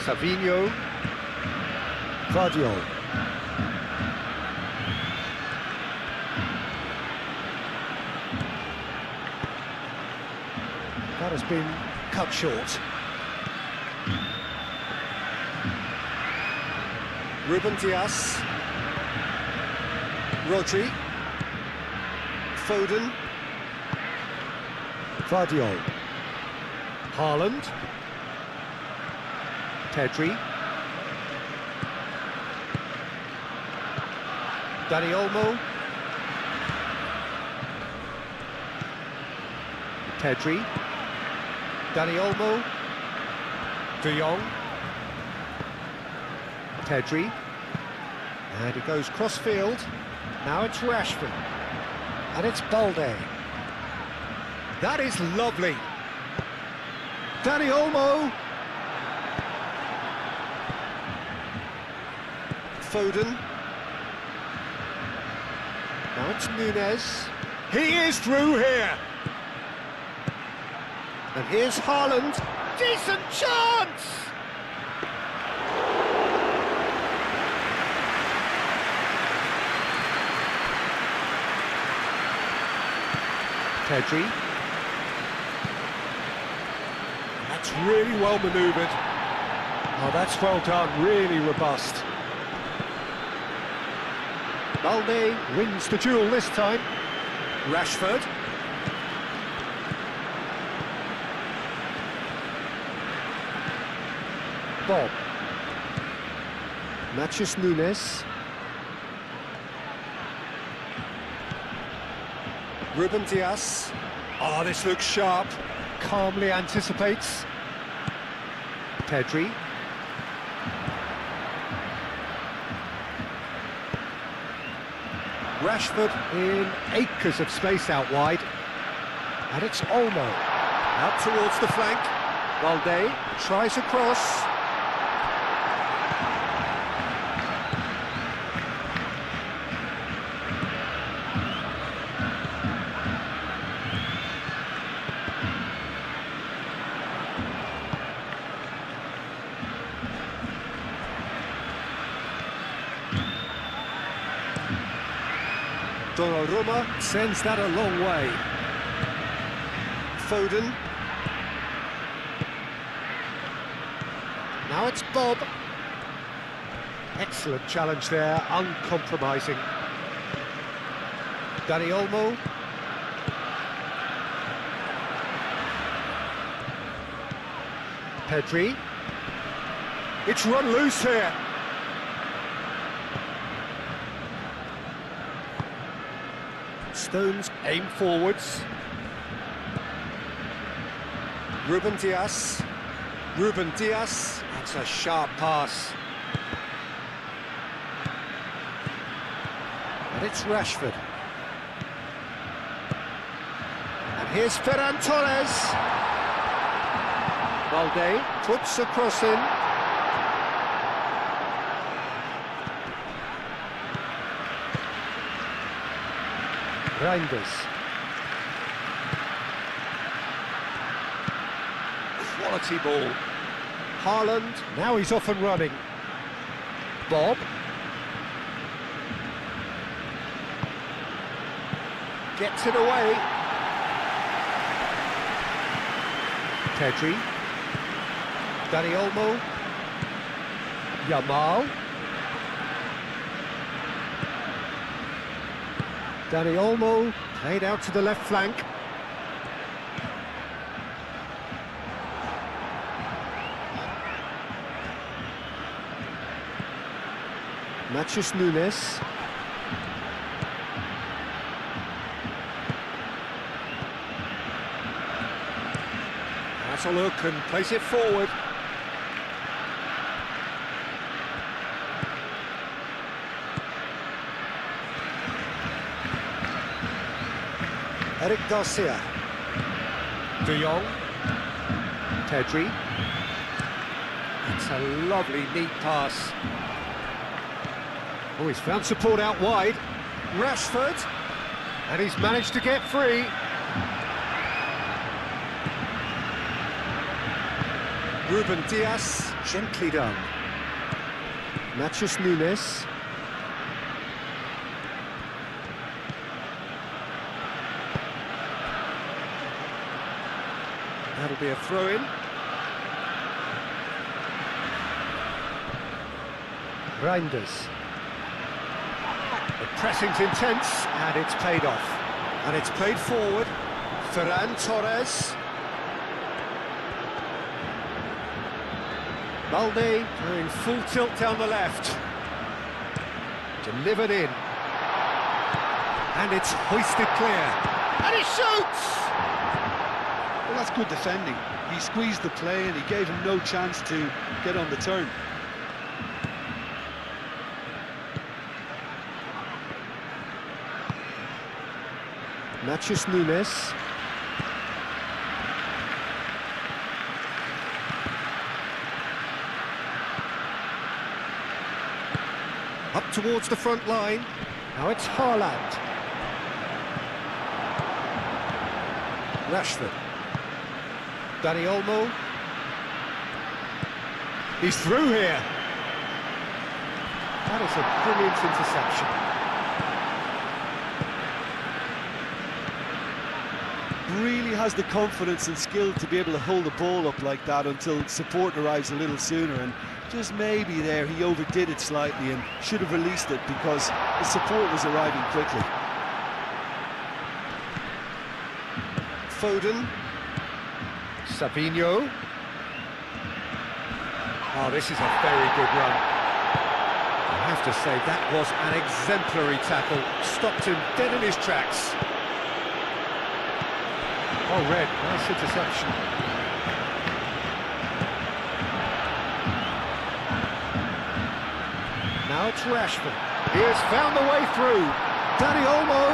S1: Savinho. Guardiola. That has been cut short. Ruben Diaz. Rodri. Foden. Guardiola. Haaland. Pedri. Dani Olmo. Pedri. Dani Olmo. De Jong. Pedri. And he goes cross-field. Now it's Rashford. And it's Balde. That is lovely. Dani Olmo. Foden. Now it's Nunez. He is through here. And here's Haaland. Decent chance! Pedri. That's really well manoeuvred. Oh, that's well done, really robust. Balde wins the duel this time. Rashford. Bob. Matheus Nunes. Ruben Dias. Oh, this looks sharp. Calmly anticipates. Pedri. Rashford in acres of space out wide. And it's Olmo. Out towards the flank. Balde tries a cross. Donnarumma sends that a long way. Foden. Now it's Bob. Excellent challenge there, uncompromising. Dani Olmo. Pedri. It's run loose here. Stones aim forwards. Ruben Dias. Ruben Dias. That's a sharp pass. And it's Rashford. And here's Ferran Torres. Balde puts a cross in. Reinders. Quality ball. Haaland, now he's off and running. Bob. Gets it away. Pedri. Dani Olmo. Yamal. Dani Olmo, played out to the left flank. Matheus Nunes. Has a look and plays it forward. Eric Garcia. De Jong. Pedri. It's a lovely, neat pass. Oh, he's found support out wide. Rashford. And he's managed to get free. Ruben Dias. Gently done. Matheus Nunes. That'll be a throw-in. Reinders. The pressing's intense, and it's paid off. And it's played forward. Ferran Torres. Balde going full tilt down the left. Delivered in. And it's hoisted clear. And he shoots!
S2: Well, that's good defending. He squeezed the play and he gave him no chance to get on the turn.
S1: Matheus Nunes. Up towards the front line. Now it's Haaland. Rashford. Dani Olmo. He's through here. That is a brilliant interception.
S3: really has the confidence and skill to be able to hold the ball up like that until support arrives a little sooner, and just maybe there he overdid it slightly and should have released it because the support was arriving quickly.
S1: Foden. Savinho. Oh, this is a very good run. I have to say, that was an exemplary tackle. Stopped him dead in his tracks. Oh, red. Nice interception. Now it's Rashford. He has found the way through. Dani Olmo.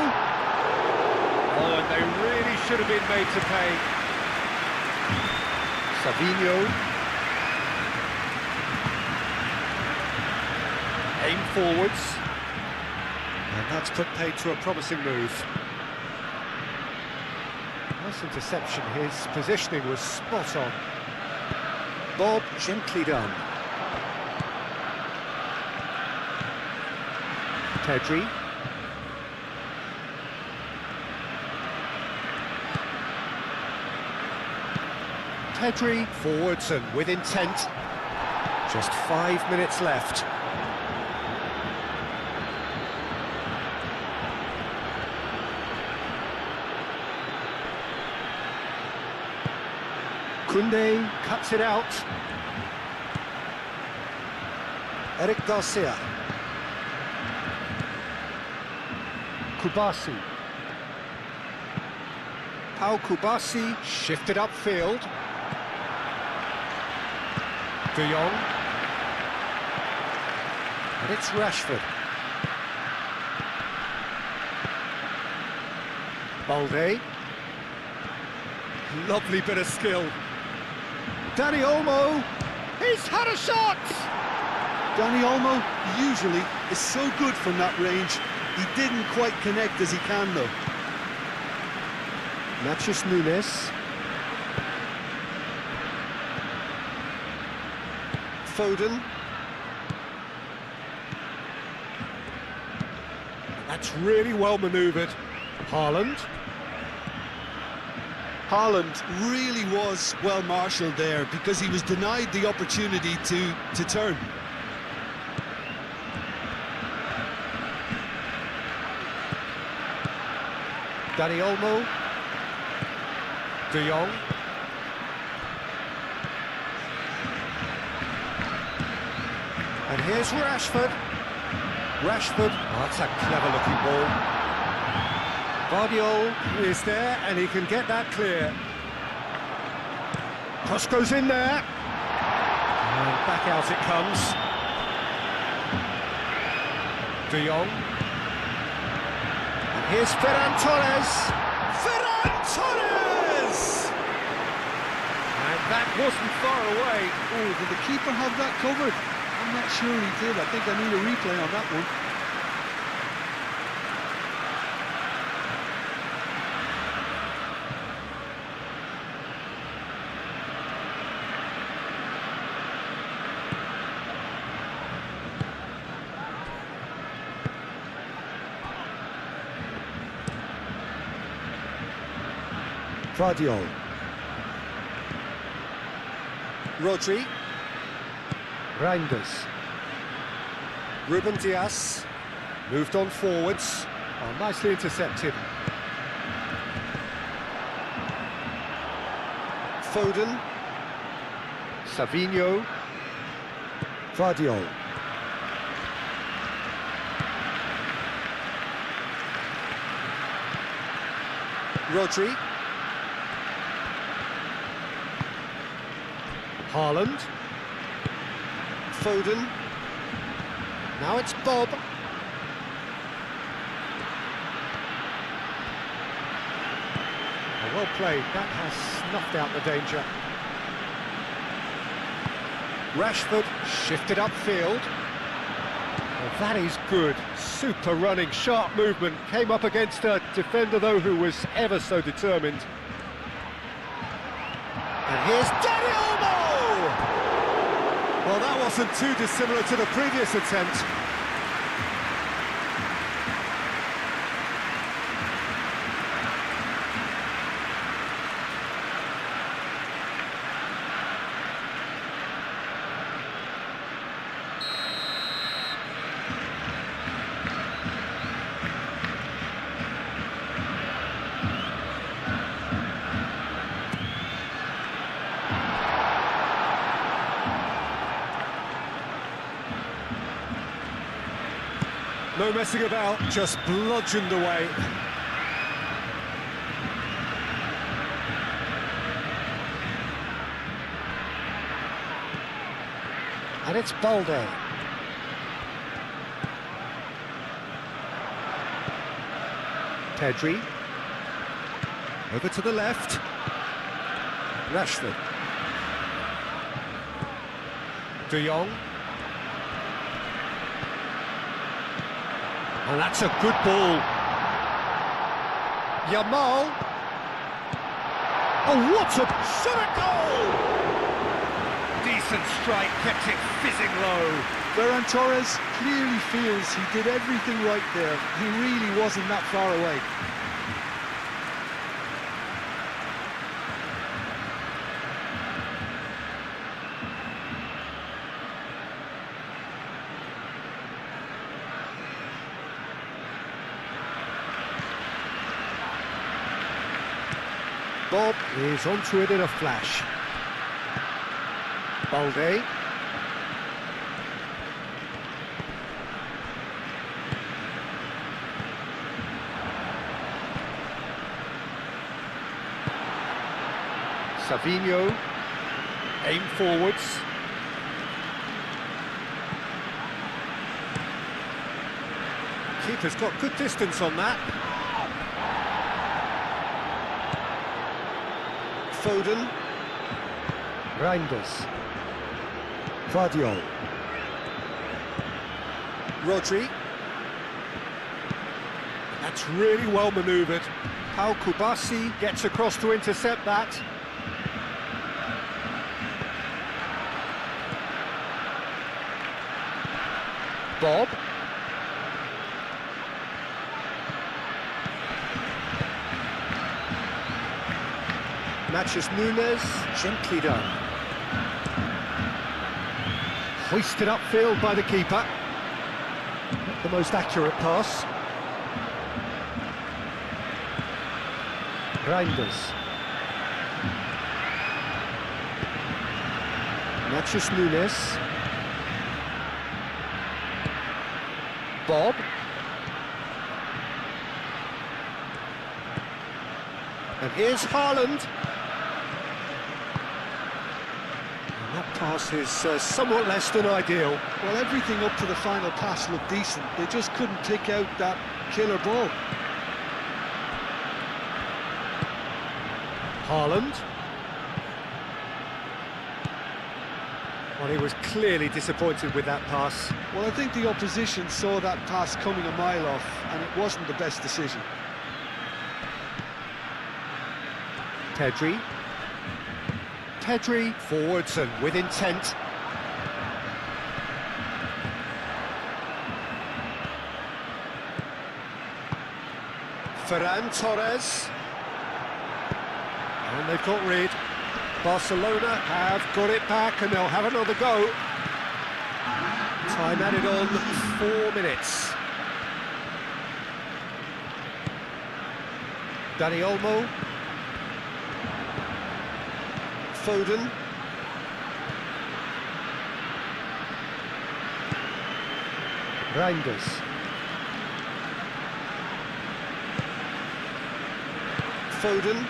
S1: Oh, and they really should have been made to pay. Savinho. Aim forwards. And that's put paid to a promising move. Nice interception. His positioning was spot on. Bob, gently done. Pedri. Pedri forwards and with intent. Just 5 minutes left. Koundé cuts it out. Eric Garcia. Kubasi. Pau Kubasi shifted upfield. De Jong. And it's Rashford. Balde. Lovely bit of skill. Dani Olmo. He's had a shot!
S3: Dani Olmo usually is so good from that range. He didn't quite connect as he can though.
S1: Nachos Nunes. Foden. That's really well manoeuvred. Haaland.
S3: Haaland really was well marshalled there because he was denied the opportunity to turn.
S1: Dani Olmo. De Jong. And here's Rashford. Rashford. Oh, that's a clever looking ball. Guardiola is there and he can get that clear. Cross goes in there. And back out it comes. De Jong. And here's Ferran Torres. Ferran Torres! And that wasn't far away.
S3: Oh, did the keeper have that covered? I'm not sure he did. I think I need a replay on that one.
S1: Guardiola. Rodri. Reinders. Ruben Dias. Moved on forwards. Oh, nicely intercepted. Foden. Savinho. Guardiola. Rodri. Haaland. Foden. Now it's Bob. Well played, that has snuffed out the danger. Rashford shifted upfield. Well, that is good. Super running, sharp movement. Came up against a defender, though, who was ever so determined. And here's Dani Olmo! Well, that wasn't too dissimilar to the previous attempt. No messing about, just bludgeoned away. And it's Balde. Pedri. Over to the left. Rashford. De Jong. And that's a good ball. Yamal. Oh, what a shot at goal! Decent strike, kept it fizzing low.
S2: Ferran Torres clearly feels he did everything right there. He really wasn't that far away.
S1: Bob is onto it in a flash. Balde. Savinho. Aim forwards. Keeper's got good distance on that. Foden. Reinders. Vardiol. Rodri. That's really well manoeuvred. Pau Kubasi gets across to intercept that. Bob. Matches Nunes, gently done. Hoisted upfield by the keeper. Not the most accurate pass. Reinders. Matches Nunes. Bob. And here's Haaland. That pass is somewhat less than ideal.
S2: Well, everything up to the final pass looked decent. They just couldn't pick out that killer ball.
S1: Haaland. Well, he was clearly disappointed with that pass.
S2: Well, I think the opposition saw that pass coming a mile off, and it wasn't the best decision.
S1: Pedri. Pedri forwards and with intent. Ferran Torres. And they've got rid. Barcelona have got it back and they'll have another go. Time added on 4 minutes. Dani Olmo. Foden. Reinders. Foden.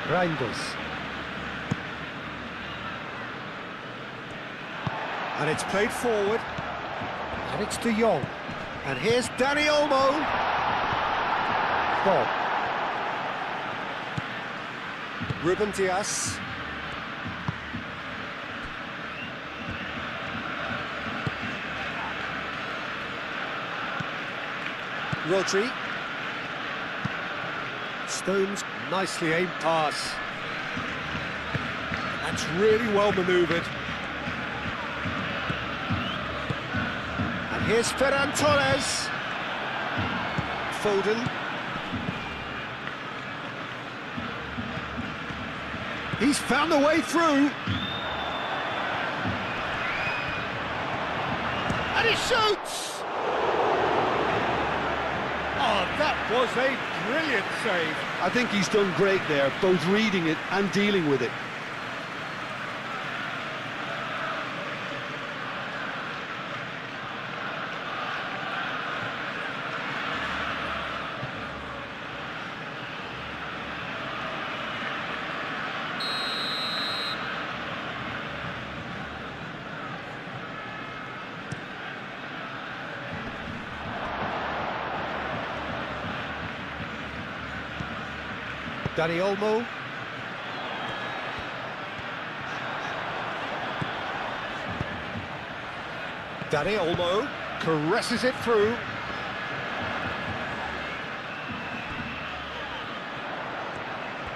S1: Reinders. And it's played forward. And it's De Jong. And here's Dani Olmo. Bob. Ruben Dias. Rodri. Stones, nicely aimed pass. That's really well manoeuvred. And here's Ferran Torres. Foden. He's found a way through. And he shoots! Oh, that was a brilliant save.
S2: I think he's done great there, both reading it and dealing with it.
S1: Dani Olmo. Dani Olmo caresses it through.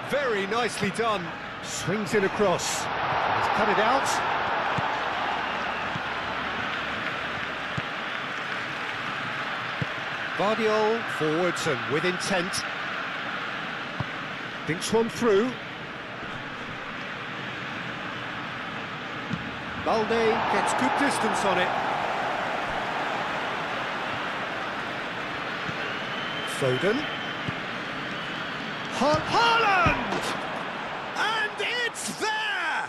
S1: Very nicely done. Swings it across. He's cut it out. Guardiola forwards and with intent. Thinks one through. Balde gets good distance on it. Foden. Haaland! And it's there!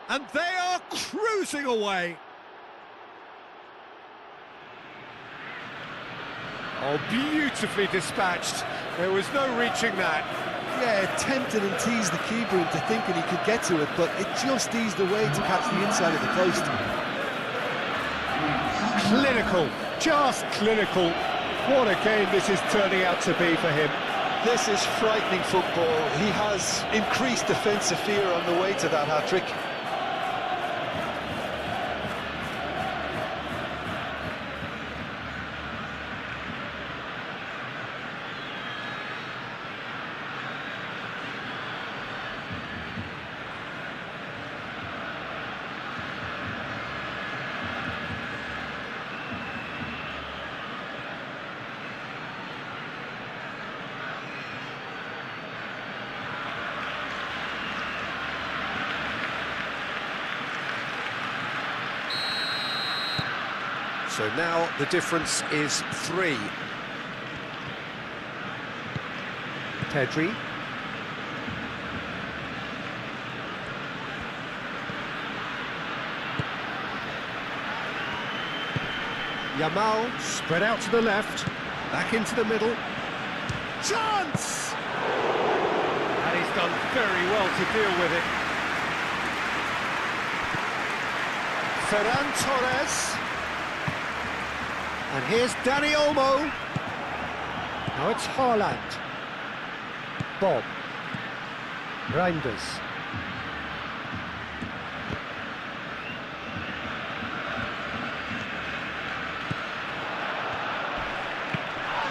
S1: And they are cruising away. Oh, beautifully dispatched. There was no reaching that.
S3: Yeah, tempted and teased the keeper into thinking he could get to it, but it just eased away to catch the inside of the post.
S1: Clinical, just clinical. What a game this is turning out to be for him.
S2: This is frightening football. He has increased defensive fear on the way to that hat-trick.
S1: So now the difference is 3. Pedri. Yamal spread out to the left, back into the middle. Chance! And he's done very well to deal with it. Ferran Torres. And here's Dani Olmo. Now it's Haaland. Bob. Reinders.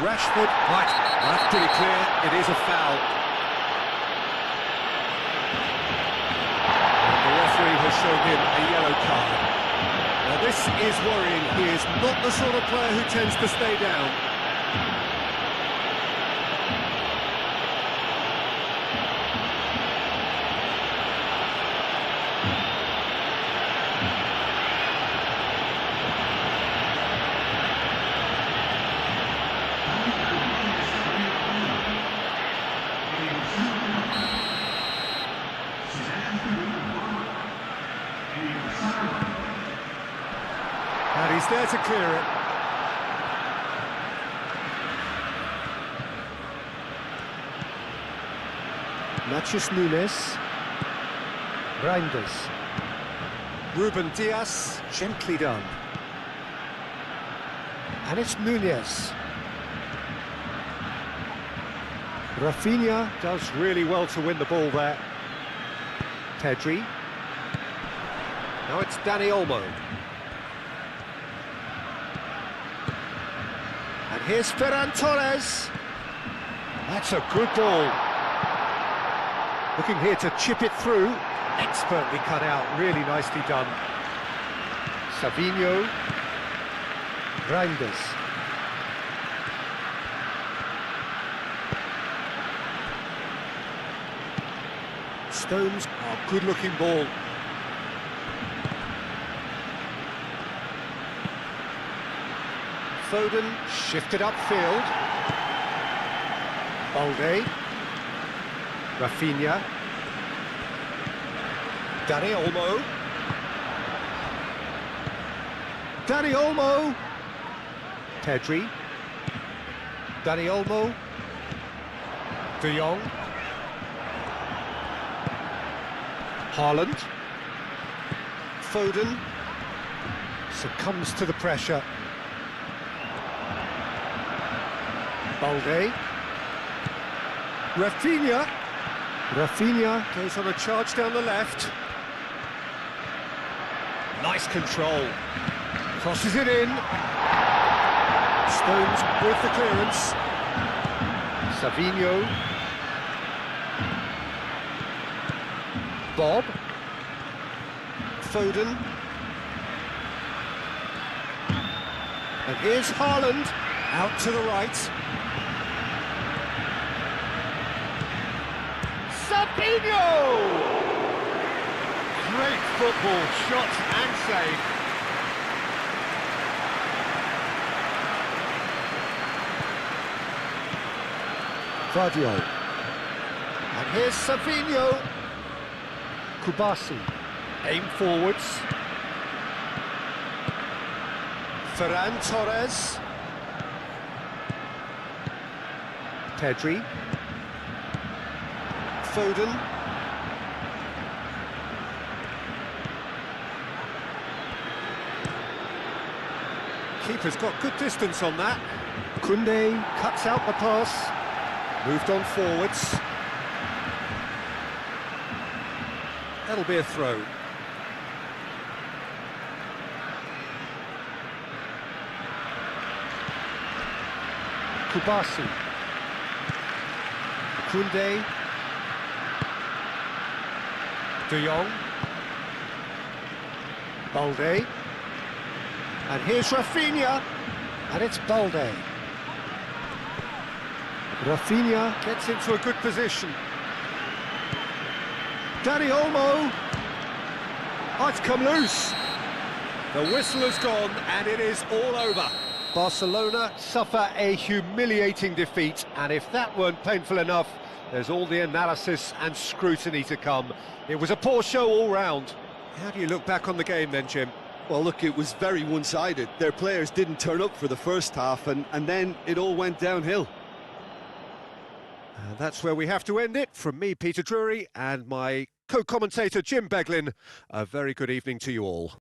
S1: Rashford. Right, that's pretty clear. It is a foul. And the referee has shown him a yellow card. Now this is worrying. He is not the sort of player who tends to stay down. And he's there to clear it. Nachos Nunes. Reinders. Ruben Dias, gently done. And it's Nunez. Rafinha does really well to win the ball there. Pedri. Now it's Dani Olmo. And here's Ferran Torres. That's a good ball. Looking here to chip it through. Expertly cut out, really nicely done. Savinho. Reinders. Stones, oh, good-looking ball. Foden shifted upfield. Balde. Rafinha. Dani Olmo. Dani Olmo. Pedri. Dani Olmo. De Jong. Haaland. Foden succumbs to the pressure. Balde. Rafinha. Rafinha goes on a charge down the left. Nice control. Crosses it in. Stones with the clearance. Savinho. Bob. Foden. And here's Haaland. Out to the right. Savinho! Great football, shot and save. Vardio. And here's Savinho. Kubasi. Aim forwards. Ferran Torres. Pedri. Foden. Keeper's got good distance on that. Koundé cuts out the pass. Moved on forwards. That'll be a throw. Kubasi. Koundé. De Jong. Balde. And here's Rafinha. And it's Balde. Rafinha gets into a good position. Dani Olmo. Oh, it's come loose. The whistle has gone and it is all over. Barcelona suffer a humiliating defeat, and if that weren't painful enough, there's all the analysis and scrutiny to come. It was a poor show all round. How do you look back on the game then, Jim?
S3: Well, look, it was very one-sided. Their players didn't turn up for the first half, and then it all went downhill.
S1: And that's where we have to end it. From me, Peter Drury, and my co-commentator, Jim Beglin, a very good evening to you all.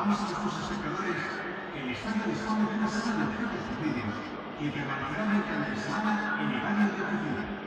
S4: recordamos a nuestros espectadores que el estadio dispone de una sala de objetos y vídeos y permanecerá durante la semana en el área de oficina.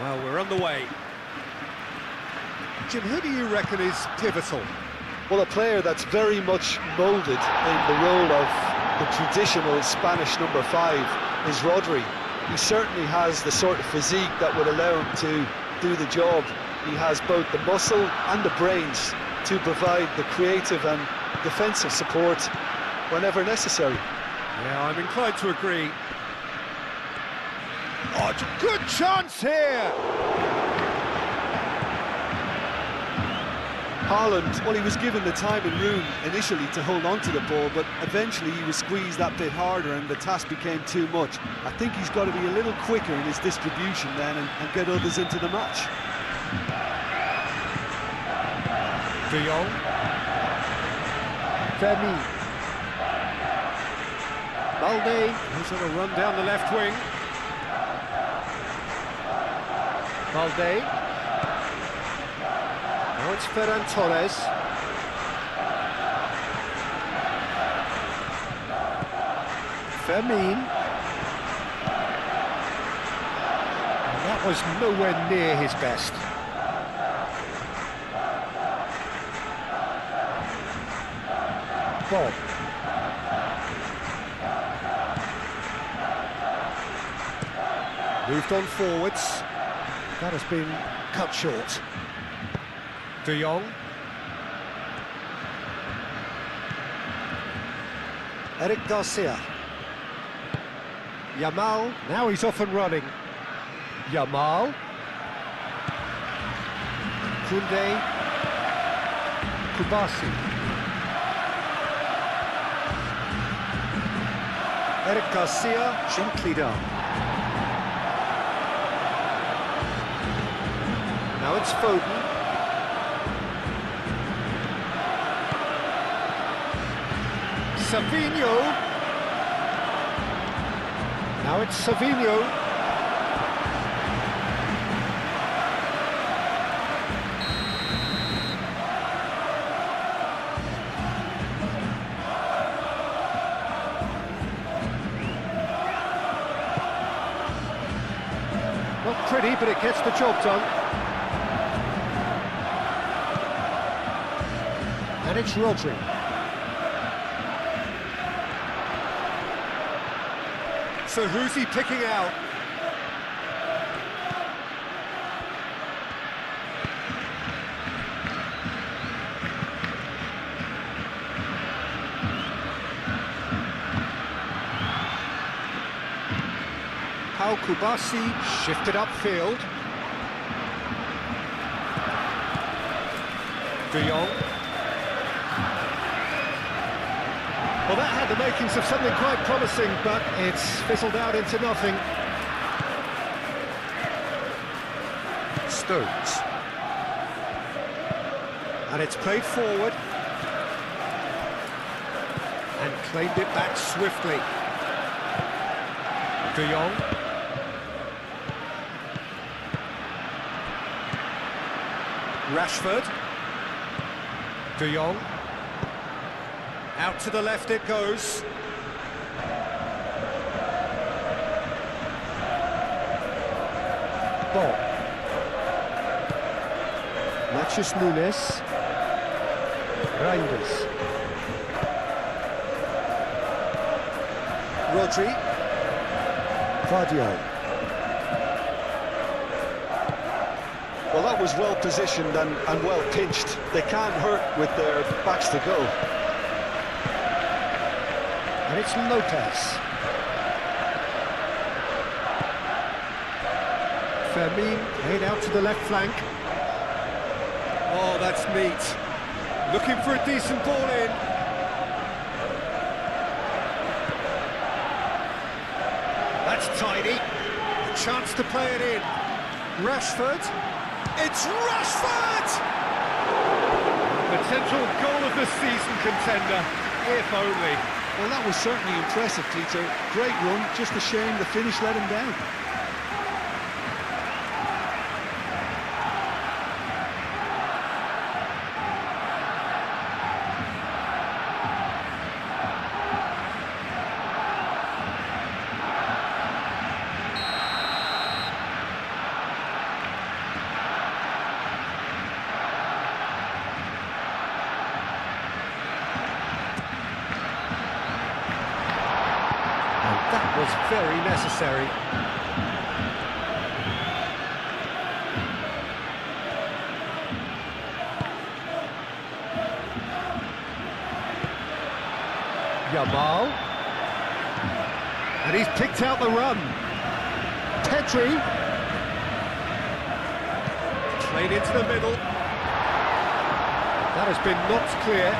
S1: Well, we're on the way. Jim, who do you reckon is pivotal?
S2: Well, a player that's very much moulded in the role of the traditional Spanish number 5 is Rodri. He certainly has the sort of physique that would allow him to do the job. He has both the muscle and the brains to provide the creative and defensive support whenever necessary.
S1: Yeah, I'm inclined to agree. Oh, it's a good chance here!
S3: Haaland, well, he was given the time and room initially to hold on to the ball, but eventually he was squeezed that bit harder and the task became too much. I think he's got to be a little quicker in his distribution then and get others into the match.
S1: De Jong. Vermeer. Balde, who's on a run down the left wing. Balde. Now it's Ferran Torres. Fermin. And that was nowhere near his best. Bob. Moved on forwards. That has been cut short. De Jong. Eric Garcia. Yamal. Now he's off and running. Yamal. Koundé. Kubasi. Eric Garcia, gently down. Now it's Foden. Savinho. Now it's Savinho. Not pretty, but it gets the job done. And it's Rodri. So who's he picking out? Pau Kubasi shifted upfield. De Jong. Well, that had the makings of something quite promising, but it's fizzled out into nothing. Stones. And it's played forward. And claimed it back swiftly. De Jong. Rashford. De Jong. Out to the left it goes. Ball. Matias Nunes. Reinders. Rodri. Vardio.
S2: Well, that was well positioned and well pinched. They can't hurt with their backs to go.
S1: And it's Lopez. Fermin laid out to the left flank. Oh, that's neat. Looking for a decent ball in. That's tidy. A chance to play it in. Rashford. It's Rashford! Potential goal of the season contender, if only.
S3: Well, that was certainly impressive, Peter. Great run, just a shame the finish let him down.
S1: very necessary. Yamal. And he's picked out the run. Pedri. Played into the middle. That has been knocked clear.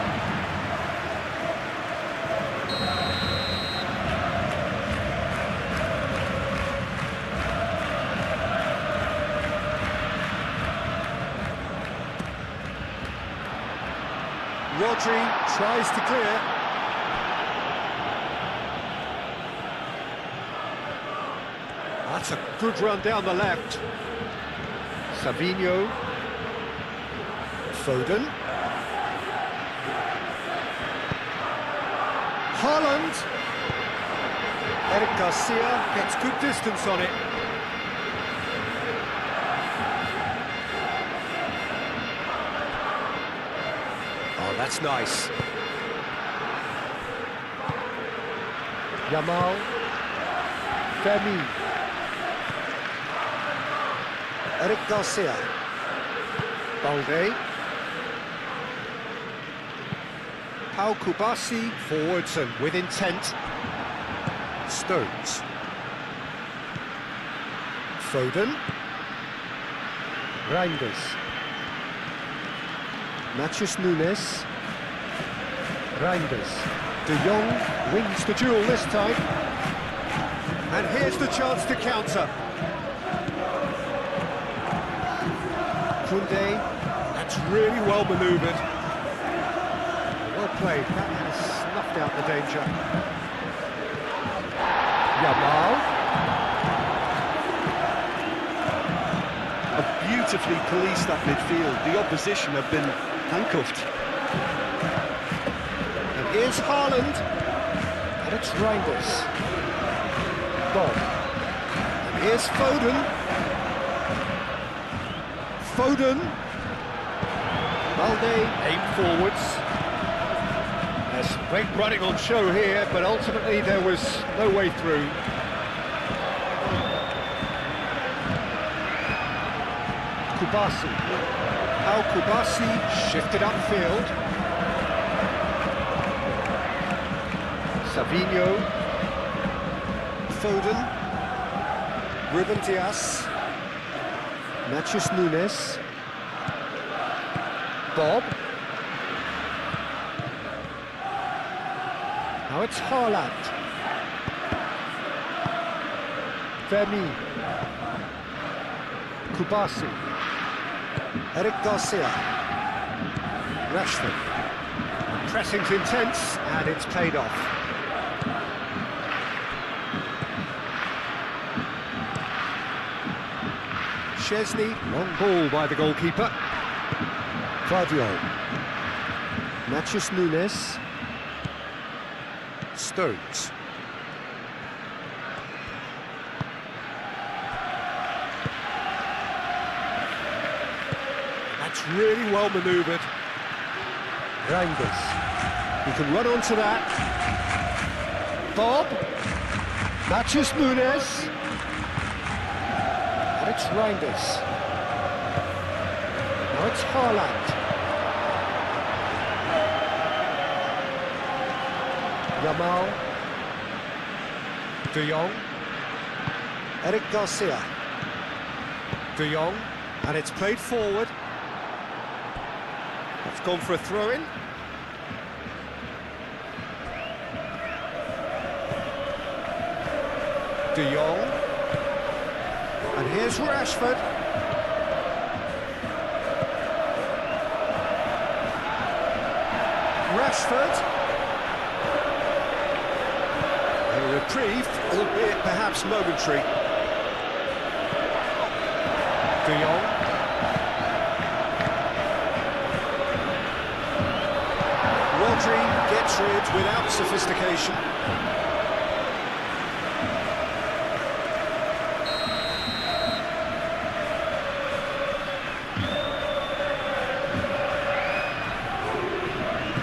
S1: Rodri tries to clear. That's a good run down the left. Savinho. Foden. Haaland. Eric Garcia gets good distance on it. Oh, that's nice. Yamal. Fermi. Eric Garcia. Balde. Pau Kubasi forwards and with intent. Stones. Foden. Reinders. Matheus Nunes. Reinders. De Jong wins the duel this time. And here's the chance to counter. Koundé, that's really well manoeuvred. Well played, that has snuffed out the danger. Yamal.
S3: Beautifully policed that midfield. The opposition have been handcuffed.
S1: And here's Haaland. And it's Reinders. Bob. And here's Foden. Foden. Balde aimed forwards. There's great running on show here, but ultimately there was no way through. Kubasi. Pau Kubasi shifted upfield. Savinho. Foden. Ruben Dias. Matheus Nunes. Bob. Now it's Haaland. Fermi. Kubasi. Eric Garcia. Rashford. Pressing's intense and it's paid off. Chesney, long ball by the goalkeeper. Guardiola. Matheus Nunes. Stones. That's really well manoeuvred. Reinders. He can run onto that. Bob. Matheus Nunes. And it's Reinders. Now it's Haaland. Yamal. De Jong. Eric Garcia. De Jong. And it's played forward. It's gone for a throw-in. De Jong. And here's Rashford. Rashford. A reprieve, albeit perhaps momentary. De Jong. Rodri gets rid without sophistication.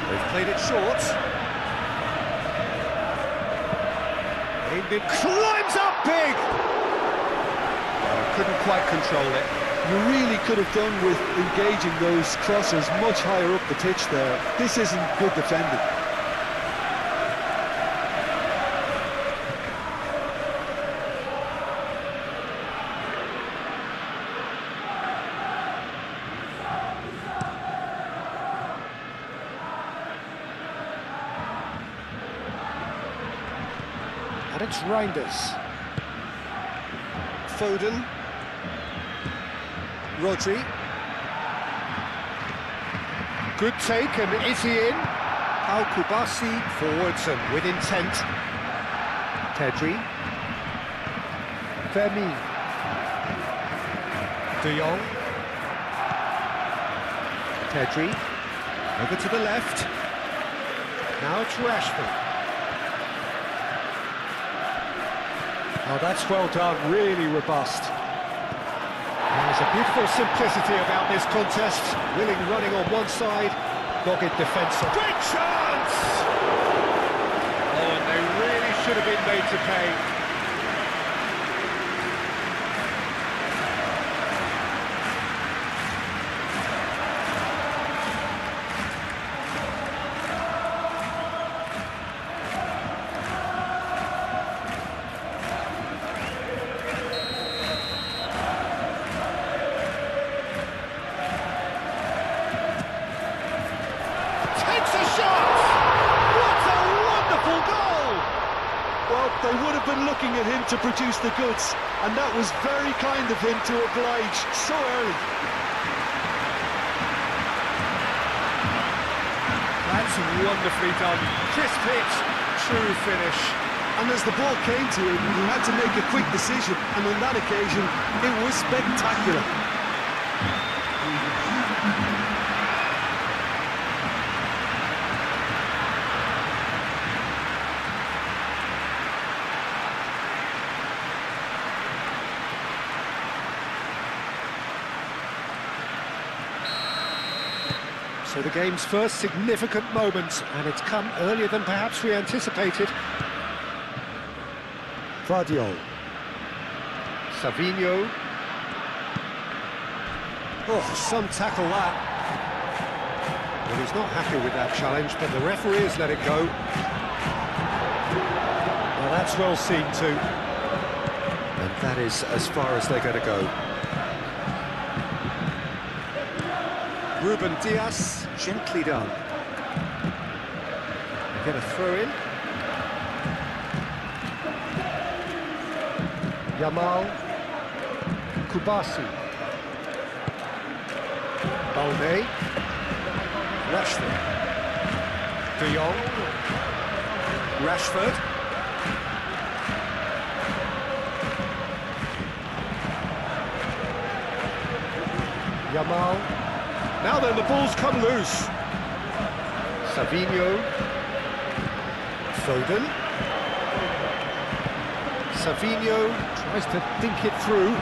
S1: They've played it short. In zoomed in, climbs up big! Couldn't quite control it.
S2: You really could have done with engaging those crosses much higher up the pitch there. This isn't good defending.
S1: And it's Reinders. Foden. Rodri. Good take, and is he in? Al-Kubasi forwards and with intent. Pedri. Vermi. De Jong. Pedri. Over to the left. Now it's Rashford. Oh, that's well done, really robust. There's a beautiful simplicity about this contest. Willing running on one side, dogged defence. Great chance! Oh, and they really should have been made to pay.
S2: They would have been looking at him to produce the goods, and that was very kind of him to oblige so early.
S1: That's wonderfully done. Crisp hit, true finish.
S2: And as the ball came to him, he had to make a quick decision, and on that occasion, it was spectacular.
S1: So the game's first significant moment, and it's come earlier than perhaps we anticipated.
S2: Vardiol.
S1: Savinho. Oh, some tackle that. Well, he's not happy with that challenge, but the referee has let it go. Well, that's well seen too. And that is as far as they're going to go. Ruben Dias, gently done. They get a throw in. Yamal. Kubasi. Balde. Rashford. De Jong. Rashford. Yamal. Now then, the ball's come loose. Savinho. Foden. Savinho tries to think it through.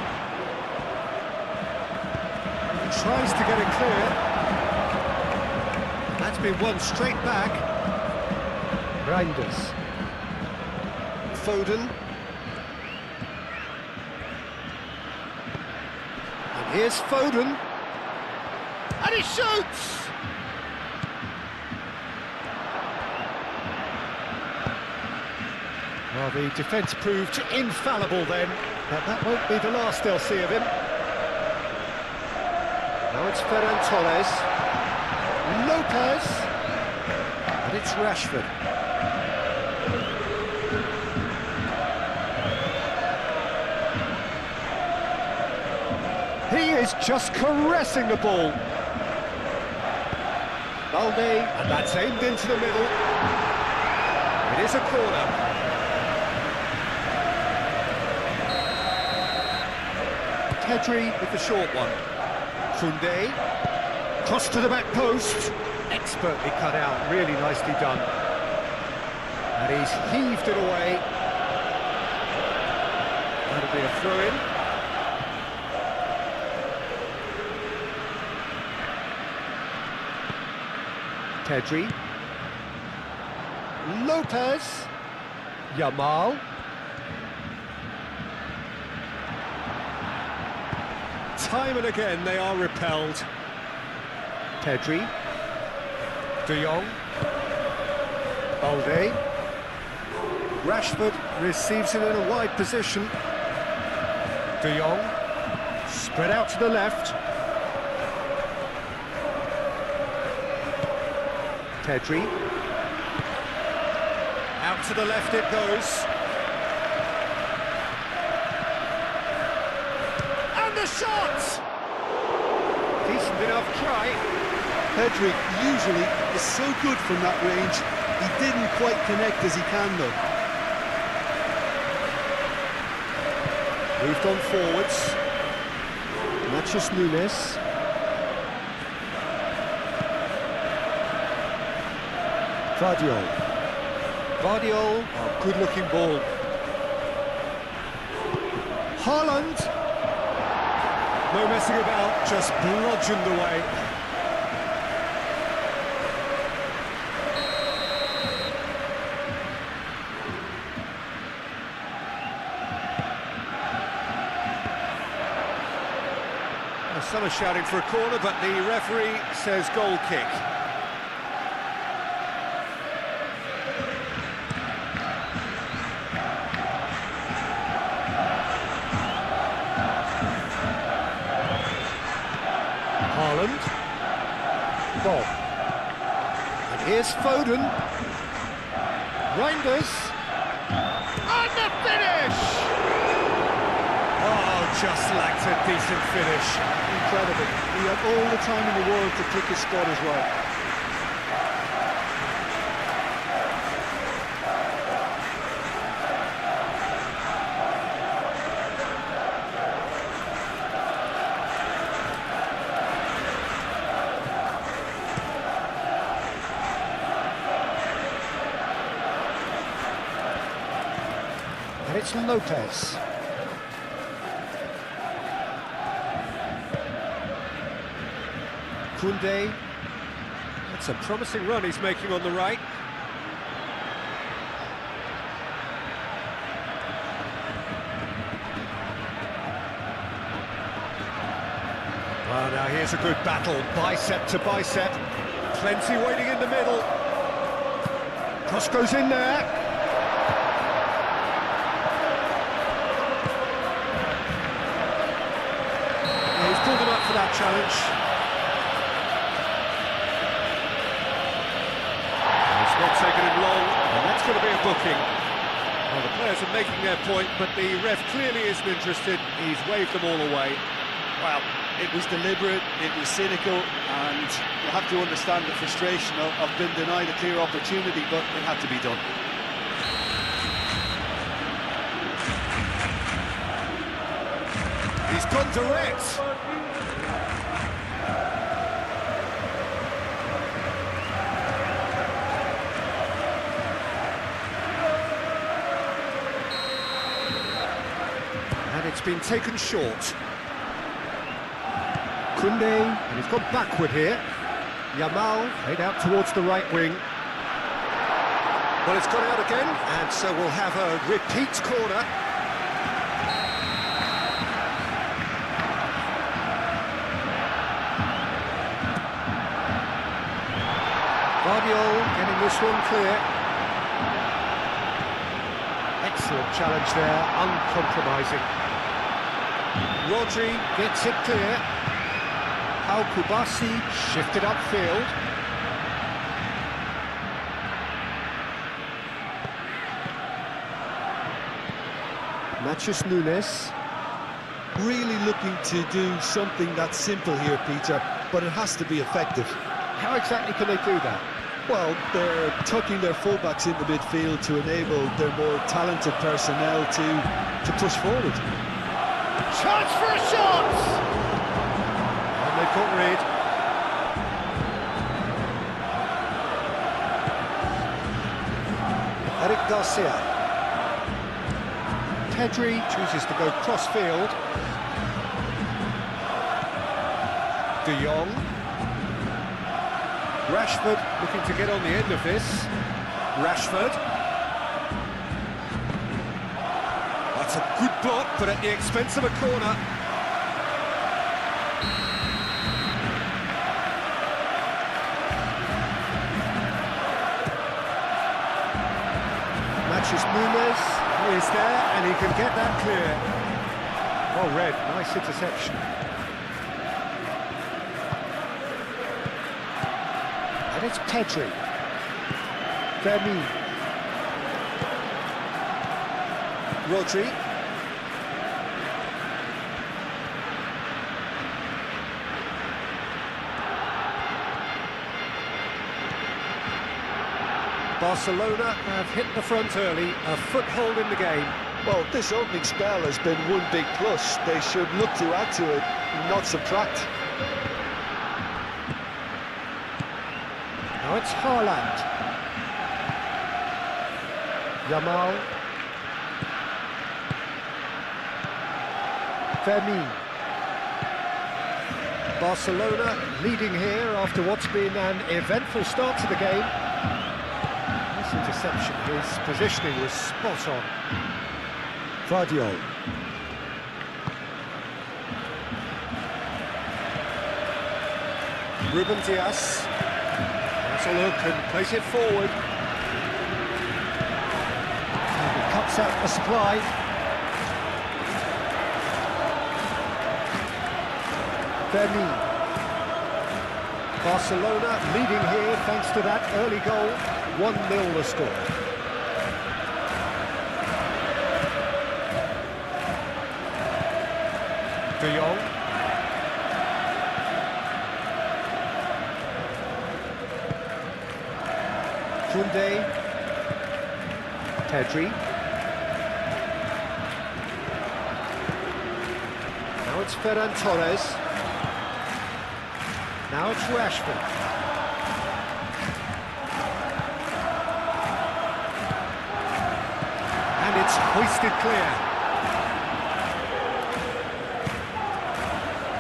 S1: Tries to get it clear. That's been won straight back. Reinders. Foden. And here's Foden. And he shoots! Well, the defence proved infallible then, but that won't be the last they'll see of him. Now it's Ferran Torres. Lopez. And it's Rashford. He is just caressing the ball. Balde, and that's aimed into the middle. It is a corner. Pedri with the short one. Koundé, cross to the back post. Expertly cut out, really nicely done. And he's heaved it away. That'll be a throw-in. Pedri. Lopez. Yamal. time and again they are repelled. Pedri. De Jong. Balde. Rashford receives it in a wide position. De Jong. Spread out to the left. Pedri. Out to the left it goes. And the shot! Decent enough try.
S3: Pedri usually is so good from that range. He didn't quite connect as he can though.
S1: Moved on forwards. Matches Nunes. Guardiola, oh, good-looking ball. Haaland. No messing about, just bludgeoned away. Some are shouting for a corner, but the referee says goal kick. Haaland. Bob. And here's Foden. Reinders. And the finish! Oh, just lacked a decent finish.
S3: Incredible. He had all the time in the world to pick his spot as well.
S1: And it's Lopez. Koundé. That's a promising run he's making on the right. Well, now here's a good battle, bicep to bicep. Plenty waiting in the middle. Cross goes in there. He's pulled him up for that challenge. Not taken him long, and that's going to be a booking. Well, the players are making their point, but the ref clearly isn't interested. He's waved them all away.
S3: Well, it was deliberate, it was cynical, and you have to understand the frustration of being denied a clear opportunity, but it had to be done.
S1: He's gone direct. It's been taken short. Koundé, and he's gone backward here. Yamal played out towards the right wing. Well, it's gone out again, and so we'll have a repeat corner. Guardiola getting this one clear. Excellent challenge there, uncompromising. Rodri gets it clear. Al Kubasi shifted upfield. Matches Nunes.
S3: Really looking to do something that's simple here, Peter, but it has to be effective.
S1: How exactly can they do that?
S3: Well, they're tucking their fullbacks in the midfield to enable their more talented personnel to push forward.
S1: Chance for a shot! And they've got rid. Eric Garcia. Pedri chooses to go cross-field. De Jong. Rashford looking to get on the end of this. Rashford. That's a good block, but at the expense of a corner. can get that clear. Well read, nice interception. And it's Pedri. Vermi. Rodri. Barcelona have hit the front early, a foothold in the game.
S2: Well, this opening spell has been one big plus. They should look to add to it, not subtract.
S1: Now it's Haaland. Yamal. Vermi. Barcelona leading here after what's been an eventful start to the game. Nice interception, his positioning was spot on. Vardiol. Ruben Dias. That's a look and plays it forward. And he cuts out the supply. Vermi. Barcelona leading here thanks to that early goal. 1-0 the score. De Jong. Koundé. Pedri. Now it's Ferran Torres. Now it's Rashford. And it's hoisted clear.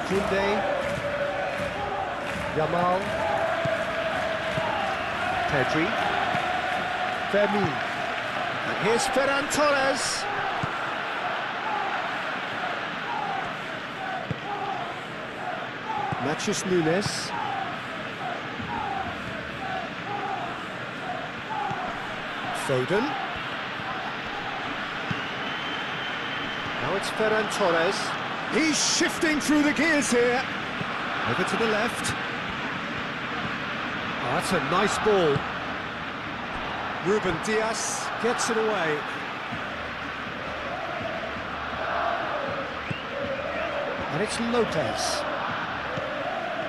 S1: Koundé. Yamal. Pedri. Vermi. And here's Ferran Torres. Matheus Nunes. Foden. Now it's Ferran Torres. He's shifting through the gears here. Over to the left. Oh, that's a nice ball. Ruben Dias gets it away. And it's Lopez.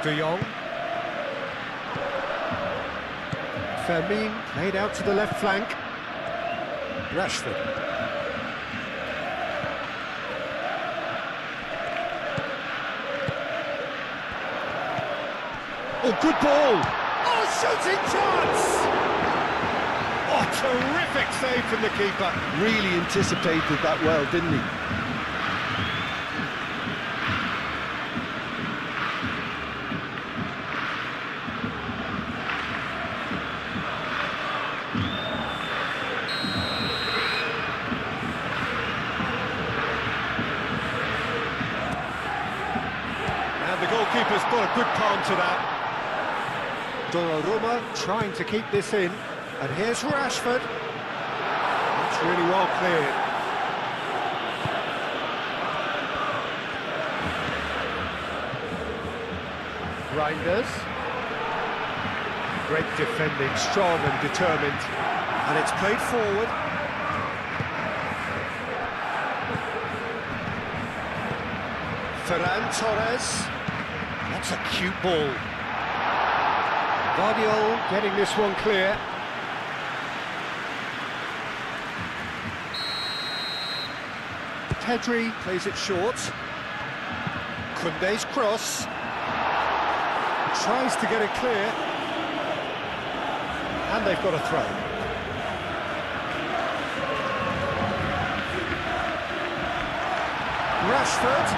S1: De Jong. Fermin played out to the left flank. Rashford. Oh, good ball! Oh, shooting chance! Oh, terrific save from the keeper.
S2: Really anticipated that well, didn't he?
S1: The goalkeeper's got a good palm to that. Donnarumma trying to keep this in. And here's Rashford. That's really well cleared. Reinders. Great defending, strong and determined. And it's played forward. Ferran Torres. That's a cute ball. Vardiol getting this one clear. Pedri plays it short. Koundé's cross. Tries to get it clear. And they've got a throw. Rashford.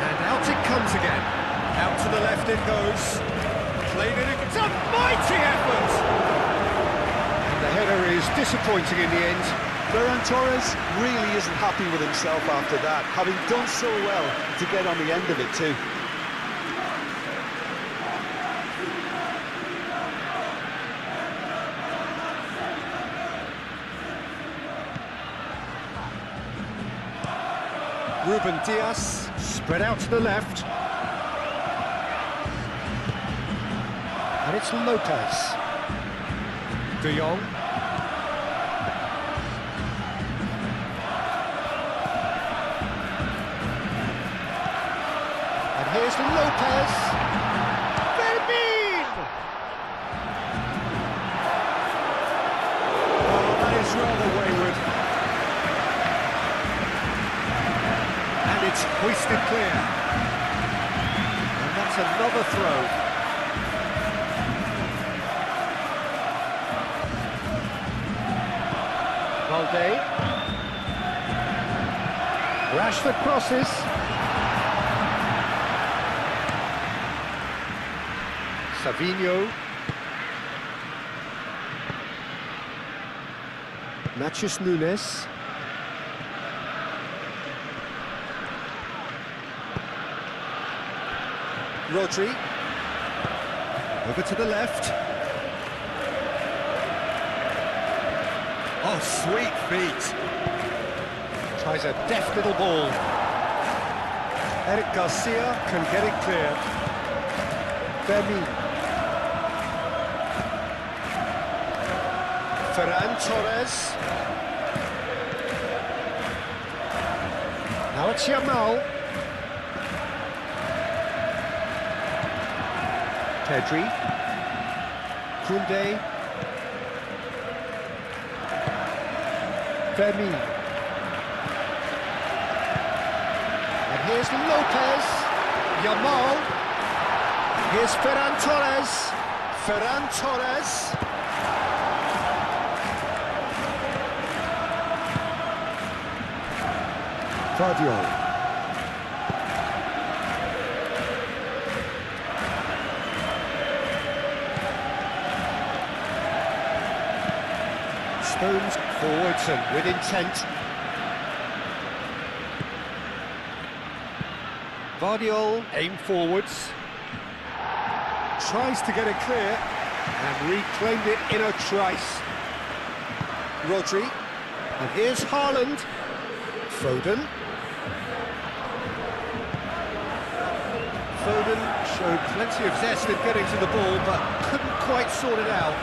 S1: And out it comes again. Out to the left it goes. Played it, it's a mighty effort! And the header is disappointing in the end.
S2: Ferran Torres really isn't happy with himself after that, having done so well to get on the end of it too.
S1: Ruben Dias, spread out to the left. And it's Lopez. De Jong. And here's Lopez. Fermin! Oh, that is rather wayward. And it's hoisted clear. And that's another throw. Valde. Rashford crosses. Savinho. Matheus Nunes. Rodri. Over to the left. Oh, sweet feet. Tries a deft little ball. Eric Garcia can get it clear. Fermin. Ferran Torres. Now it's Yamal. Pedri. Koundé. Fermin. And here's Lopez. Yamal. Here's Ferran Torres. Ferran Torres. Guardiola. Stones forwards and with intent. Guardiola aim forwards. Tries to get it clear and reclaimed it in a trice. Rodri. And here's Haaland. Foden. Foden showed plenty of zest in getting to the ball, but couldn't quite sort it out.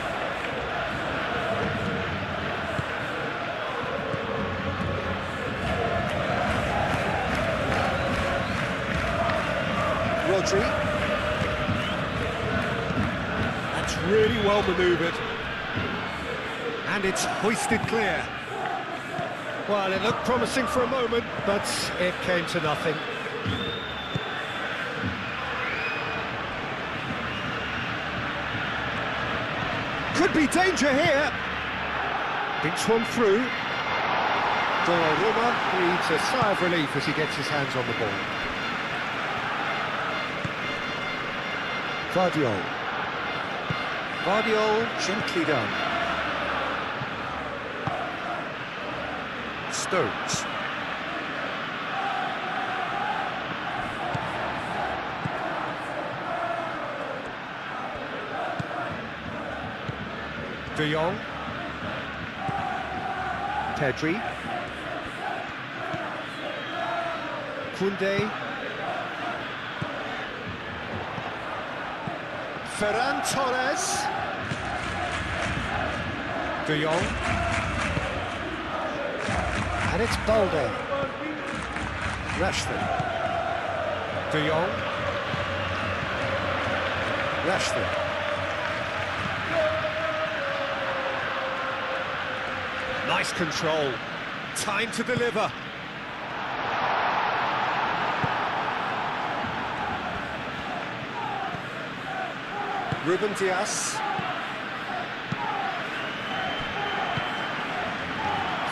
S1: Rodri. That's really well manoeuvred. And it's hoisted clear. Well, it looked promising for a moment, but it came to nothing. Could be danger here. Been swung through. Donnarumma breathes a sigh of relief as he gets his hands on the ball. Guardiola. Guardiola gently done. Stones. De Jong. Pedri. Koundé. Ferran Torres. De Jong. And it's Balde. Rashford. De Jong. Rashford. Nice control. Time to deliver. Ruben Dias.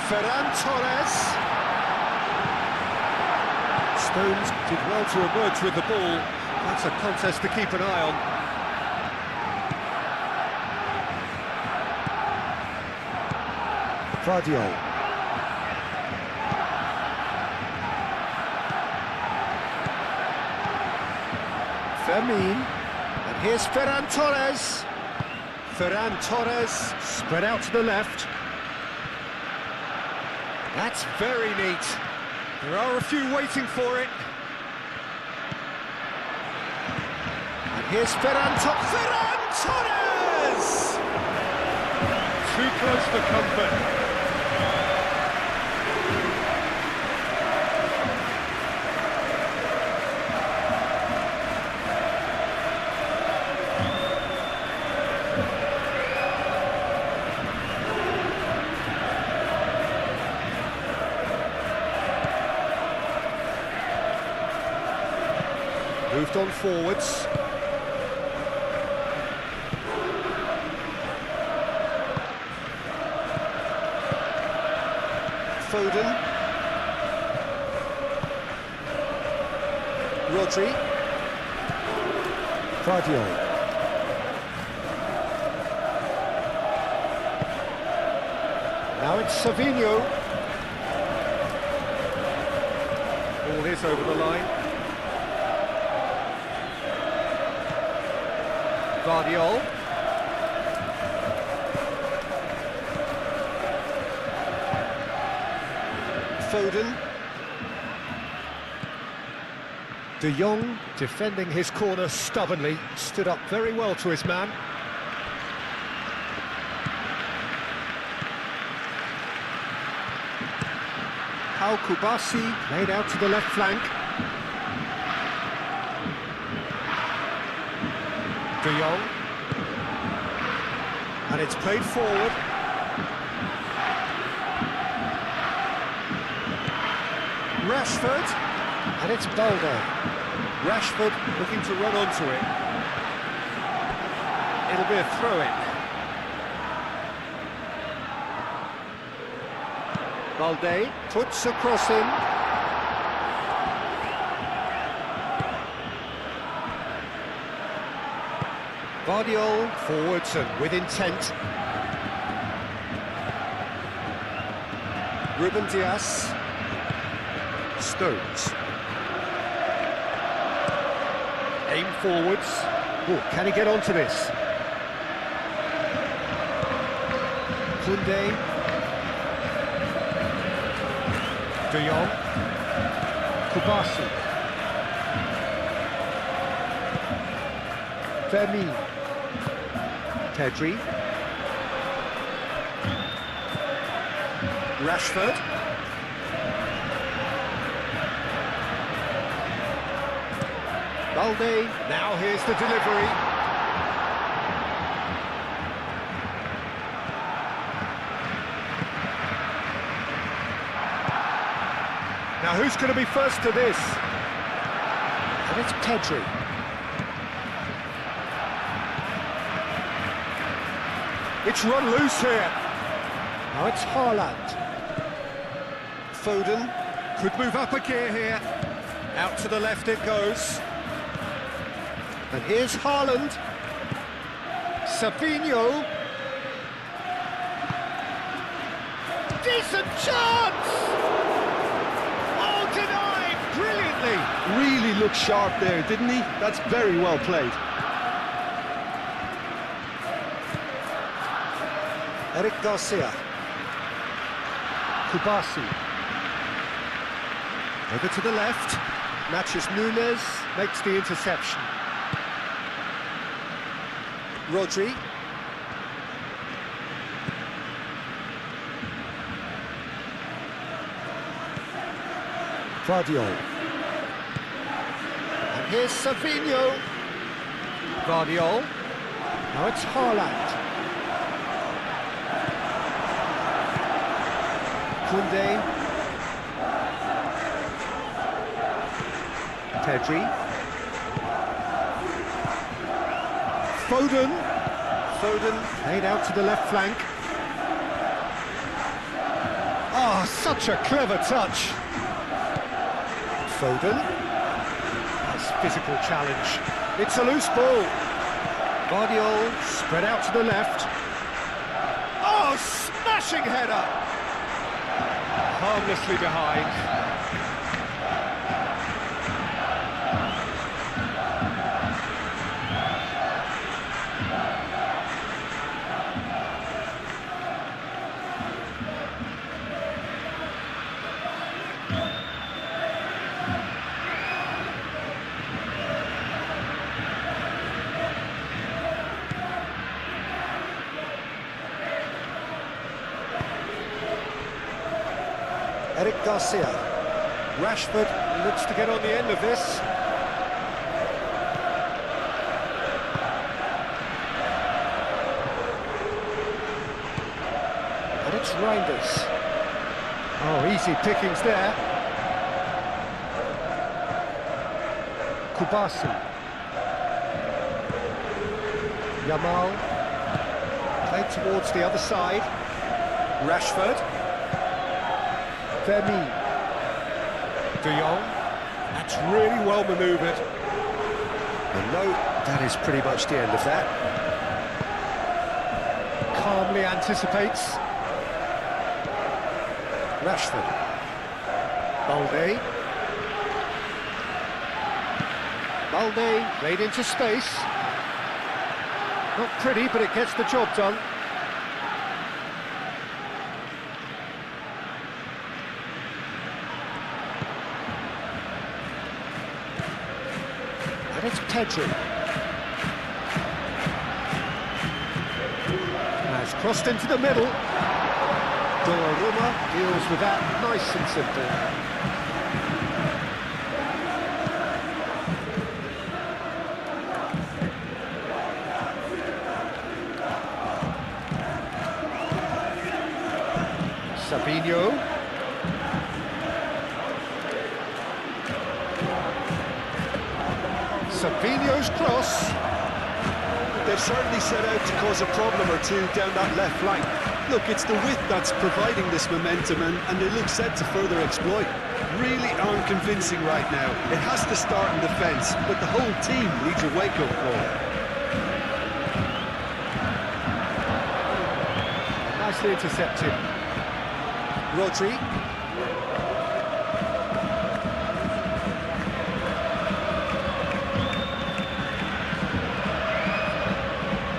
S1: Ferran Torres. Stones did well to emerge with the ball. That's a contest to keep an eye on. Guardiola. Fermin. And here's Ferran Torres. Ferran Torres spread out to the left. That's very neat. There are a few waiting for it. And here's Ferran Torres! Too close for comfort. Moved on forwards.
S2: Foden. Rodri.
S1: Guardiola. Now it's Savinho. Ball is over the line. Guardiola.
S2: Foden.
S1: De Jong, defending his corner stubbornly, stood up very well to his man. Al Kubasi played out to the left flank. De Jong. And it's played forward. Rashford. And it's Balde. Rashford looking to run onto it. It'll be a throw-in. Balde puts a cross in. Guardiola forwards and with intent. Ruben Dias. Stones. Aim forwards. Oh, can he get onto this? Koundé. De Jong. Kubasi. Vermeer. Pedri. Rashford. Balde. Now here's the delivery. Now who's going to be first to this? And it's Pedri. It's run loose here. Now it's Haaland.
S2: Foden.
S1: Could move up a gear here. Out to the left it goes. And here's Haaland. Savinho. Decent chance! Oh, denied brilliantly.
S3: Really looked sharp there, didn't he? That's very well played.
S1: Eric Garcia. Kubasi. Over to the left. Matches Nunes, makes the interception. Rodri. Guardiola. And here's Savinho. Guardiola. Now it's Haaland. Koundé. Pedri. Foden. Foden laid out to the left flank. Oh, such a clever touch. Foden. Nice physical challenge. It's a loose ball. Guardiola spread out to the left. Oh, smashing header. Harmlessly behind. Eric Garcia. Rashford looks to get on the end of this. And it's Reinders. Oh, easy pickings there. Kubasi. Yamal. Played towards the other side. Rashford. Vermi. De Jong. That's really well manoeuvred. And no, that is pretty much the end of that. Calmly anticipates. Rashford. Balde. Balde played into space. Not pretty, but it gets the job done. And it's Pedri. Has crossed into the middle. Donnarumma deals with that nice and simple. Sabinho. Sabinho's cross.
S3: They've certainly set out to cause a problem or two down that left flank. Look, it's the width that's providing this momentum, and they look set to further exploit. Really aren't convincing right now. It has to start in defence, but the whole team needs a wake-up call.
S1: Nicely intercepted. Rodri.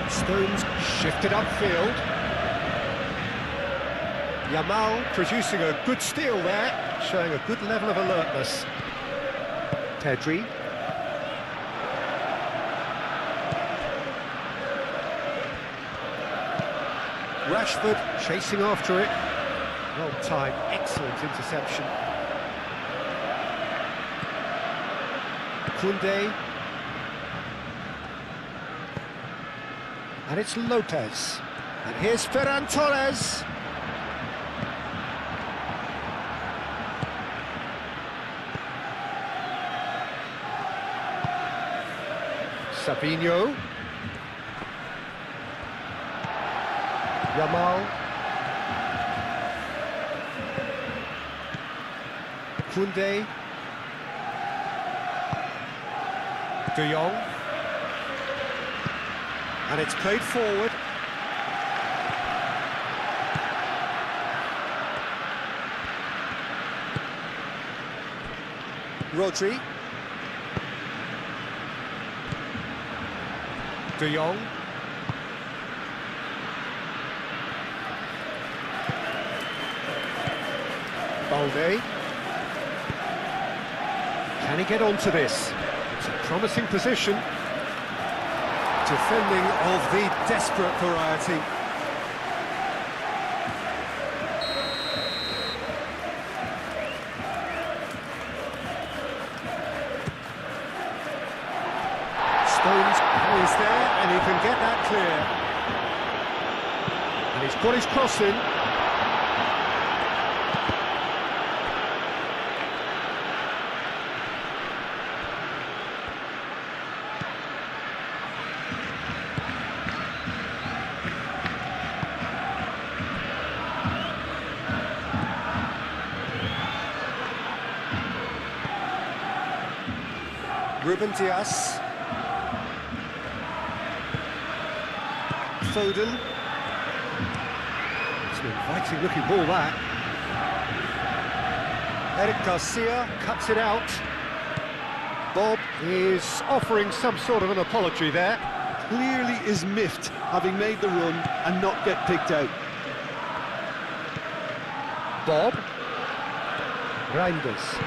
S1: Stones shifted upfield. Yamal producing a good steal there, showing a good level of alertness. Pedri. Rashford chasing after it. Well timed, excellent interception. Koundé. And it's Lopez. And here's Ferran Torres. Sabinho. Yamal. Koundé. De Jong. And it's played forward. Rodri. De Jong. Balde. Can he get onto this? It's a promising position. Defending of the desperate variety. Stones is there, and he can get that clear. And he's got his cross in. Ruben Dias. Foden. It's an inviting looking ball that. Eric Garcia cuts it out. Bob is offering some sort of an apology there.
S3: Clearly is miffed, having made the run and not get picked out.
S1: Bob. Reinders.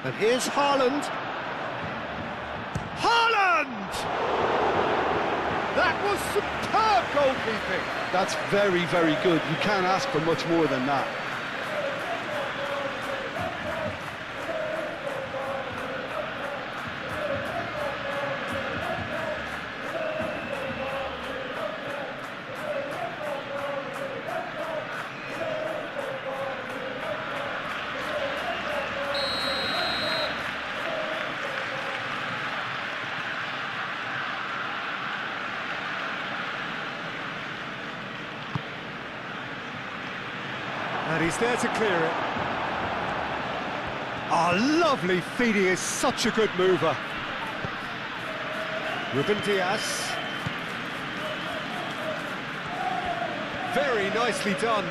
S1: And here's Haaland. was superb goalkeeping.
S2: That's very, very good. You can't ask for much more than that.
S1: And he's there to clear it. Lovely feed, he is such a good mover. Ruben Diaz. Very nicely done.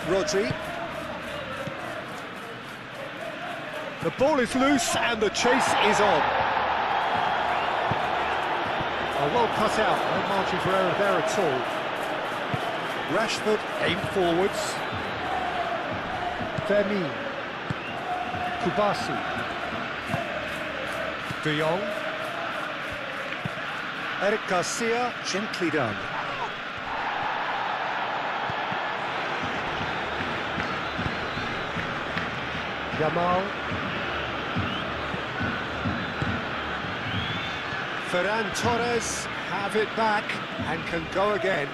S1: Rodri. The ball is loose and the chase is on. Well cut out, no margin for error there at all. Rashford aimed forwards. Vermeer. Kubasi. De Jong. Eric Garcia, gently done. Yamal. Ferran Torres have it back and can go again.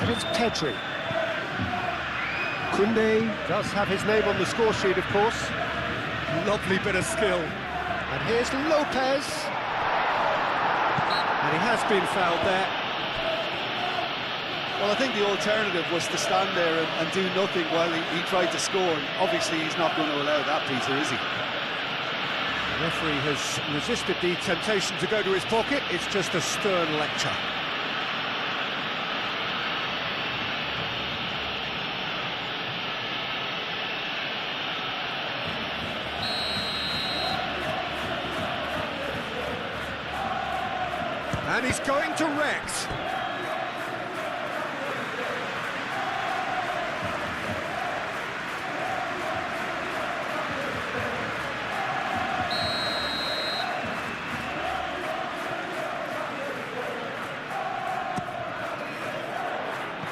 S1: And it's Pedri. Koundé does have his name on the score sheet, of course. Lovely bit of skill. And here's Lopez. And he has been fouled there.
S2: Well, I think the alternative was to stand there and do nothing while he tried to score. And obviously, he's not going to allow that, Peter, is he?
S1: The referee has resisted the temptation to go to his pocket. It's just a stern lecture. And he's going direct.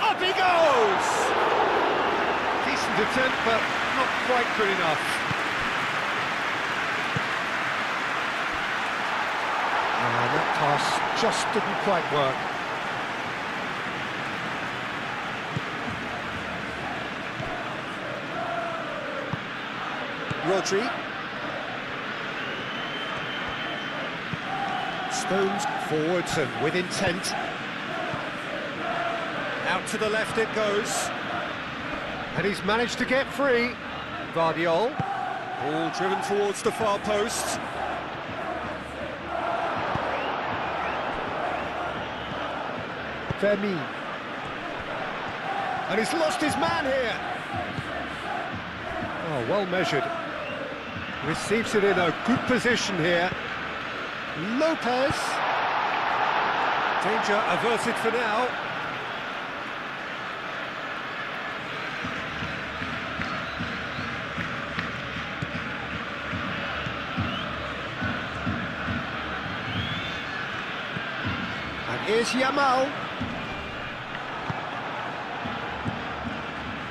S1: Up he goes! Decent attempt, but not quite good enough. And that pass just didn't quite work. Rodri. Stones forwards and with intent. Out to the left it goes. And he's managed to get free. Guardiola. Ball driven towards the far post. Vermeer. And he's lost his man here. Oh, well measured. Receives it in a good position here. Lopez. Danger averted for now. And here's Yamal.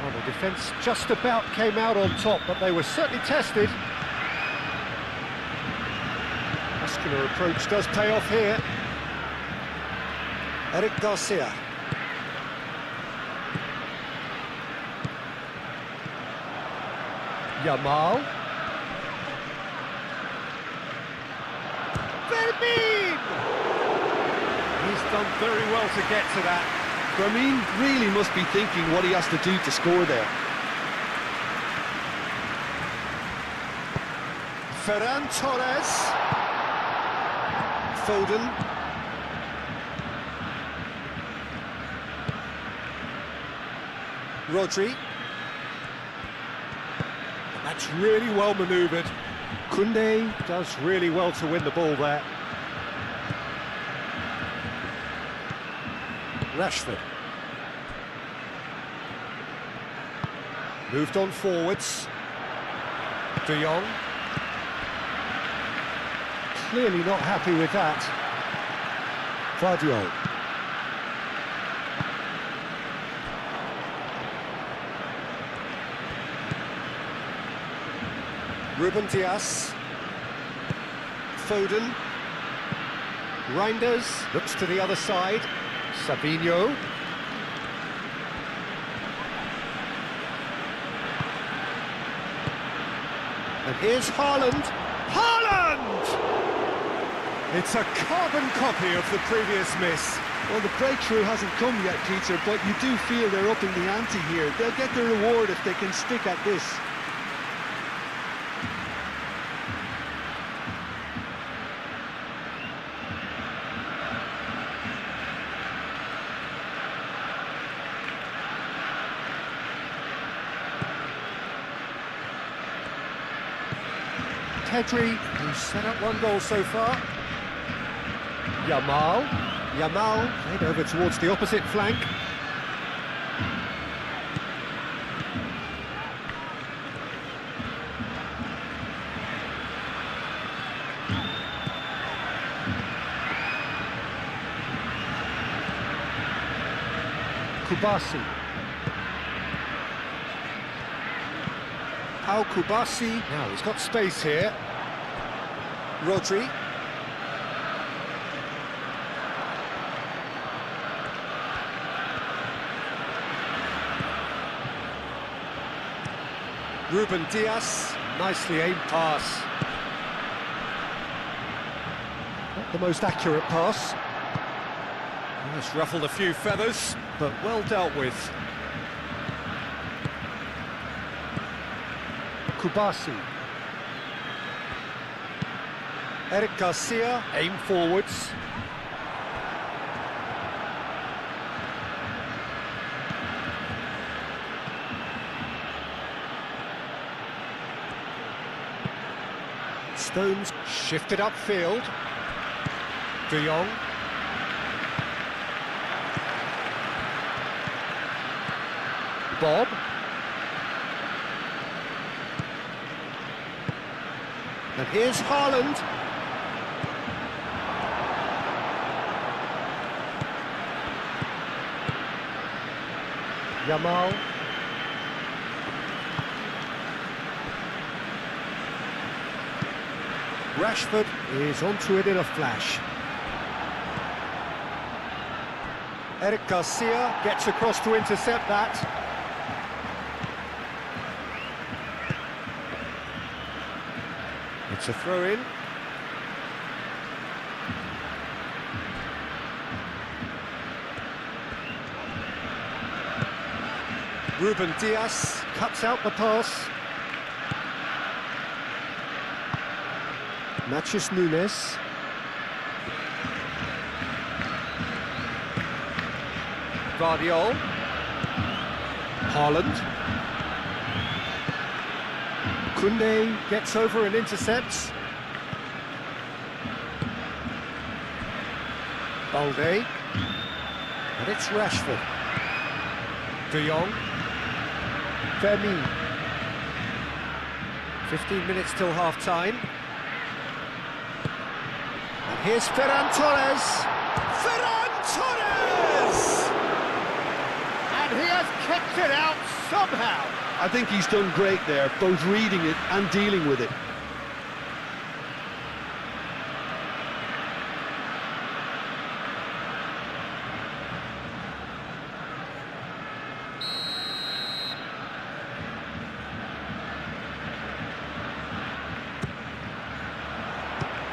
S1: Well, the defence just about came out on top, but they were certainly tested. Muscular approach does pay off here. Eric Garcia. Yamal. Vermeer! He's done very well to get to that.
S2: Vermeer really must be thinking what he has to do to score there.
S1: Ferran Torres. Foden. Rodri. That's really well manoeuvred. Koundé does really well to win the ball there. Rashford. Moved on forwards. De Jong. Clearly not happy with that. Guardiola. Ruben Dias. Foden. Reinders looks to the other side. Sabinho. And here's Haaland. Haaland! It's a carbon copy of the previous miss.
S3: Well, the breakthrough hasn't come yet, Peter, but you do feel they're upping the ante here. They'll get the reward if they can stick at this.
S1: Pedri, who's set up one goal so far. Yamal played over towards the opposite flank. Kubasi. Kubasi. Now he's got space here. Rodri. Ruben Dias. Nicely aimed pass. Not the most accurate pass. Just ruffled a few feathers, but well dealt with. Kubasi. Eric Garcia, aim forwards. Stones shifted upfield. De Jong. Bob. And here's Haaland. Yamal. Rashford is onto it in a flash. Eric Garcia gets across to intercept that. It's a throw-in. Ruben Dias cuts out the pass. Matheus Nunes. Guardiola. Haaland. Koundé gets over and intercepts. Balde. And it's Rashford. De Jong. Fermin. 15 minutes till half-time. And here's Ferran Torres. Ferran Torres! And he has kept it out somehow.
S3: I think he's done great there, both reading it and dealing with it.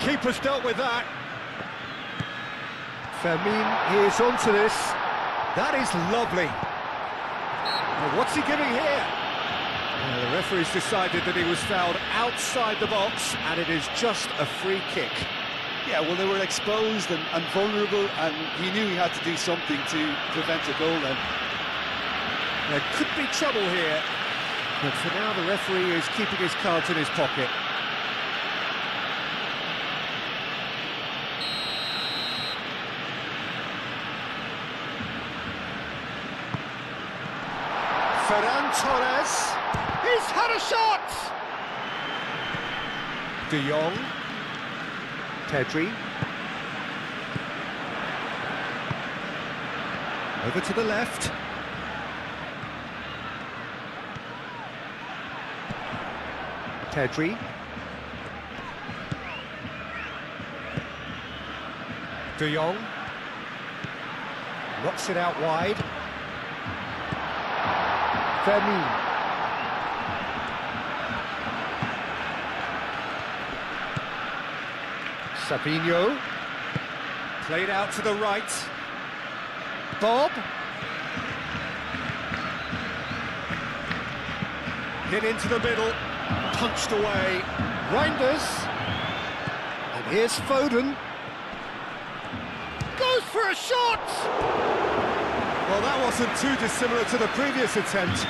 S1: Keeper's dealt with that. Fermin is onto this. That is lovely. Now, what's he giving here? Well, the referee's decided that he was fouled outside the box, and it is just a free kick.
S3: Yeah, well, they were exposed and vulnerable, and he knew he had to do something to prevent a goal then.
S1: There could be trouble here, but for now the referee is keeping his cards in his pocket. Ferran Torres, he's had a shot! De Jong. Pedri. Over to the left. Pedri. De Jong. Knocks it out wide. Vermeer. Savinho. Played out to the right. Bob. Hit into the middle. Punched away. Reinders. And here's Foden. Goes for a shot! Well, that wasn't too dissimilar to the previous attempt.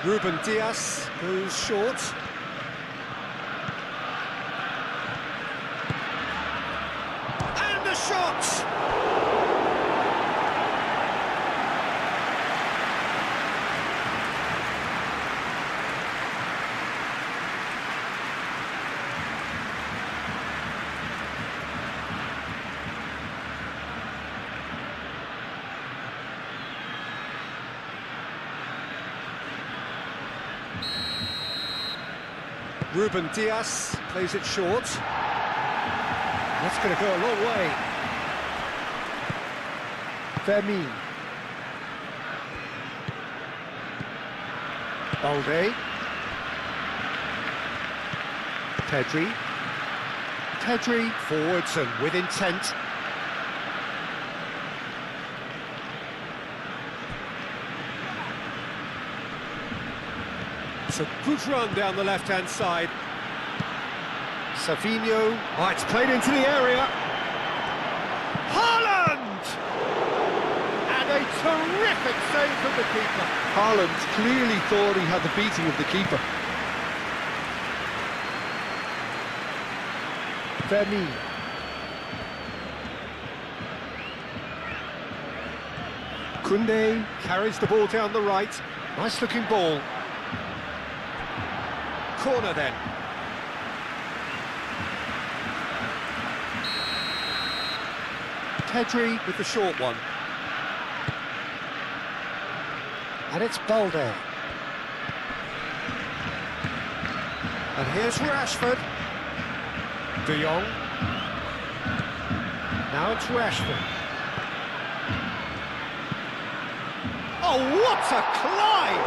S1: Ruben Dias goes short. And the shot! Ruben Dias plays it short. That's going to go a long way. Vermeer. Balde. Pedri. Pedri forwards and with intent. It's a good run down the left-hand side. Savinho. Oh, it's played into the area. Haaland! And a terrific save from the keeper.
S2: Haaland clearly thought he had the beating of the keeper.
S1: Vermeer. Koundé carries the ball down the right. Nice looking ball. Corner then. Pedri with the short one. And it's Balde. And here's Rashford. De Jong. Now it's Rashford. Oh, what a climb!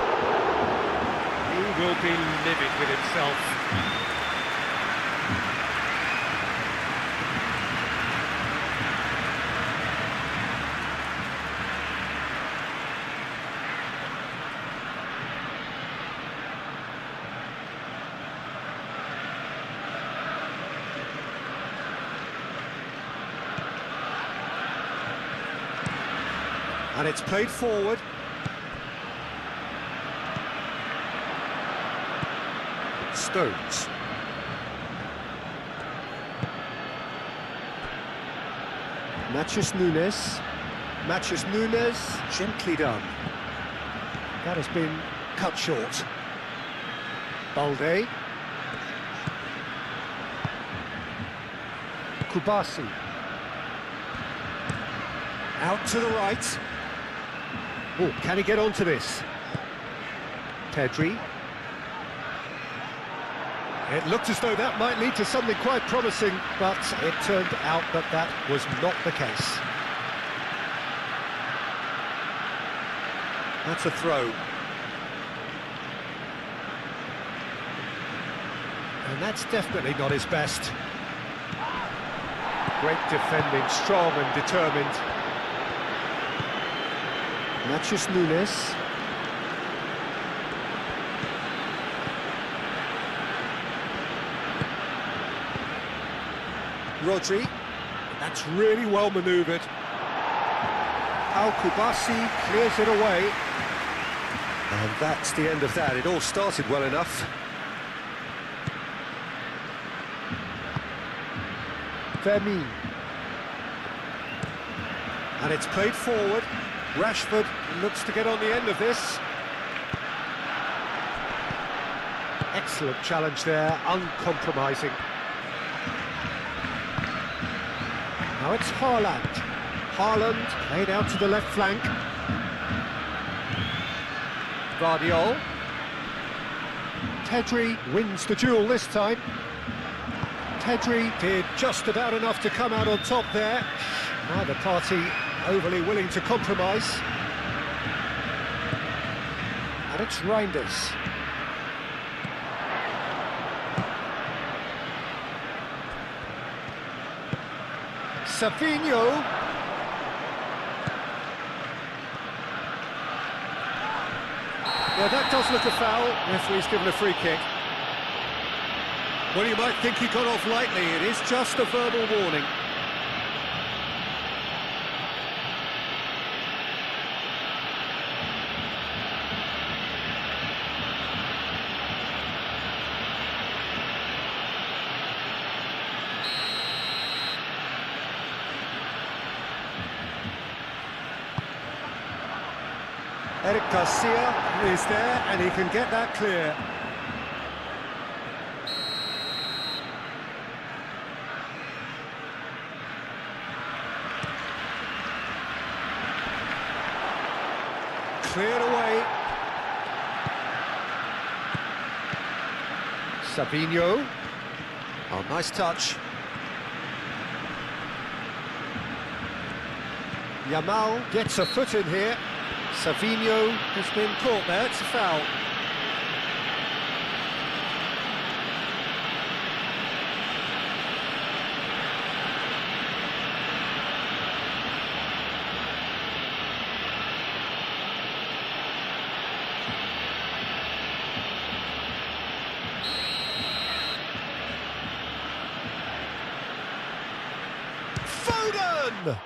S1: He will be livid with himself. And it's played forward. Stones. Mathias Nunes, gently done. That has been cut short. Balde. Kubasi. Out to the right. Oh, can he get onto this? Pedri. It looked as though that might lead to something quite promising, but it turned out that that was not the case. That's a throw. And that's definitely not his best. Great defending, strong and determined. Mathias Nunes. Rodri, that's really well manoeuvred. Kubasi clears it away. And that's the end of that. It all started well enough. Vermi. And it's played forward. Rashford looks to get on the end of this. Excellent challenge there, uncompromising. Now it's Haaland. Haaland played out to the left flank. Guardiola. Pedri wins the duel this time. Pedri did just about enough to come out on top there. Neither party overly willing to compromise. And it's Reinders. Savinho. Yeah, that does look a foul. Referee's given a free kick. Well, you might think he got off lightly. It is just a verbal warning. Eric Garcia is there, and he can get that clear. Cleared away. Savinho. Oh, nice touch. Yamal gets a foot in here. Savinho has been caught there, it's a foul. Foden!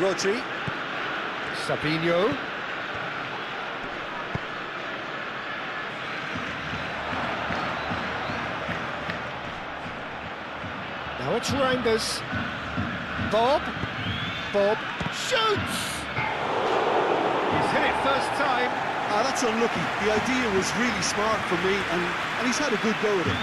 S1: Rodri, Savinho, now it's Reinders, Bob shoots! He's hit it first time.
S3: That's unlucky. The idea was really smart for me, and he's had a good go at it.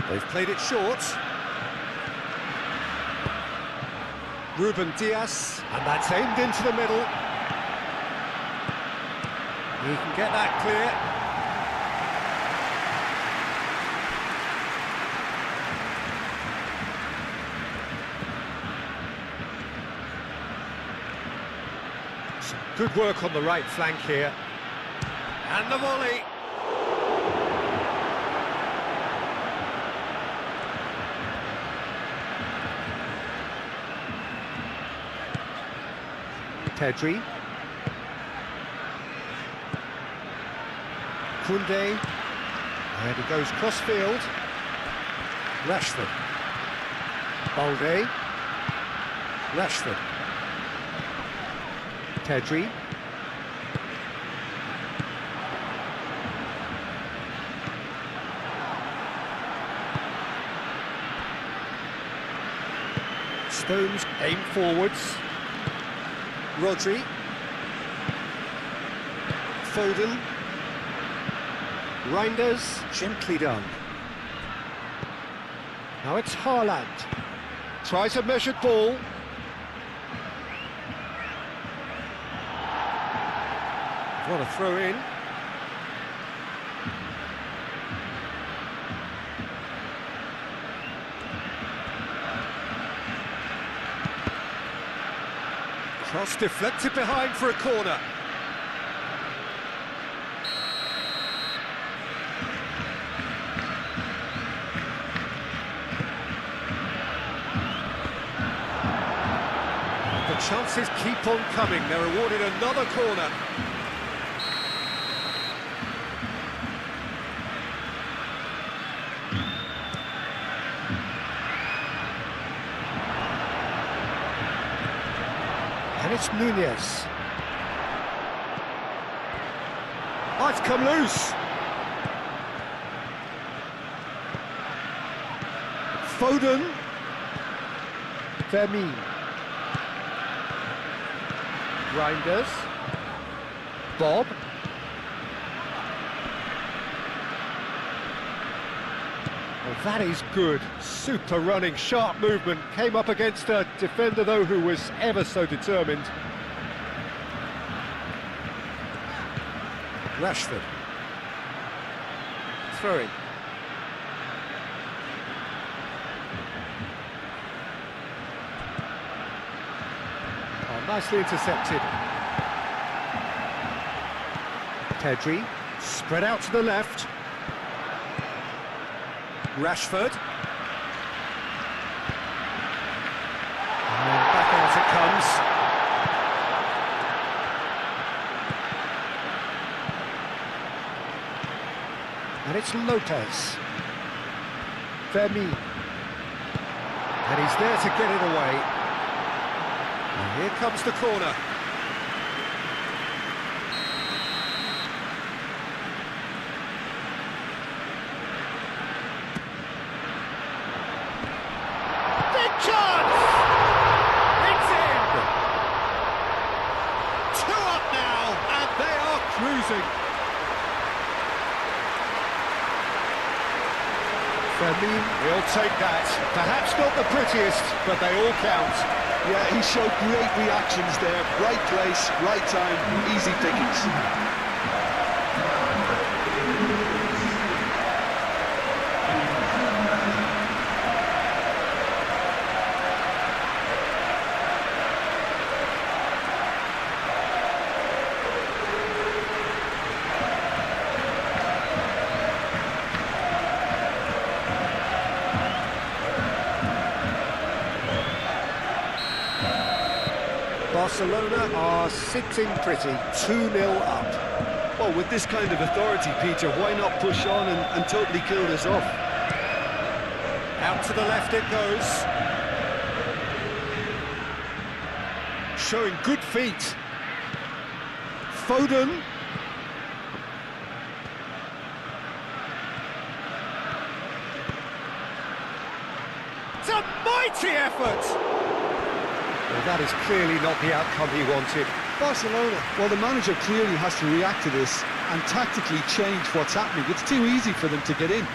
S1: They've played it short. Ruben Diaz, and that's aimed into the middle. He can get that clear. Some good work on the right flank here. And the volley. Pedri. Koundé. And he goes cross-field. Rashford. Balde. Rashford. Pedri. Stones aim forwards. Rodri, Foden, Reinders, gently done. Now it's Haaland, tries a measured ball. What a throw in. Cross deflected behind for a corner. The chances keep on coming. They're awarded another corner. And it's Nunez. Oh, it's come loose. Foden. Vermeer. Reinders. Bob. Well, that is good. Super running, sharp movement. Came up against a defender, though, who was ever so determined. Rashford. Throwing. Oh, nicely intercepted. Pedri. Spread out to the left. Rashford. And then back out it comes. And it's Lopez. Vermeer. And he's there to get it away. And here comes the corner. Big chance! It's in! 2 up now, and they are cruising. He'll take that. Perhaps not the prettiest, but they all count.
S2: Yeah, he showed great reactions there. Right place, right time, easy pickings.
S1: Barcelona are sitting pretty, 2-0 up.
S3: Well, with this kind of authority, Peter, why not push on and totally kill this off?
S1: Out to the left it goes. Showing good feet. Foden. It's a mighty effort! Well, that is clearly not the outcome he wanted.
S2: Barcelona, well, the manager clearly has to react to this and tactically change what's happening. It's too easy for them to get in.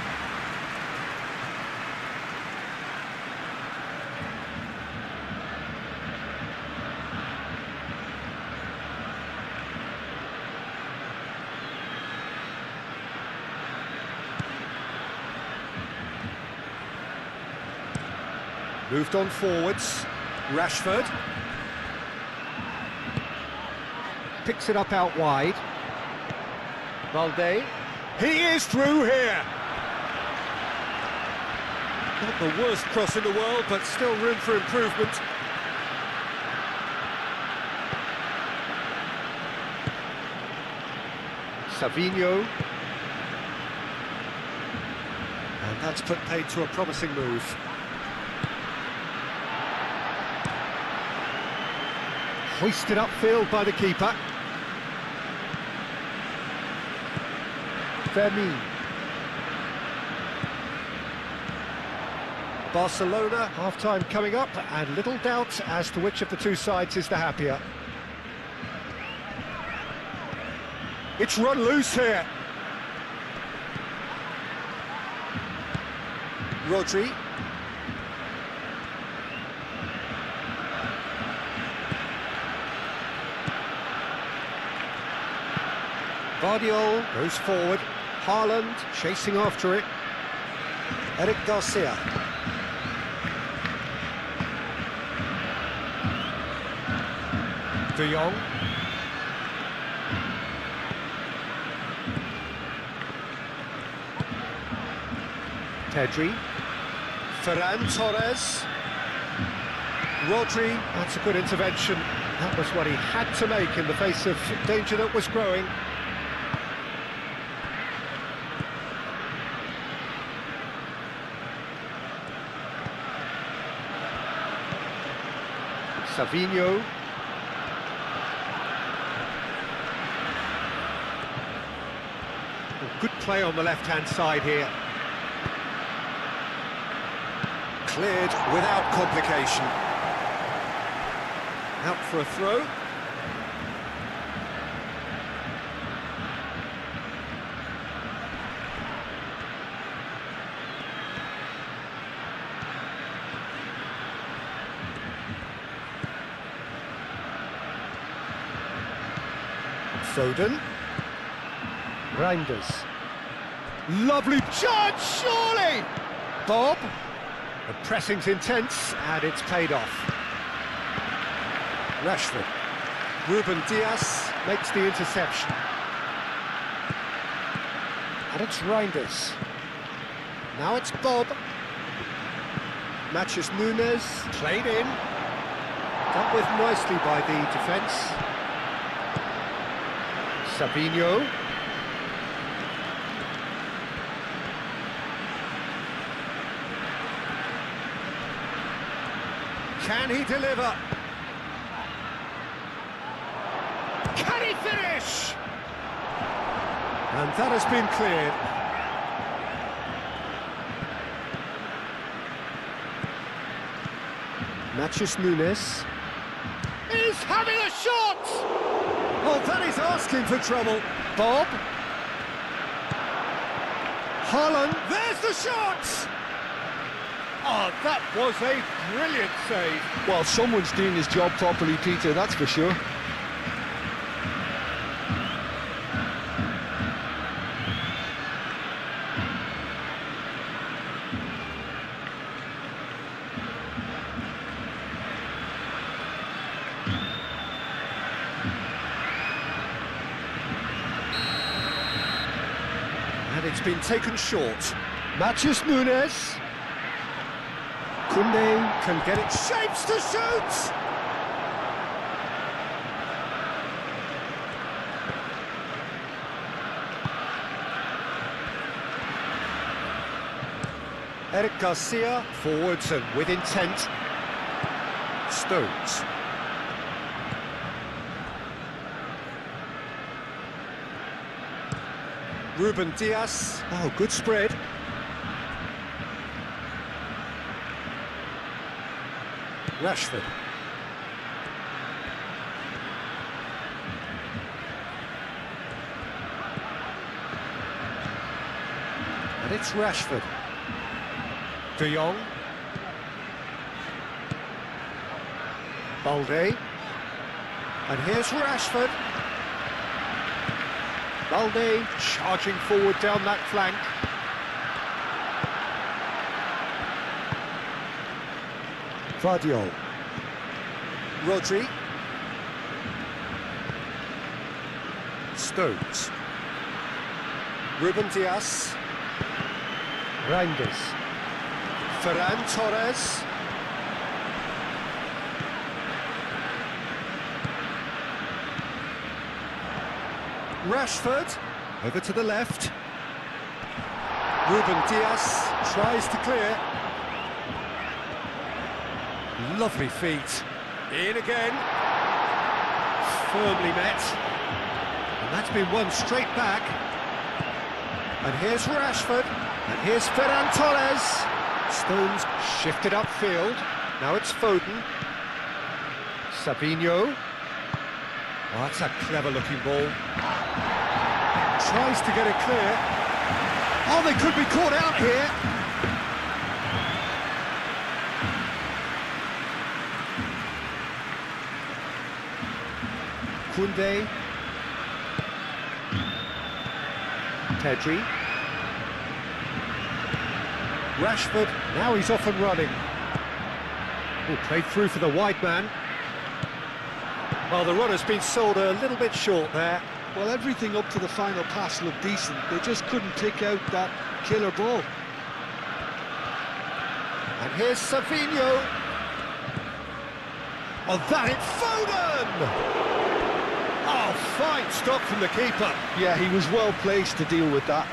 S1: Moved on forwards. Rashford. Picks it up out wide. Valde. He is through here. Not the worst cross in the world, but still room for improvement. Savinho. And that's put paid to a promising move. Hoisted upfield by the keeper. Vermeer. Barcelona, half-time coming up, and little doubt as to which of the two sides is the happier. It's run loose here. Rodri. Guardiola goes forward. Haaland chasing after it. Eric Garcia. De Jong. Pedri. Ferran Torres. Rodri, that's a good intervention. That was what he had to make in the face of danger that was growing. Savinho. Good play on the left-hand side here.
S5: Cleared without complication.
S1: Out for a throw. Foden. Reinders. Lovely charge, surely! Bob. The pressing's intense, and it's paid off. Rashford. Ruben Dias makes the interception. And it's Reinders. Now it's Bob. Matches Nunes, played in. Dealt with nicely by the defence. Savinho. Can he deliver? Can he finish? And that has been cleared. Matches Nunes. He's having a shot! Oh, that is asking for trouble. Bob. Haaland. There's the shot! Oh, that was a brilliant save.
S2: Well, someone's doing his job properly, Peter, that's for sure.
S1: And it's been taken short. Matches Nunes. Koundé can get it, shapes to shoot! Eric Garcia, forwards and with intent. Stones. Ruben Dias, oh, good spread. Rashford. And it's Rashford. De Jong. Balde. And here's Rashford. Balde charging forward down that flank. Vardiol. Rodri. Stones. Ruben Dias. Reinders. Ferran Torres. Rashford. Over to the left. Ruben Dias tries to clear. Lovely feet. In again. Firmly met. And that's been won straight back. And here's Rashford. And here's Ferran Torres. Stones shifted upfield. Now it's Foden. Savinho. Oh, that's a clever-looking ball. Tries to get it clear. Oh, they could be caught out here. Koundé. Pedri. Rashford, now he's off and running. Oh, played through for the wide man. Well, the run has been sold a little bit short there.
S2: Well, everything up to the final pass looked decent. They just couldn't pick out that killer ball.
S1: And here's Savinho. Oh, that it's Foden! Oh, fine stop from the keeper.
S2: Yeah, he was well placed to deal with that.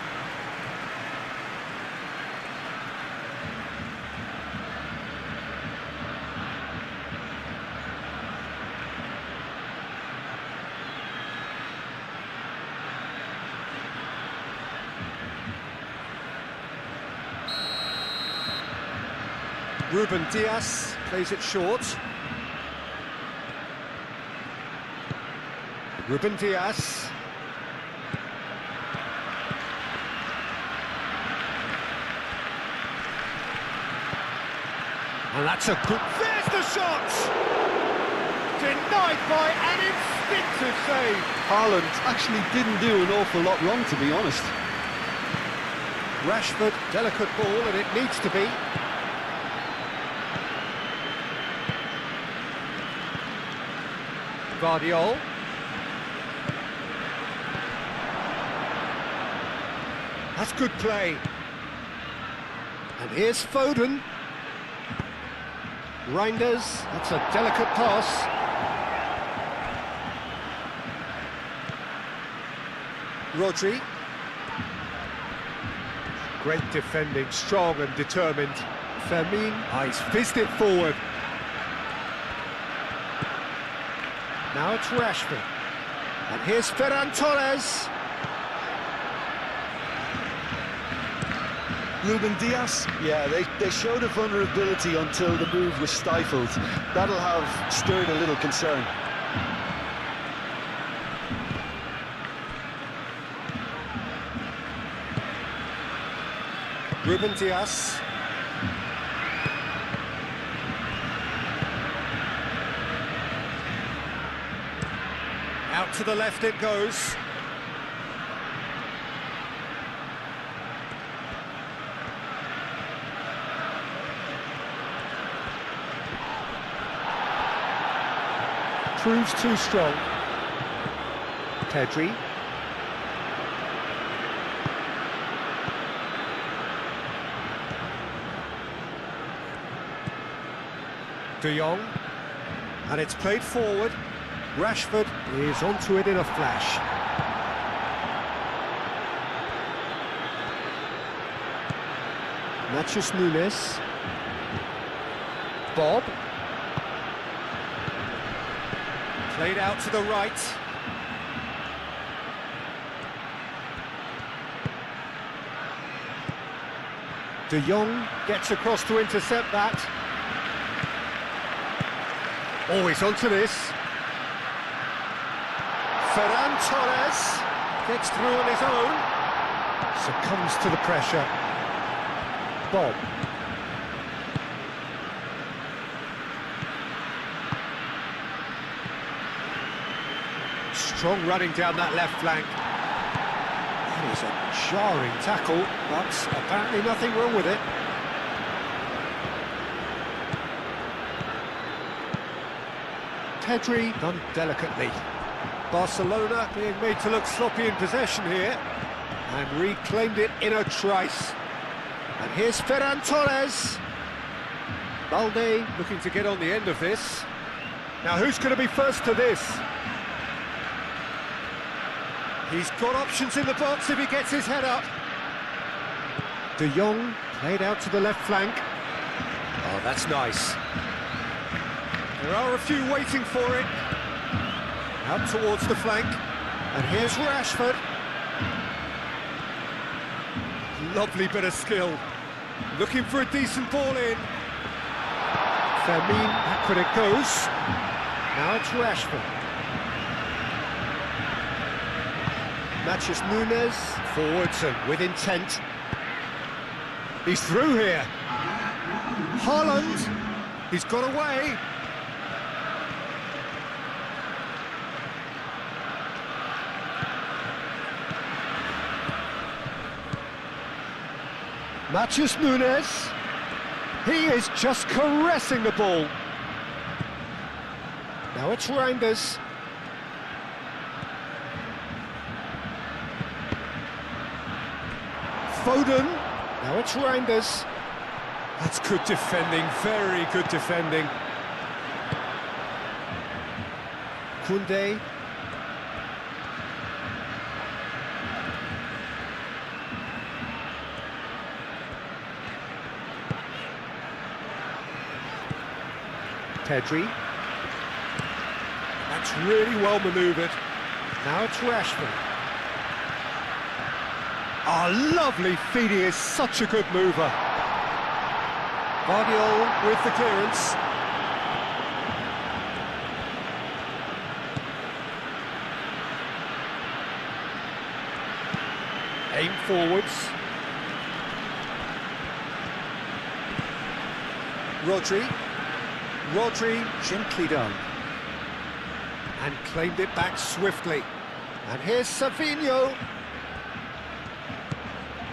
S1: Ruben Dias plays it short. Ruben Dias. And that's a good... There's the shot! Denied by an instinctive save.
S2: Haaland actually didn't do an awful lot wrong, to be honest.
S1: Rashford, delicate ball, and it needs to be. Guardiola. That's good play. And here's Foden. Reinders, that's a delicate pass. Rodri. Great defending, strong and determined. Fermin, he's fizzed it forward. Now it's Rashford. And here's Ferran Torres.
S2: Ruben Dias, yeah, they showed a vulnerability until the move was stifled. That'll have stirred a little concern.
S1: Ruben Dias. Out to the left it goes. Proves too strong. Pedri. De Jong. And it's played forward. Rashford is onto it in a flash. Matheus Nunes. Bob. Played out to the right. De Jong gets across to intercept that. Oh, he's onto this. Ferran Torres gets through on his own. Succumbs to the pressure. Bob. Strong running down that left flank. That is a jarring tackle, but apparently nothing wrong with it. Pedri done delicately. Barcelona being made to look sloppy in possession here, and reclaimed it in a trice. And here's Ferran Torres. Balde looking to get on the end of this. Now who's going to be first to this? He's got options in the box if he gets his head up. De Jong played out to the left flank. Oh, that's nice. There are a few waiting for it. Out towards the flank. And here's Rashford. Lovely bit of skill. Looking for a decent ball in. Fermin, back when it goes. Now it's Rashford. Matheus Nunes, forwards and with intent. He's through here. Haaland, he's got away. Matheus Nunes, he is just caressing the ball. Now it's Reinders. Foden, now it's Reinders. That's good defending, very good defending. Koundé. Pedri. That's really well manoeuvred. Now it's Rashford. Oh, lovely feet, he is such a good mover. Guardiola with the clearance. Aim forwards. Rodri, gently done. And claimed it back swiftly. And here's Savinho.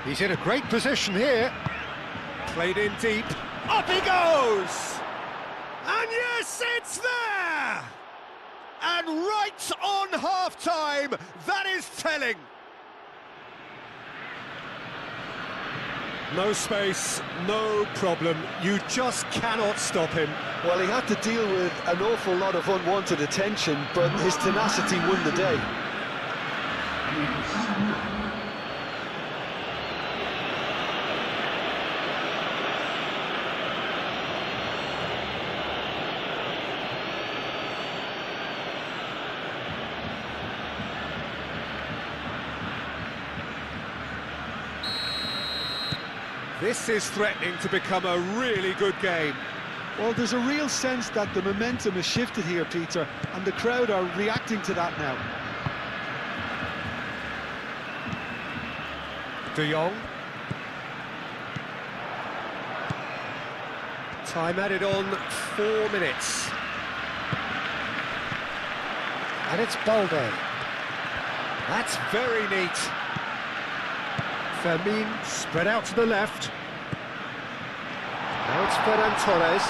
S1: He's in a great position here. Played in deep. Up he goes! And yes, it's there! And right on half-time, that is telling. No space, no problem. You just cannot stop him.
S2: Well, he had to deal with an awful lot of unwanted attention, but his tenacity won the day.
S1: This is threatening to become a really good game.
S3: Well, there's a real sense that the momentum has shifted here, Peter, and the crowd are reacting to that now.
S1: De Jong. Time added on 4 minutes. And it's Balde. That's very neat. Fermin spread out to the left. Now it's Ferran Torres.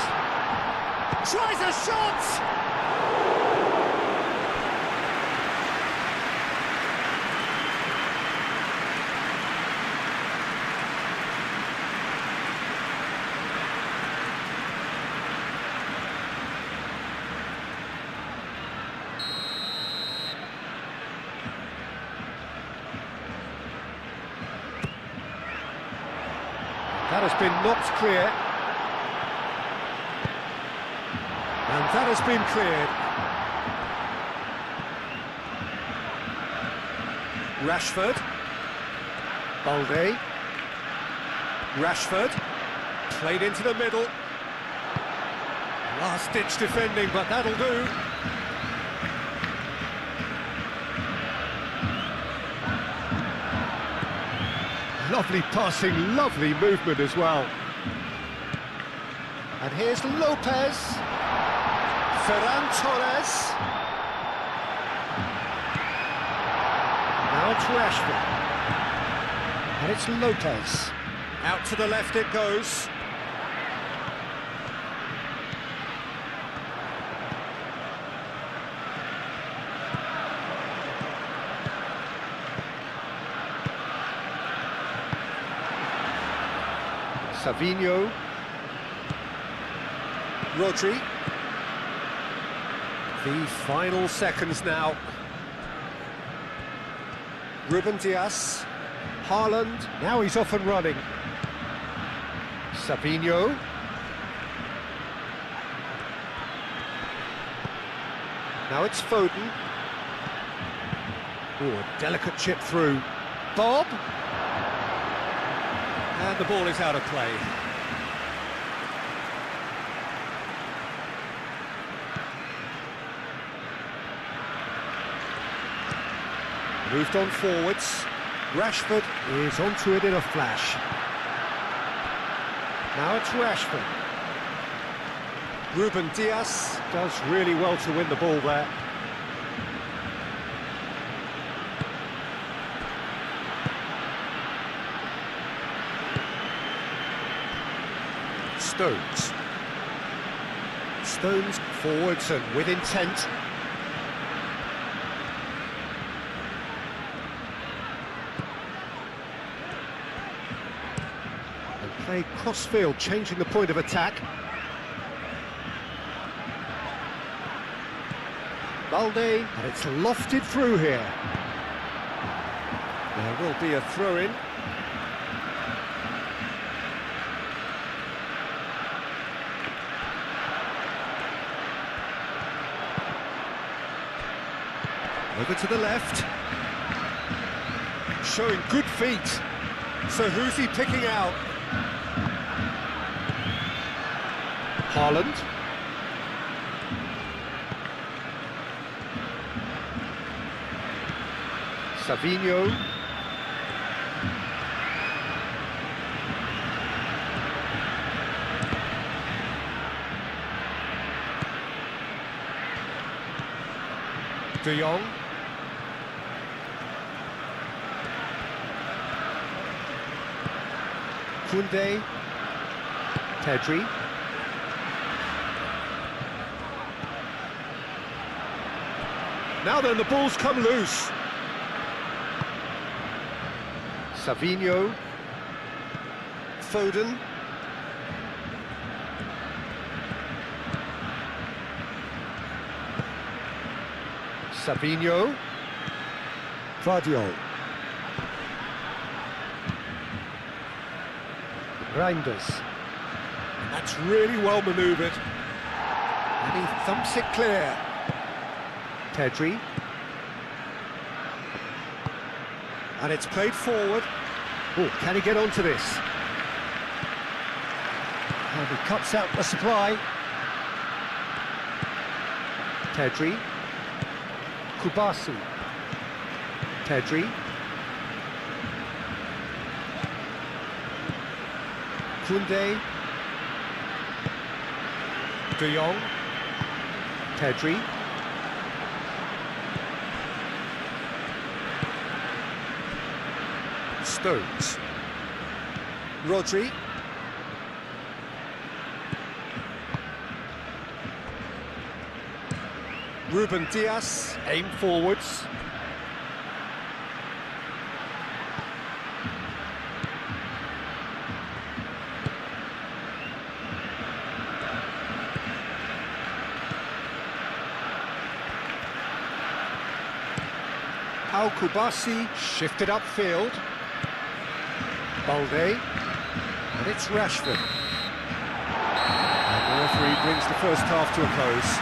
S1: Tries a shot! That has been knocked clear. And that has been cleared. Rashford. Balde. Rashford. Played into the middle. Last-ditch defending, but that'll do. Lovely passing, lovely movement as well. And here's Lopez. Ferran Torres. Now it's Rashford. And it's Lopez. Out to the left it goes. Savinho. Rodri. The final seconds now. Ruben Dias. Haaland. Now he's off and running. Savinho. Now it's Foden. Oh, a delicate chip through. Bob. And the ball is out of play. Moved on forwards. Rashford is onto it in a flash. Now it's Rashford. Ruben Dias does really well to win the ball there. Stones forwards and with intent. And play cross-field, changing the point of attack. Balde, and it's lofted through here. There will be a throw-in. Over to the left. Showing good feet. So who's he picking out? Haaland. Savinho. De Jong. Koundé. Pedri. Now then, the ball's come loose. Savinho. Foden. Savinho. Vardiol. Reinders. That's really well manoeuvred. And he thumps it clear. Pedri. And it's played forward. Oh, can he get onto this? And he cuts out the supply. Pedri. Kubasi. Pedri. Koundé. De Jong. Pedri. Stones. Rodri. Ruben Dias, aim forwards. Al Kubasi shifted upfield. Balde, and it's Rashford. And the referee brings the first half to a close.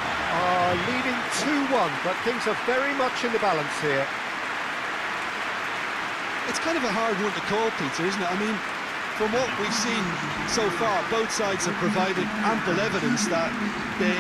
S1: Leading 2-1, but things are very much in the balance here.
S2: It's kind of a hard one to call, Peter, isn't it? I mean, from what we've seen so far, both sides have provided ample evidence that they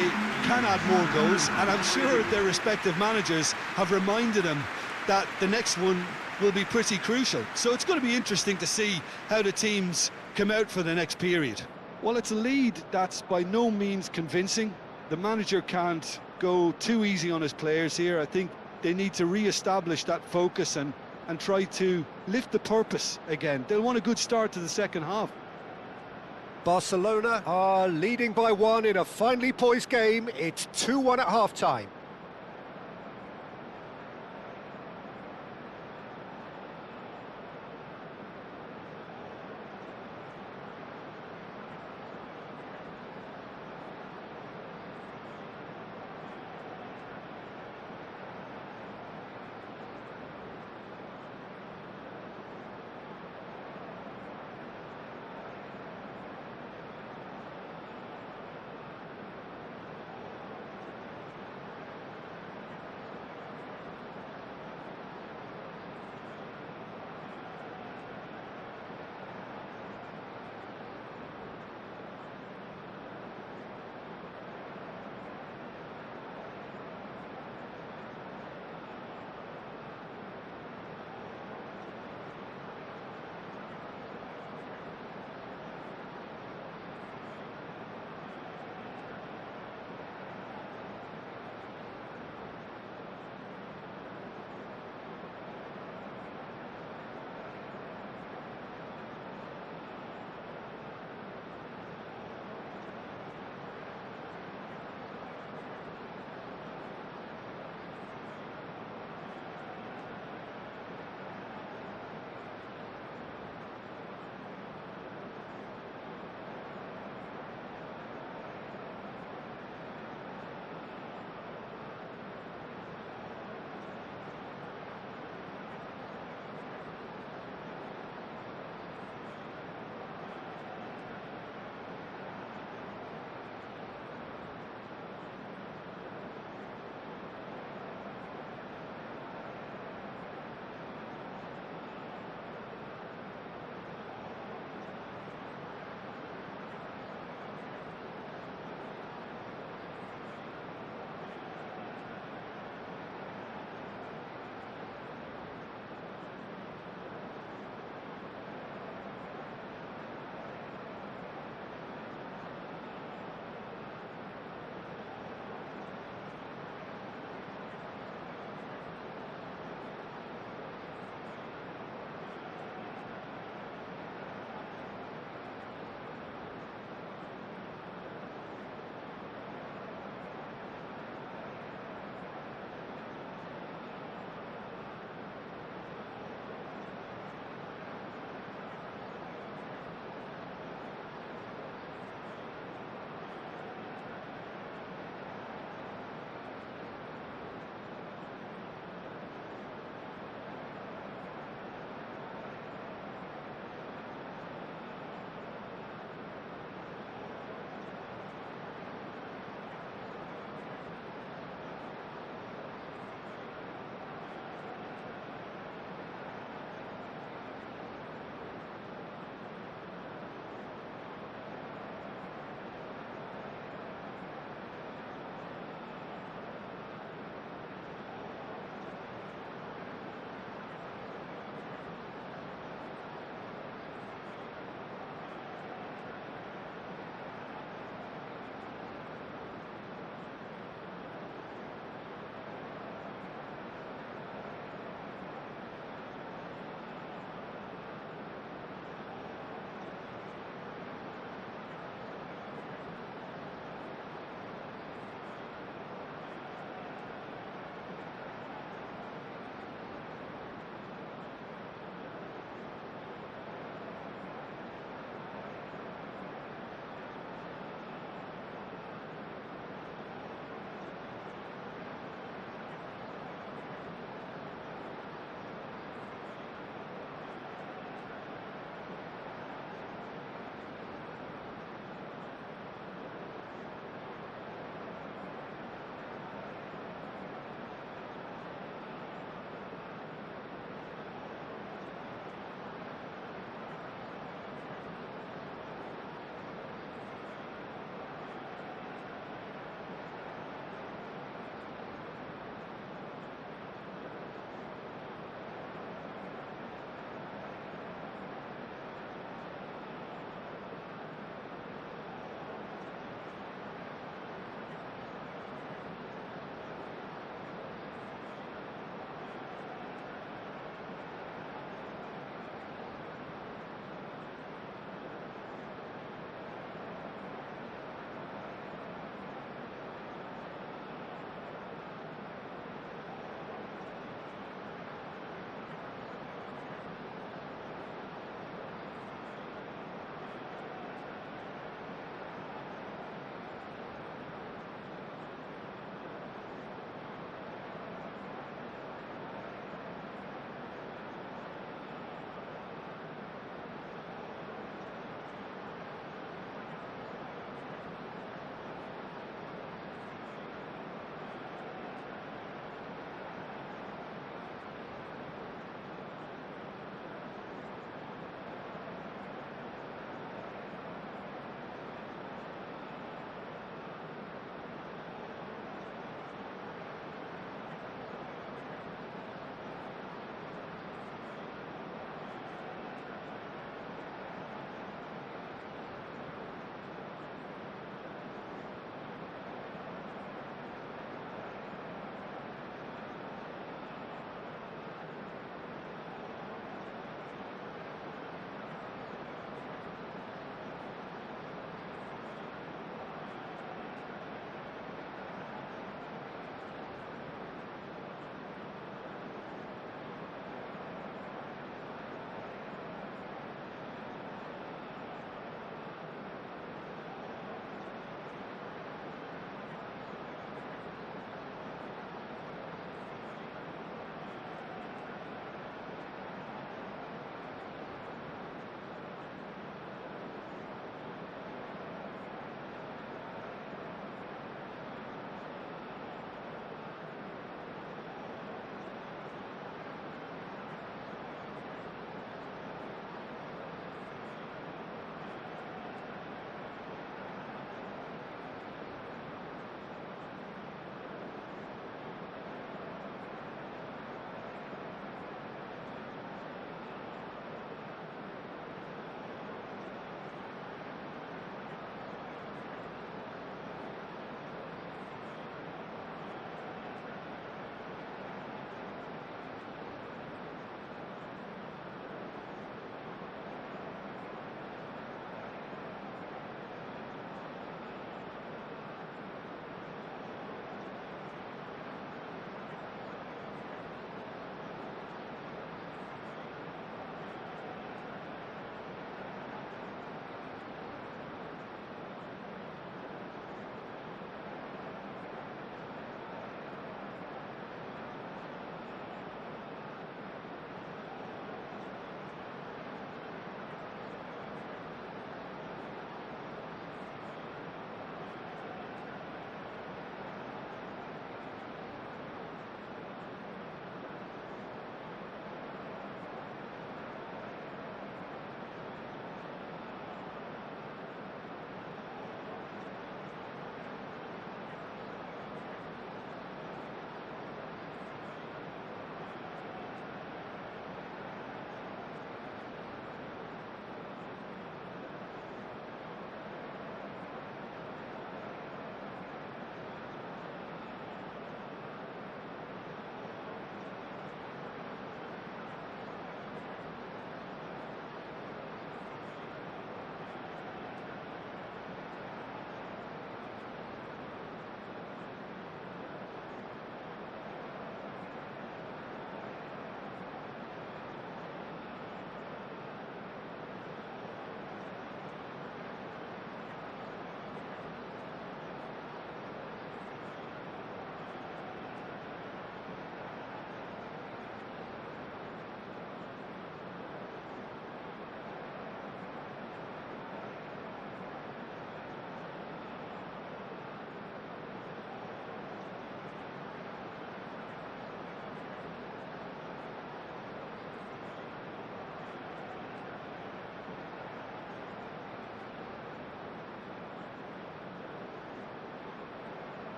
S2: can add more goals, and I'm sure their respective managers have reminded them that the next one will be pretty crucial. So it's going to be interesting to see how the teams come out for the next period.
S3: Well, it's a lead that's by no means convincing. The manager can't go too easy on his players here. I think they need to re-establish that focus and try to lift the purpose again. They'll want a good start to the second half.
S1: Barcelona are leading by 1 in a finely poised game. It's 2-1 at half-time.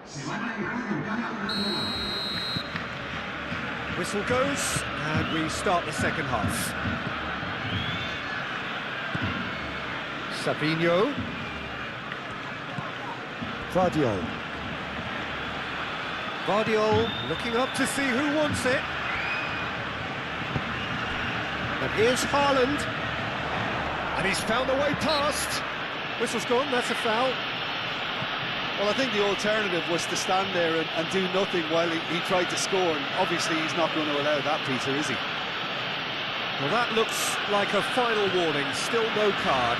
S4: Se van a dejar un cambio de entrenador.
S1: Whistle goes, and we start the second half. Savinho.
S3: Vardiol.
S1: Vardiol looking up to see who wants it. And here's Haaland. And he's found a way past. Whistle's gone, that's a foul.
S3: Well, I think the alternative was to stand there and do nothing while he tried to score, and obviously he's not going to allow that, Peter, is he?
S1: Well, that looks like a final warning, still no card.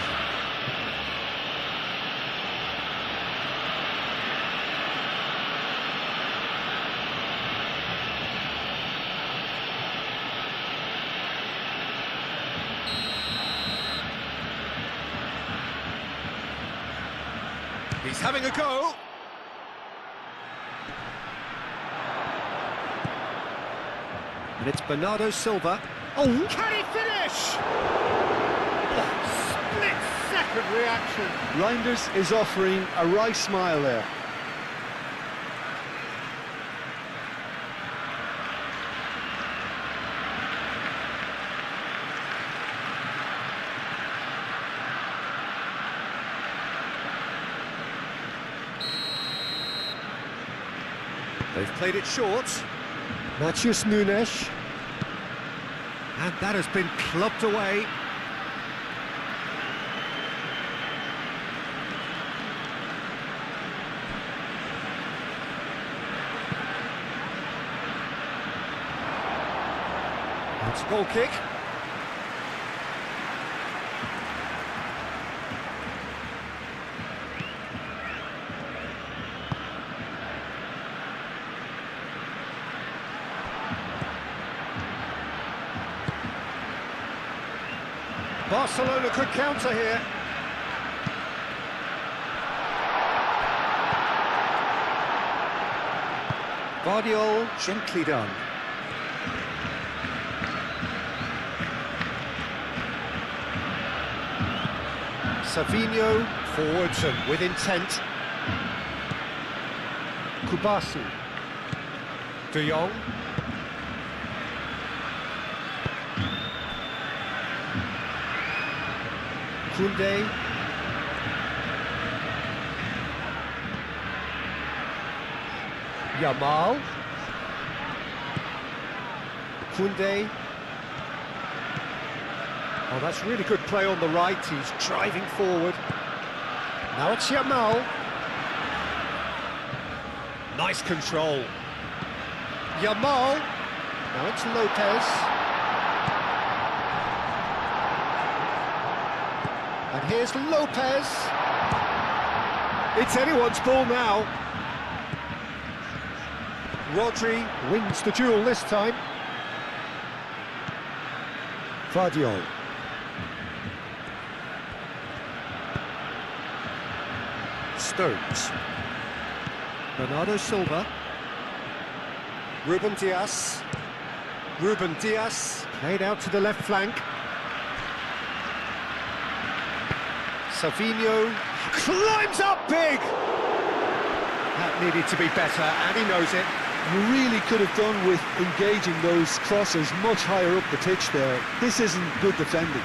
S1: He's having a go. And it's Bernardo Silva. Oh, can he finish? Oh, split-second reaction.
S3: Reinders is offering a wry smile there.
S1: They've played it short.
S3: Matheus Nunes.
S1: And that has been clubbed away. It's a goal kick. Barcelona could counter here. Vardiol, gently done. Savinho, forwards and with intent. Kubasi. De Jong. Koundé. Yamal. Koundé. Oh, that's really good play on the right. He's driving forward. Now it's Yamal. Nice control. Yamal. Now it's Lopez. And here's Lopez. It's anyone's ball now. Rodri wins the duel this time.
S3: Vardiol.
S1: Stones. Bernardo Silva. Ruben Dias. Ruben Dias played out to the left flank. Savinho climbs up big! That needed to be better, and he knows it.
S3: You really could have done with engaging those crosses much higher up the pitch there. This isn't good defending.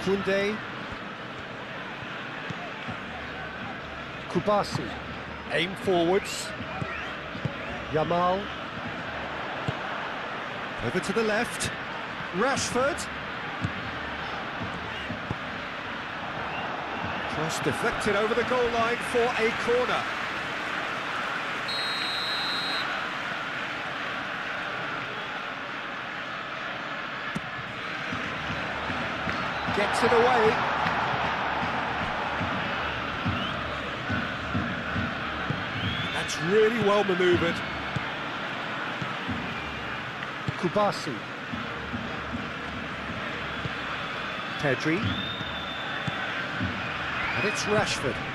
S1: Koundé. Kubasi. Aim forwards. Yamal. Over to the left. Rashford. Cross deflected over the goal line for a corner. Gets it away. That's really well manoeuvred. Kubasi. Pedri. And it's Rashford.